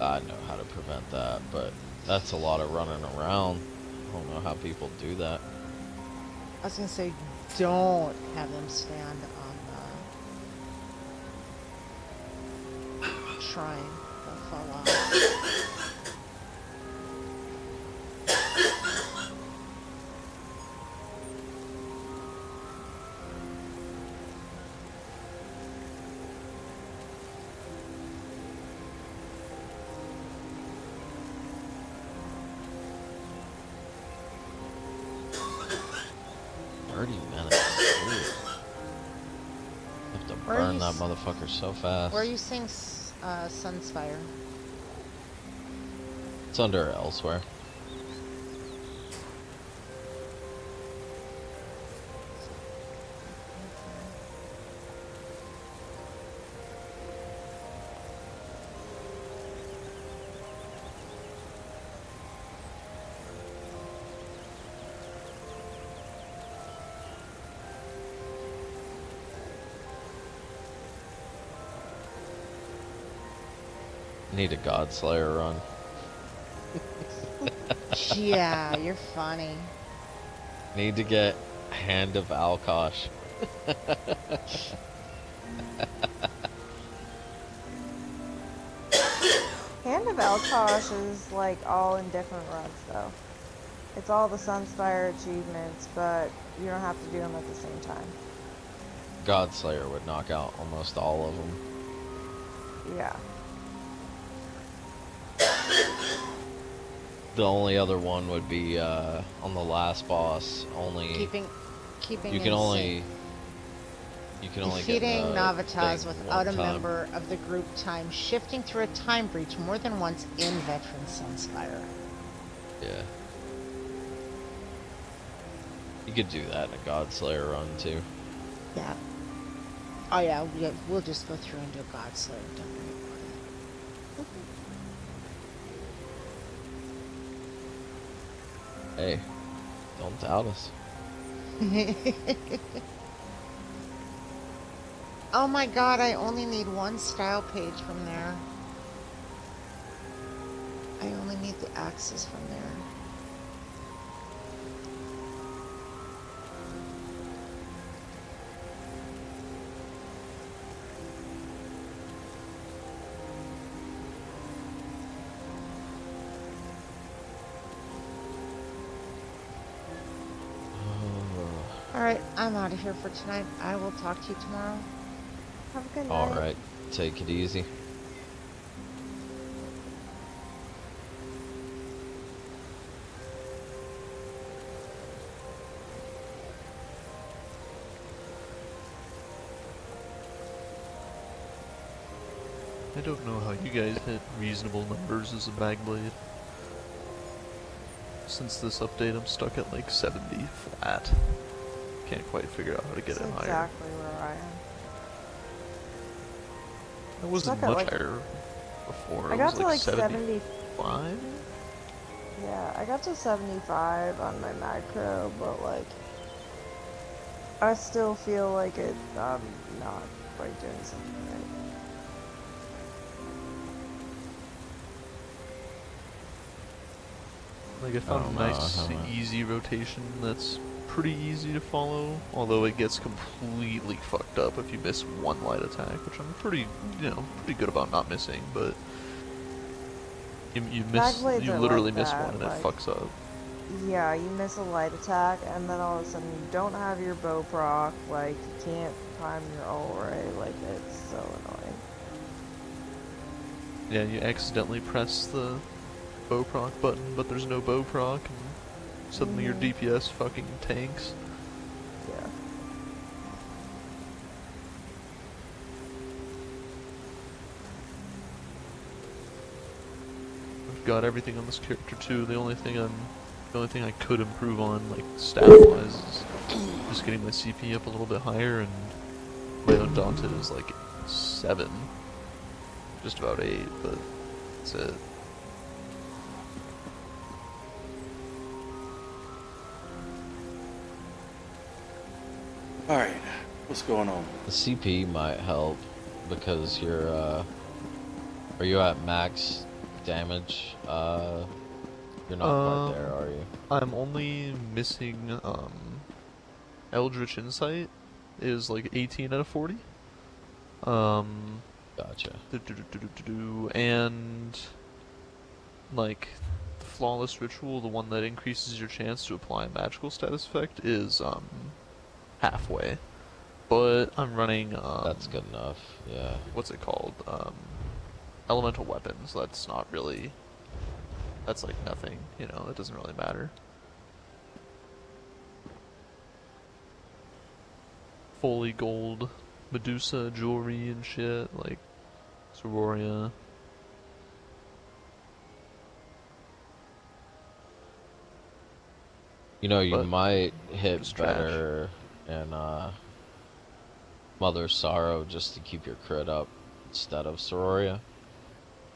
I know how to prevent that, but that's a lot of running around. I don't know how people do that. I was gonna say, don't have them stand on the shrine. They'll fall off. Where are Burn you that s- motherfucker so fast. Where are you seeing Sunspire? It's under elsewhere. Need a Godslayer run. Yeah, you're funny. Need to get Hand of Alkosh. Hand of Elkosh is like all in different runs though. It's all the Sunspire achievements, but you don't have to do them at the same time. Godslayer would knock out almost all of them. Yeah. The only other one would be on the last boss. Only Keeping you can in only defeating get the Navatas thing without a one time. member of the group time shifting through a time breach more than once in Veteran Sunspire. Yeah. You could do that in a Godslayer run too. Yeah. Oh yeah, we'll just go through and do a Godslayer. Don't worry Hey, don't doubt us. Oh my god, I only need one style page from there. I only need the axes from there. Alright, I'm out of here for tonight. I will talk to you tomorrow. Have a good night. All right, take it easy. I don't know how you guys hit reasonable numbers as a bag blade. Since this update, I'm stuck at like 70 flat. Can't quite figure out how to get That's it higher. exactly where I am. It wasn't Stuck at, much like, higher before. I It got was to like 75? Yeah, I got to 75 on my macro, but like, I still feel like I'm not quite doing something right. Like I found a nice, easy rotation that's pretty easy to follow, although it gets completely fucked up if you miss one light attack, which I'm pretty, pretty good about not missing, but you literally miss one and it fucks up. Yeah, you miss a light attack, and then all of a sudden you don't have your bow proc, like, you can't time your ult right, like, it's so annoying. Yeah, you accidentally press the bow proc button, but there's no bow proc, and suddenly your DPS fucking tanks. Yeah. I've got everything on this character too. The only thing I could improve on, like stat-wise, is just getting my CP up a little bit higher, and my Undaunted is like 7, just about 8, but that's it. Alright, what's going on? The CP might help because you're, are you at max damage? You're not quite there, are you? I'm only missing, Eldritch Insight is like 18 out of 40. Gotcha. And, like, the Flawless Ritual, the one that increases your chance to apply a magical status effect, is, halfway. But I'm running, that's good enough, yeah. What's it called? Elemental Weapons. That's not really... That's like nothing, it doesn't really matter. Fully gold Medusa jewelry and shit, like Sororia. You might hit better in Mother's Sorrow just to keep your crit up instead of Sororia,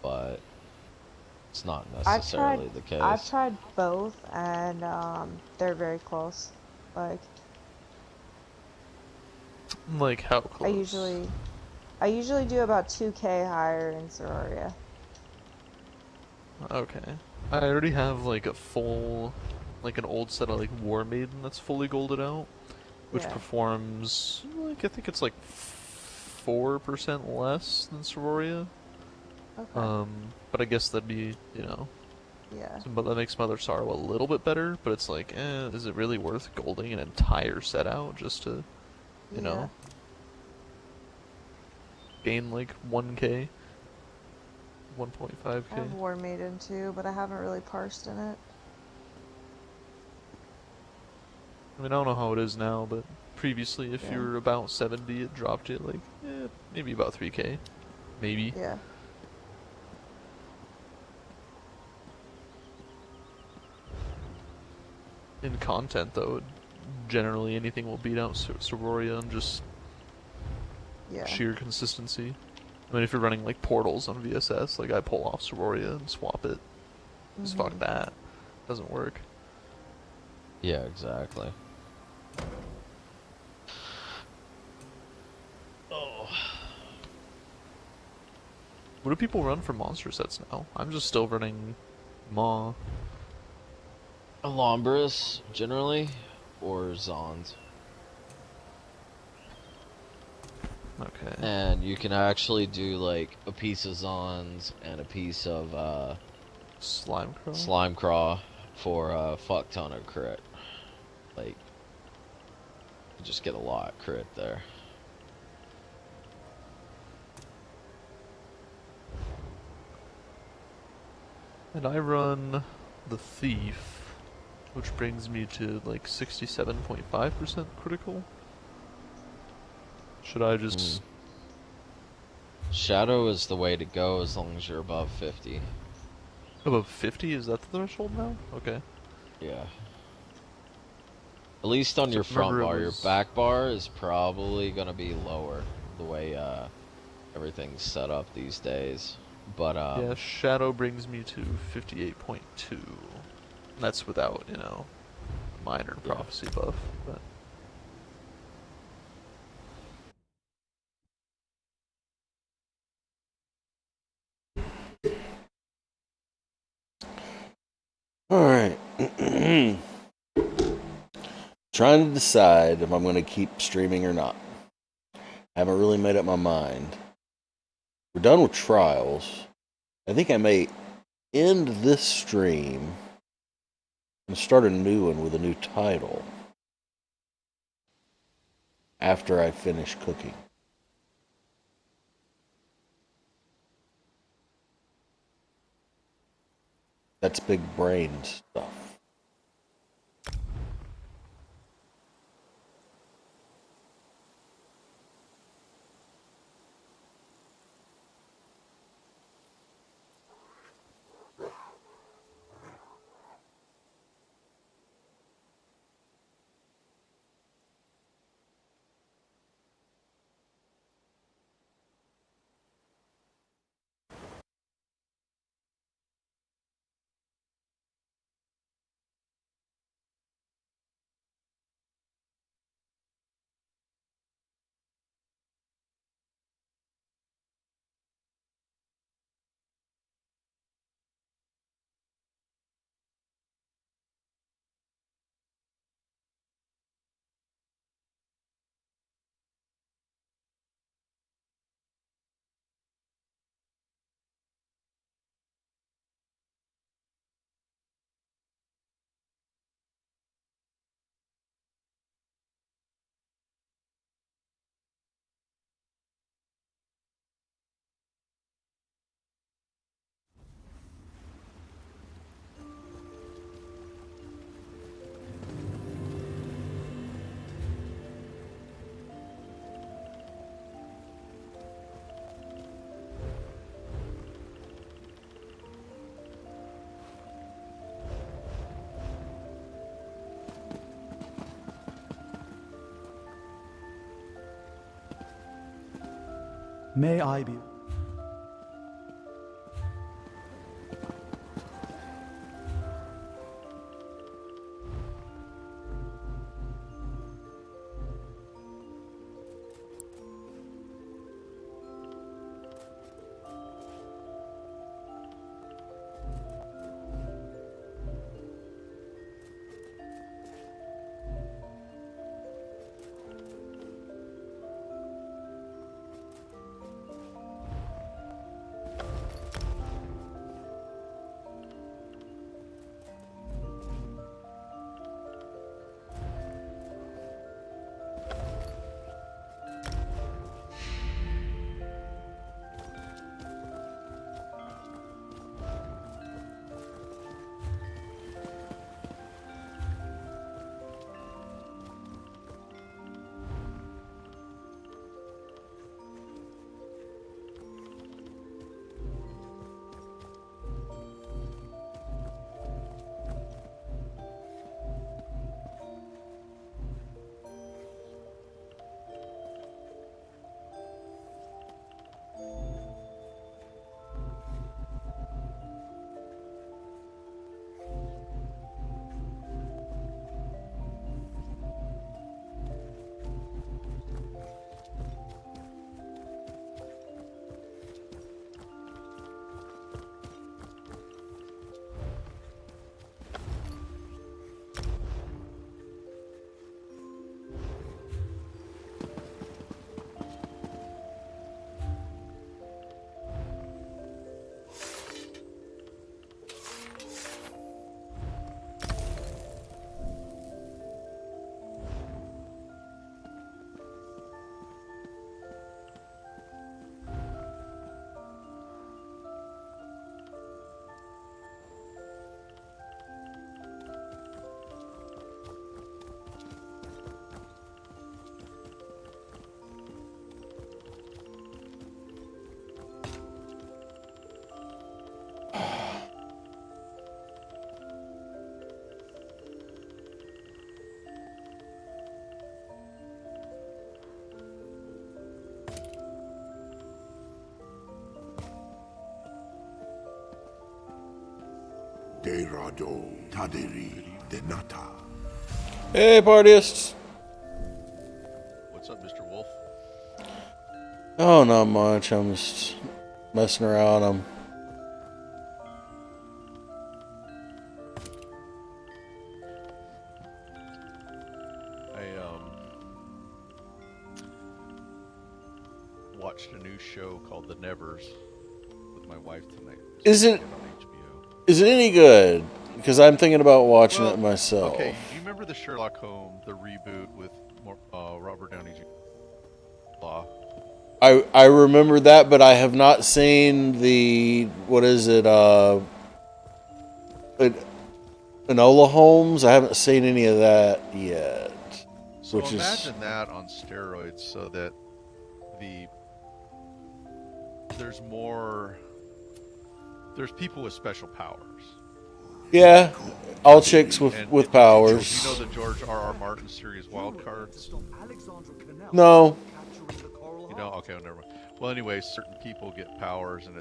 but it's not necessarily the case. I've tried both, and they're very close. Like how close? I usually do about 2k higher in Sororia. Okay. I already have like a full, like an old set of like War Maiden that's fully golded out, which performs like I think it's like 4% less than Sororia. Okay. But I guess that'd be, Yeah. But that makes Mother Sorrow a little bit better, but it's like, is it really worth golding an entire set out just to, gain like 1k? 1.5k? I have War Maiden too, but I haven't really parsed in it. I mean, I don't know how it is now, but previously if you were about 70, it dropped it like, maybe about 3k. Maybe. Yeah. In content, though, generally anything will beat out Sororia on just sheer consistency. I mean, if you're running like portals on VSS, like I pull off Sororia and swap it. Just fuck that. Doesn't work. Yeah, exactly. Oh. What do people run for monster sets now? I'm just still running Maw. Alhambras, generally, or Zons. Okay. And you can actually do like a piece of Zons and a piece of Slime Craw for a fuck ton of crit. Like, you just get a lot of crit there. And I run the Thief, which brings me to like 67.5% critical. Should I just Shadow is the way to go as long as you're above 50. Above 50? Is that the threshold now? Okay. Yeah. At least on So your front remember it bar. Your was- back bar is probably going to be lower the way everything's set up these days. But yeah, Shadow brings me to 58.2. That's without, you know, minor prophecy buff, but Alright. Trying to decide if I'm going to keep streaming or not. Haven't really made up my mind. We're done with trials. I think I may end this stream and start a new one with a new title after I finish cooking. That's big brain stuff. May I be? Derado Taderi Denata. Hey, partyists. What's up, Mr. Wolf? Oh, not much. I'm just messing around. Watched a new show called The Nevers with my wife tonight. Is it any good? Because I'm thinking about watching it myself. Okay, do you remember the Sherlock Holmes, the reboot with Robert Downey Jr.? I remember that, but I have not seen the, what is it, Enola Holmes? I haven't seen any of that yet. So imagine that on steroids, so that there's people with special powers. Yeah, all chicks with powers. You know the George R.R. Martin series Wild Cards? No. You know? Okay, never mind. Well, anyway, certain people get powers, and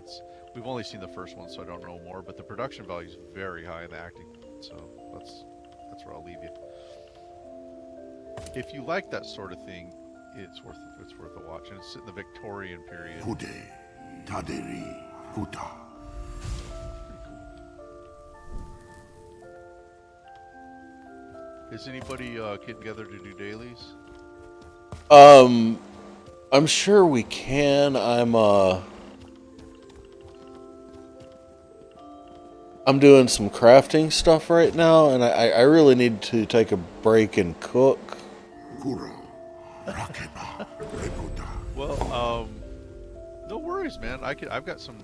we've only seen the first one, so I don't know more. But the production value is very high in the acting, so that's where I'll leave you. If you like that sort of thing, it's worth a watch, and it's in the Victorian period. Hude Taderi Huta. Is anybody getting together to do dailies? I'm sure we can. I'm doing some crafting stuff right now, and I really need to take a break and cook. Well, no worries, man. I've got some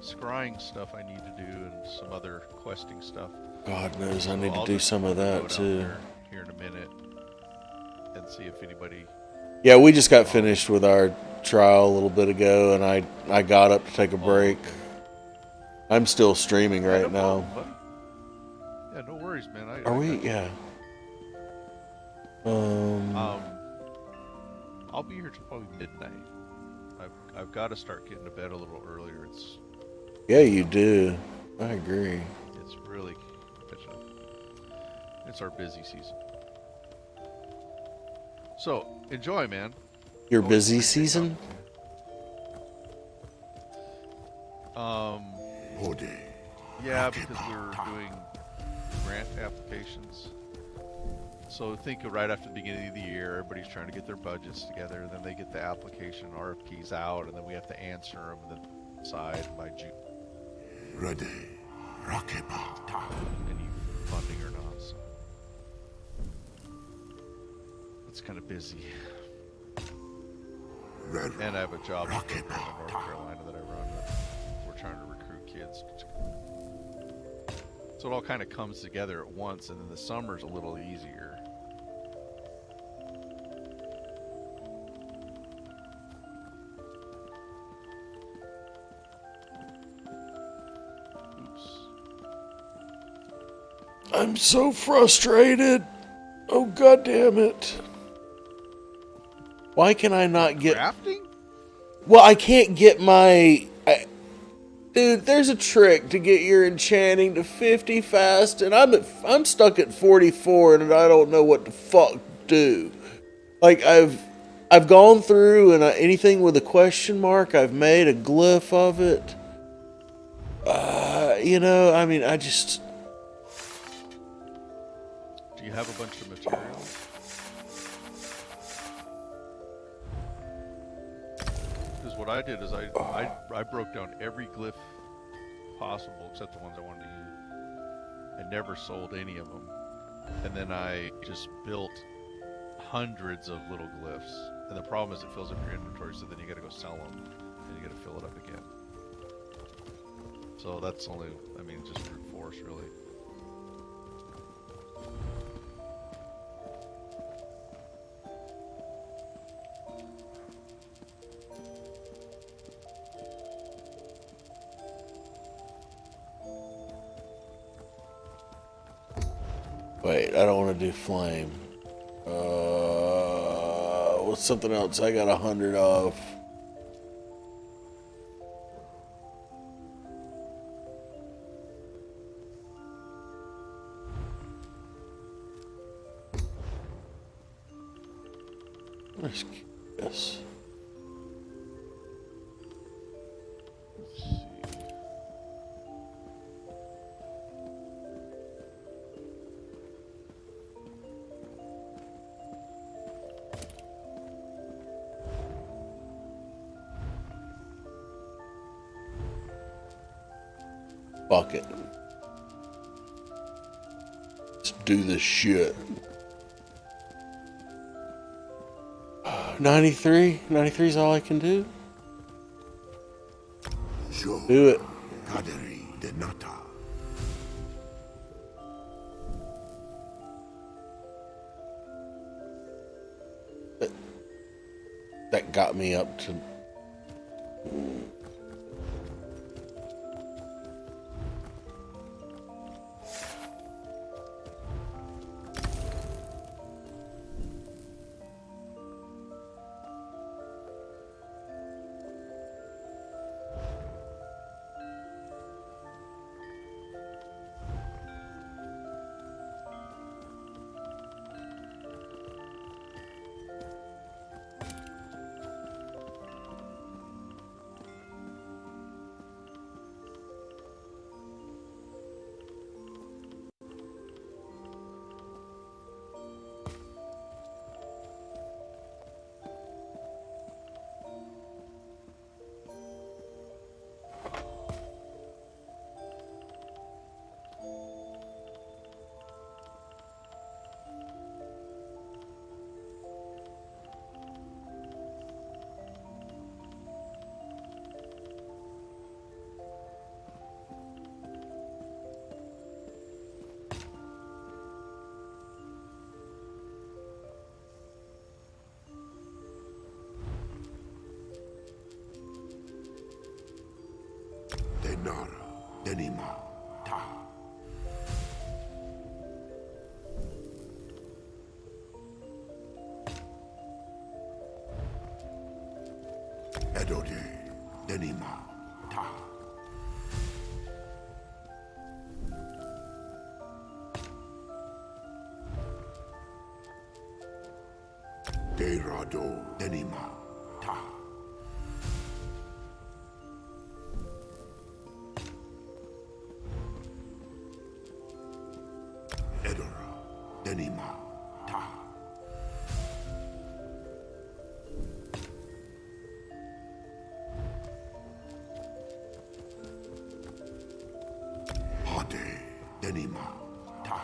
scrying stuff I need to do and some other questing stuff. God knows I need to do some of that too. Here in a minute, and see if anybody. Yeah, we just got finished with our trial a little bit ago, and I got up to take a break. I'm still streaming right now. Yeah, no worries, man. Are we? Yeah. I'll be here till probably midnight. I've got to start getting to bed a little earlier. Yeah, you do. I agree. It's really it's our busy season. So enjoy, man. Your busy season? Yeah, because we're doing grant applications. So think of right after the beginning of the year, everybody's trying to get their budgets together, and then they get the application RFPs out, and then we have to answer them and then decide by June. Ready, Rakepata. Any funding or not. So it's kind of busy. And I have a job in North Carolina that I run. We're trying to recruit kids. So it all kind of comes together at once, and then the summer's a little easier. I'm so frustrated. Oh, God damn it. Why can I not get... Crafting? Well, I can't get my... Dude, there's a trick to get your enchanting to 50 fast, and I'm stuck at 44, and I don't know what the fuck do. Like, I've gone through, and anything with a question mark, I've made a glyph of it. You know, I mean, I just... Do you have a bunch of materials? Because what I did is I broke down every glyph possible except the ones I wanted to use. I never sold any of them. And then I just built hundreds of little glyphs. And the problem is it fills up your inventory, so then you gotta go sell them. And you gotta fill it up again. So that's only, I mean, just brute force, really. Wait, I don't want to do flame. What's something else I got 100 of? Let's yes. Let's see. Fuck it. Let's do this shit. 93? 93 is all I can do? Do it. Kaderi de Nata. That got me up to... Denara, Denima, Ta. Edode, Denima, Ta. Derado, Denima, Ta. Edora, Denima, Ta. Hade, Denima, Ta.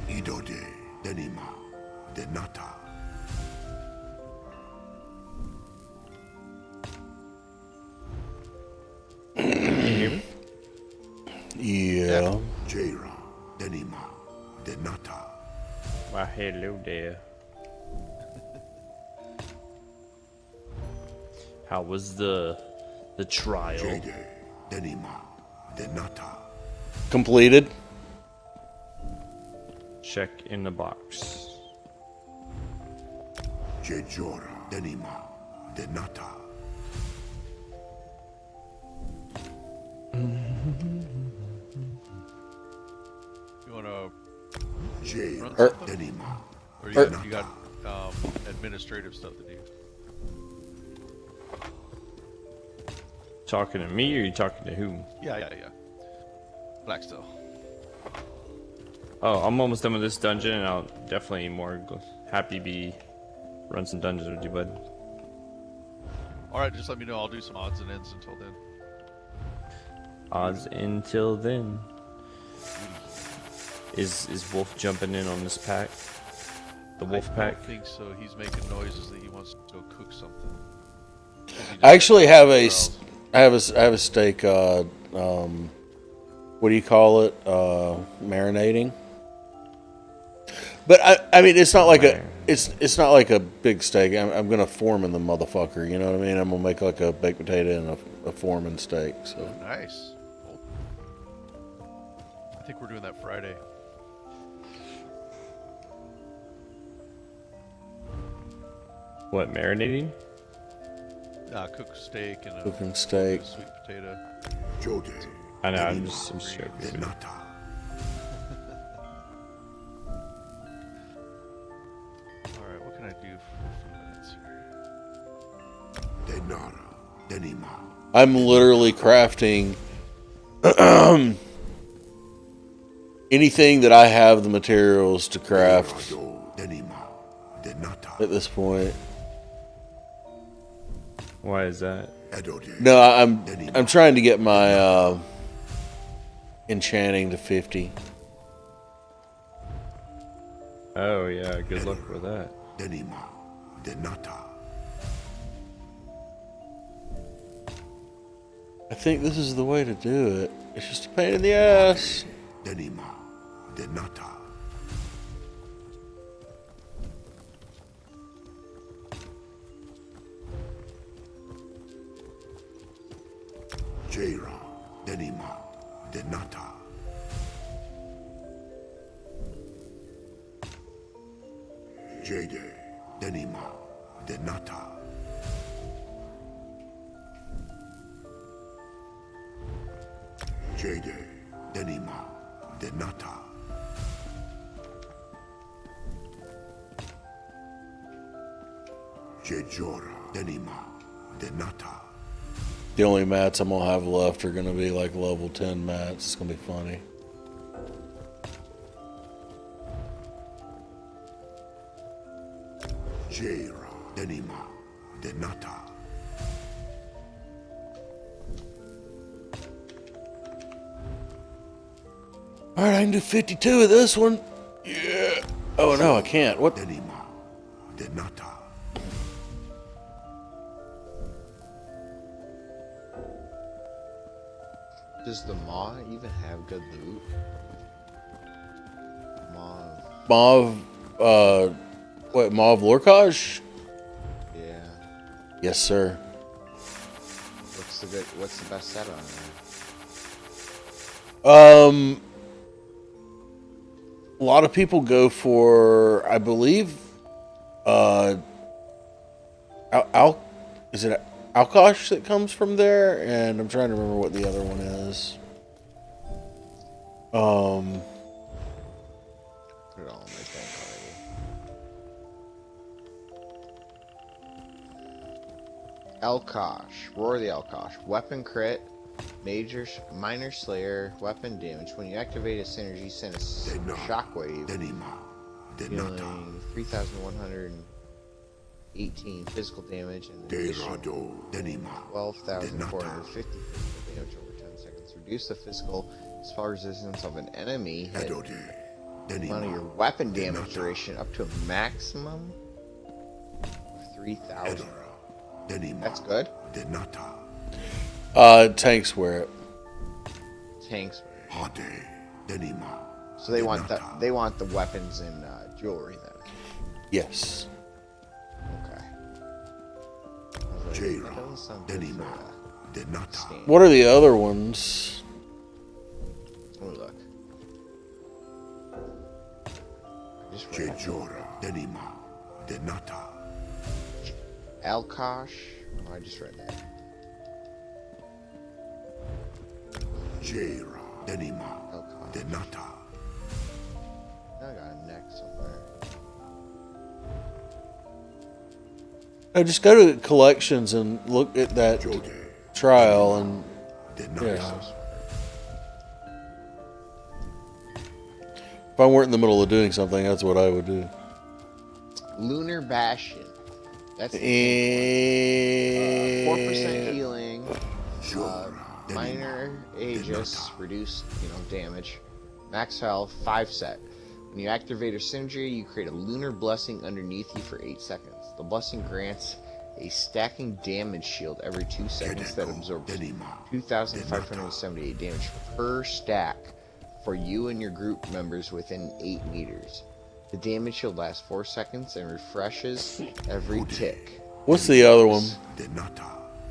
Idode, Denima, Denata. Yeah. Jaira, Denima, Denata. Why, hello there. How was the trial? Jade, Denima, Denata. Completed. Check in the box. Jejora, Denima, Denata. You wanna Jade, run something? Denima, Or you got administrative stuff to do? Talking to me, or you talking to whom? Yeah. Blackstone. Oh, I'm almost done with this dungeon, and I'll definitely happy be run some dungeons with you, bud. Alright, just let me know. I'll do some odds and ends until then. Odds until then. Is Wolf jumping in on this pack? The Wolf pack? I think so. He's making noises that he wants to go cook something. I actually have a steak. What do you call it? Marinating. But I mean, it's not like it's not like a big steak. I'm gonna foreman the motherfucker. You know what I mean? I'm gonna make like a baked potato and a foreman steak. So nice. Cool. I think we're doing that Friday. What, marinating? Cooked steak and Cooking steak. Sweet potato. I know, I'm just joking. Alright, what can I do for a few minutes here? I'm literally crafting anything that I have the materials to craft at this point. Why is that? No, I'm trying to get my enchanting to 50. Oh yeah, good luck with that. I think this is the way to do it. It's just a pain in the ass. Jade, Denima, Denata. Jade, Denima, Denata. Jejora, Denima, Denata. The only mats I'm gonna have left are gonna be like level 10 mats. It's gonna be funny. Jera, Denima, Denata. Alright, I can do 52 of this one. Yeah. Oh no, I can't. What? Denima, Denata. Does the Maw even have good loot? Mauve, what, Mauve Lorcage? Yeah. Yes, sir. What's the best set on there? A lot of people go for, I believe, is it Alkosh that comes from there? And I'm trying to remember what the other one is. Put it all in my bank already. Elkosh, Roar the Elkosh, weapon crit, minor slayer, weapon damage. When you activate a synergy, send a shockwave, dealing 3,118 physical damage and an additional 12,450 physical damage over 10 seconds. Reduce the physical spell resistance of an enemy hit amount of your weapon damage duration up to a maximum of 3,000. That's good. Tanks wear it. Tanks wear it. So they want the weapons and jewelry then. Yes. Okay. That doesn't sound good for, What are the other ones? Let me look. Alkosh. Oh, I just read that. Jera, Denima, Denata. I got a neck somewhere. Just go to collections and look at that trial and yeah. If I weren't in the middle of doing something, that's what I would do. Lunar Bastion. That's 4% healing. Minor Aegis, reduced, damage. Max health, 5 set. When you activate a synergy, you create a lunar blessing underneath you for 8 seconds. The blessing grants a stacking damage shield every 2 seconds that absorbs 2,578 damage per stack for you and your group members within 8 meters. The damage shield lasts 4 seconds and refreshes every tick. What's the other one?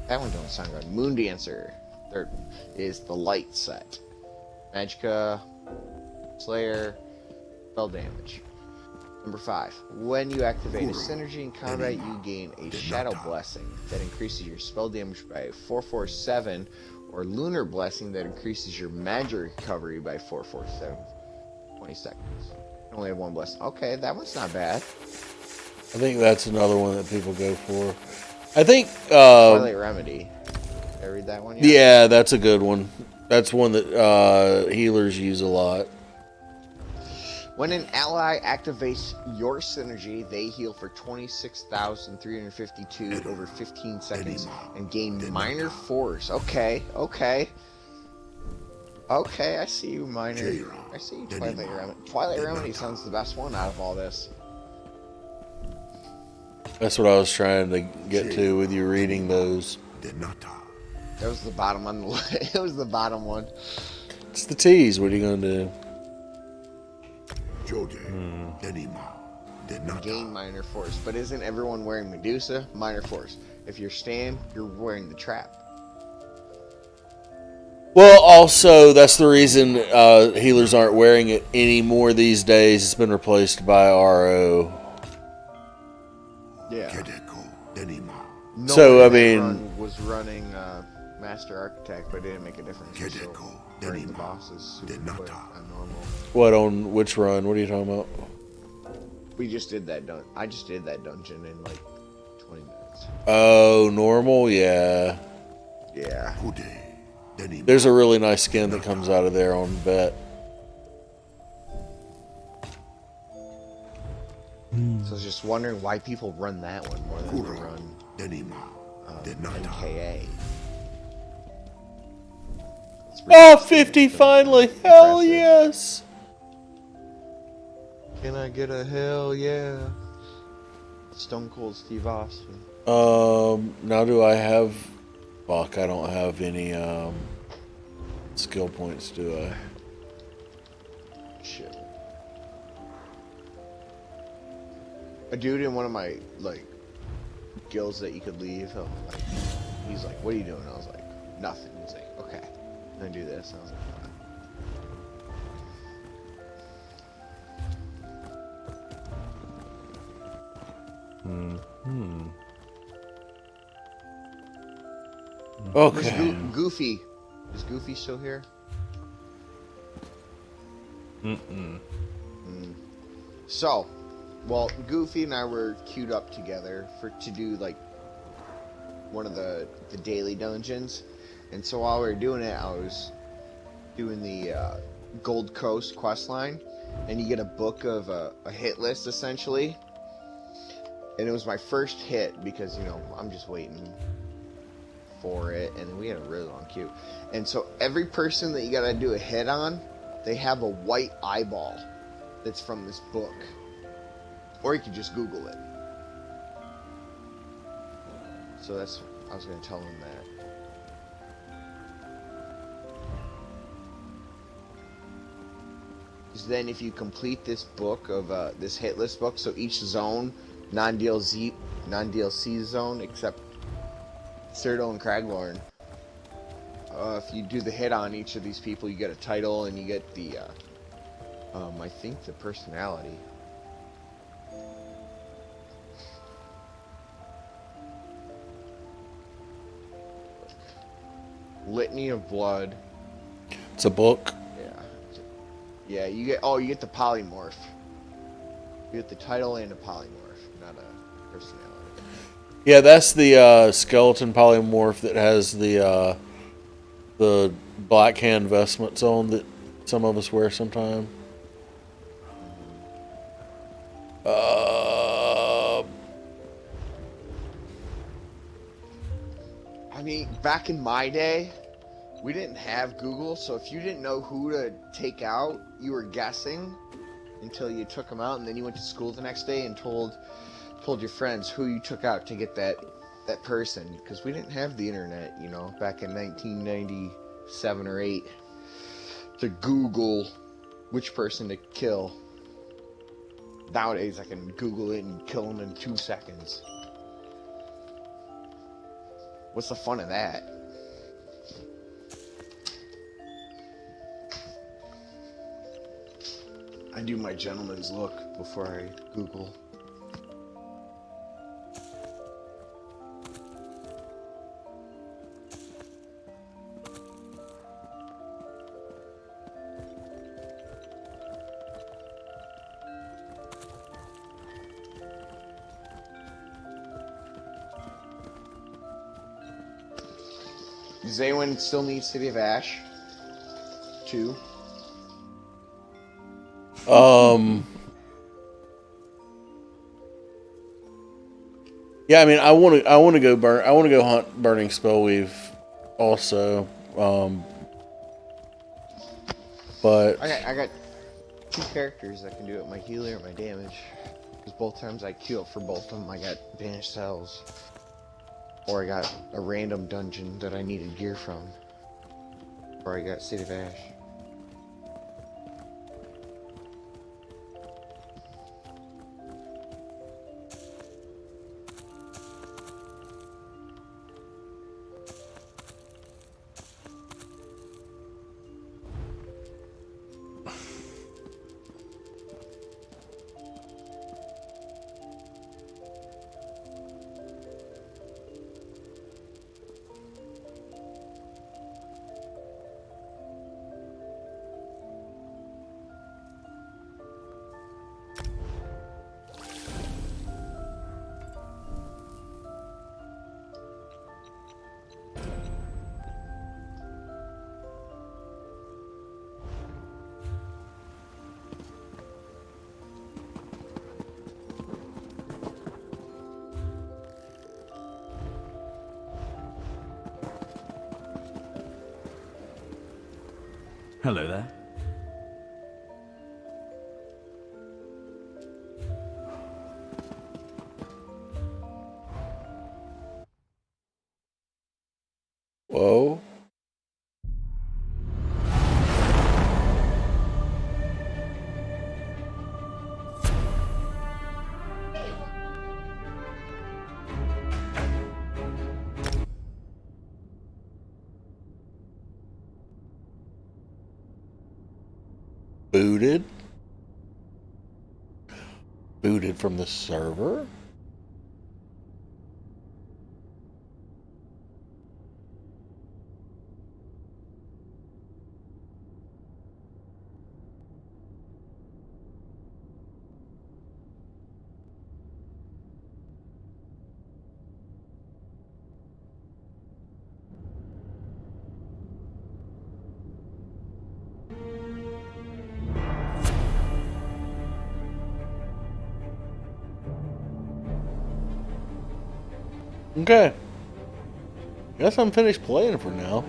That one don't sound good. Moon Dancer. There is the light set. Magicka, Slayer, spell damage. Number 5. When you activate a synergy in combat, you gain a Shadow Blessing that increases your spell damage by 447, or Lunar Blessing that increases your magic recovery by 447. 20 seconds. You only have one blessing. Okay, that one's not bad. I think that's another one that people go for. I think Twilight Remedy. Did I read that one yet? Yeah, that's a good one. That's one that healers use a lot. When an ally activates your synergy, they heal for 26,352 over 15 seconds and gain minor force. Okay. Okay, I see you, Minor. I see you, Twilight Remedy. Twilight Remedy sounds the best one out of all this. That's what I was trying to get to with you reading those. That was the bottom on the list. It was the bottom one. It's the T's. What are you going to do? Gain minor force. But isn't everyone wearing Medusa? Minor force. If you're Stan, you're wearing the trap. Well, also, that's the reason healers aren't wearing it anymore these days. It's been replaced by RO. Yeah. So, I mean... was running Master Architect, but it didn't make a difference. The bosses super quick on normal. What, on which run? What are you talking about? We just did that I just did that dungeon in like 20 minutes. Oh, normal? Yeah. Yeah. There's a really nice skin that comes out of there on Bet. So I was just wondering why people run that one more than they run NKA. Oh, 50 finally! Hell yes! Can I get a hell yeah? Stone Cold Steve Austin. Now do I have... Fuck, I don't have any, skill points, do I? Shit. A dude in one of my, like, guilds that you could leave, he's like, what are you doing? I was like, nothing. He's like, okay, I'm gonna do this. And I was like, Okay. Goofy. Is Goofy still here? So, well, Goofy and I were queued up together to do like one of the daily dungeons, and so while we were doing it, I was doing the Gold Coast quest line, and you get a book of a hit list essentially, and it was my first hit because I'm just waiting for it, and we had a really long queue, and so every person that you gotta do a hit on, they have a white eyeball that's from this book, or you could just Google it. So I was gonna tell them that. Because then if you complete this book of this hit list book, so each zone, non-DLC zone except Cyrodiil and Craglorn, if you do the hit on each of these people, you get a title and you get the I think the personality. Litany of Blood. It's a book. Yeah, you get the polymorph. You get the title and a polymorph, not a personality. Yeah, that's the skeleton polymorph that has the black hand vestments on that some of us wear sometime. I mean, back in my day, we didn't have Google, so if you didn't know who to take out, you were guessing until you took them out, and then you went to school the next day and told your friends who you took out to get that person, because we didn't have the internet, back in 1997 or 8 to Google which person to kill. Nowadays, I can Google it and kill them in 2 seconds. What's the fun of that? I do my gentleman's look. before I Google. Does anyone still need City of Ash? 2? Yeah, I mean, I want to go hunt Burning Spellweave, also. But I got 2 characters that can do it, my healer and my damage. Because both times I queue up for both of them, I got banished cells. Or I got a random dungeon that I needed gear from. Or I got City of Ash. Hello there. Whoa. Booted? Booted from the server? Okay. Guess I'm finished playing for now.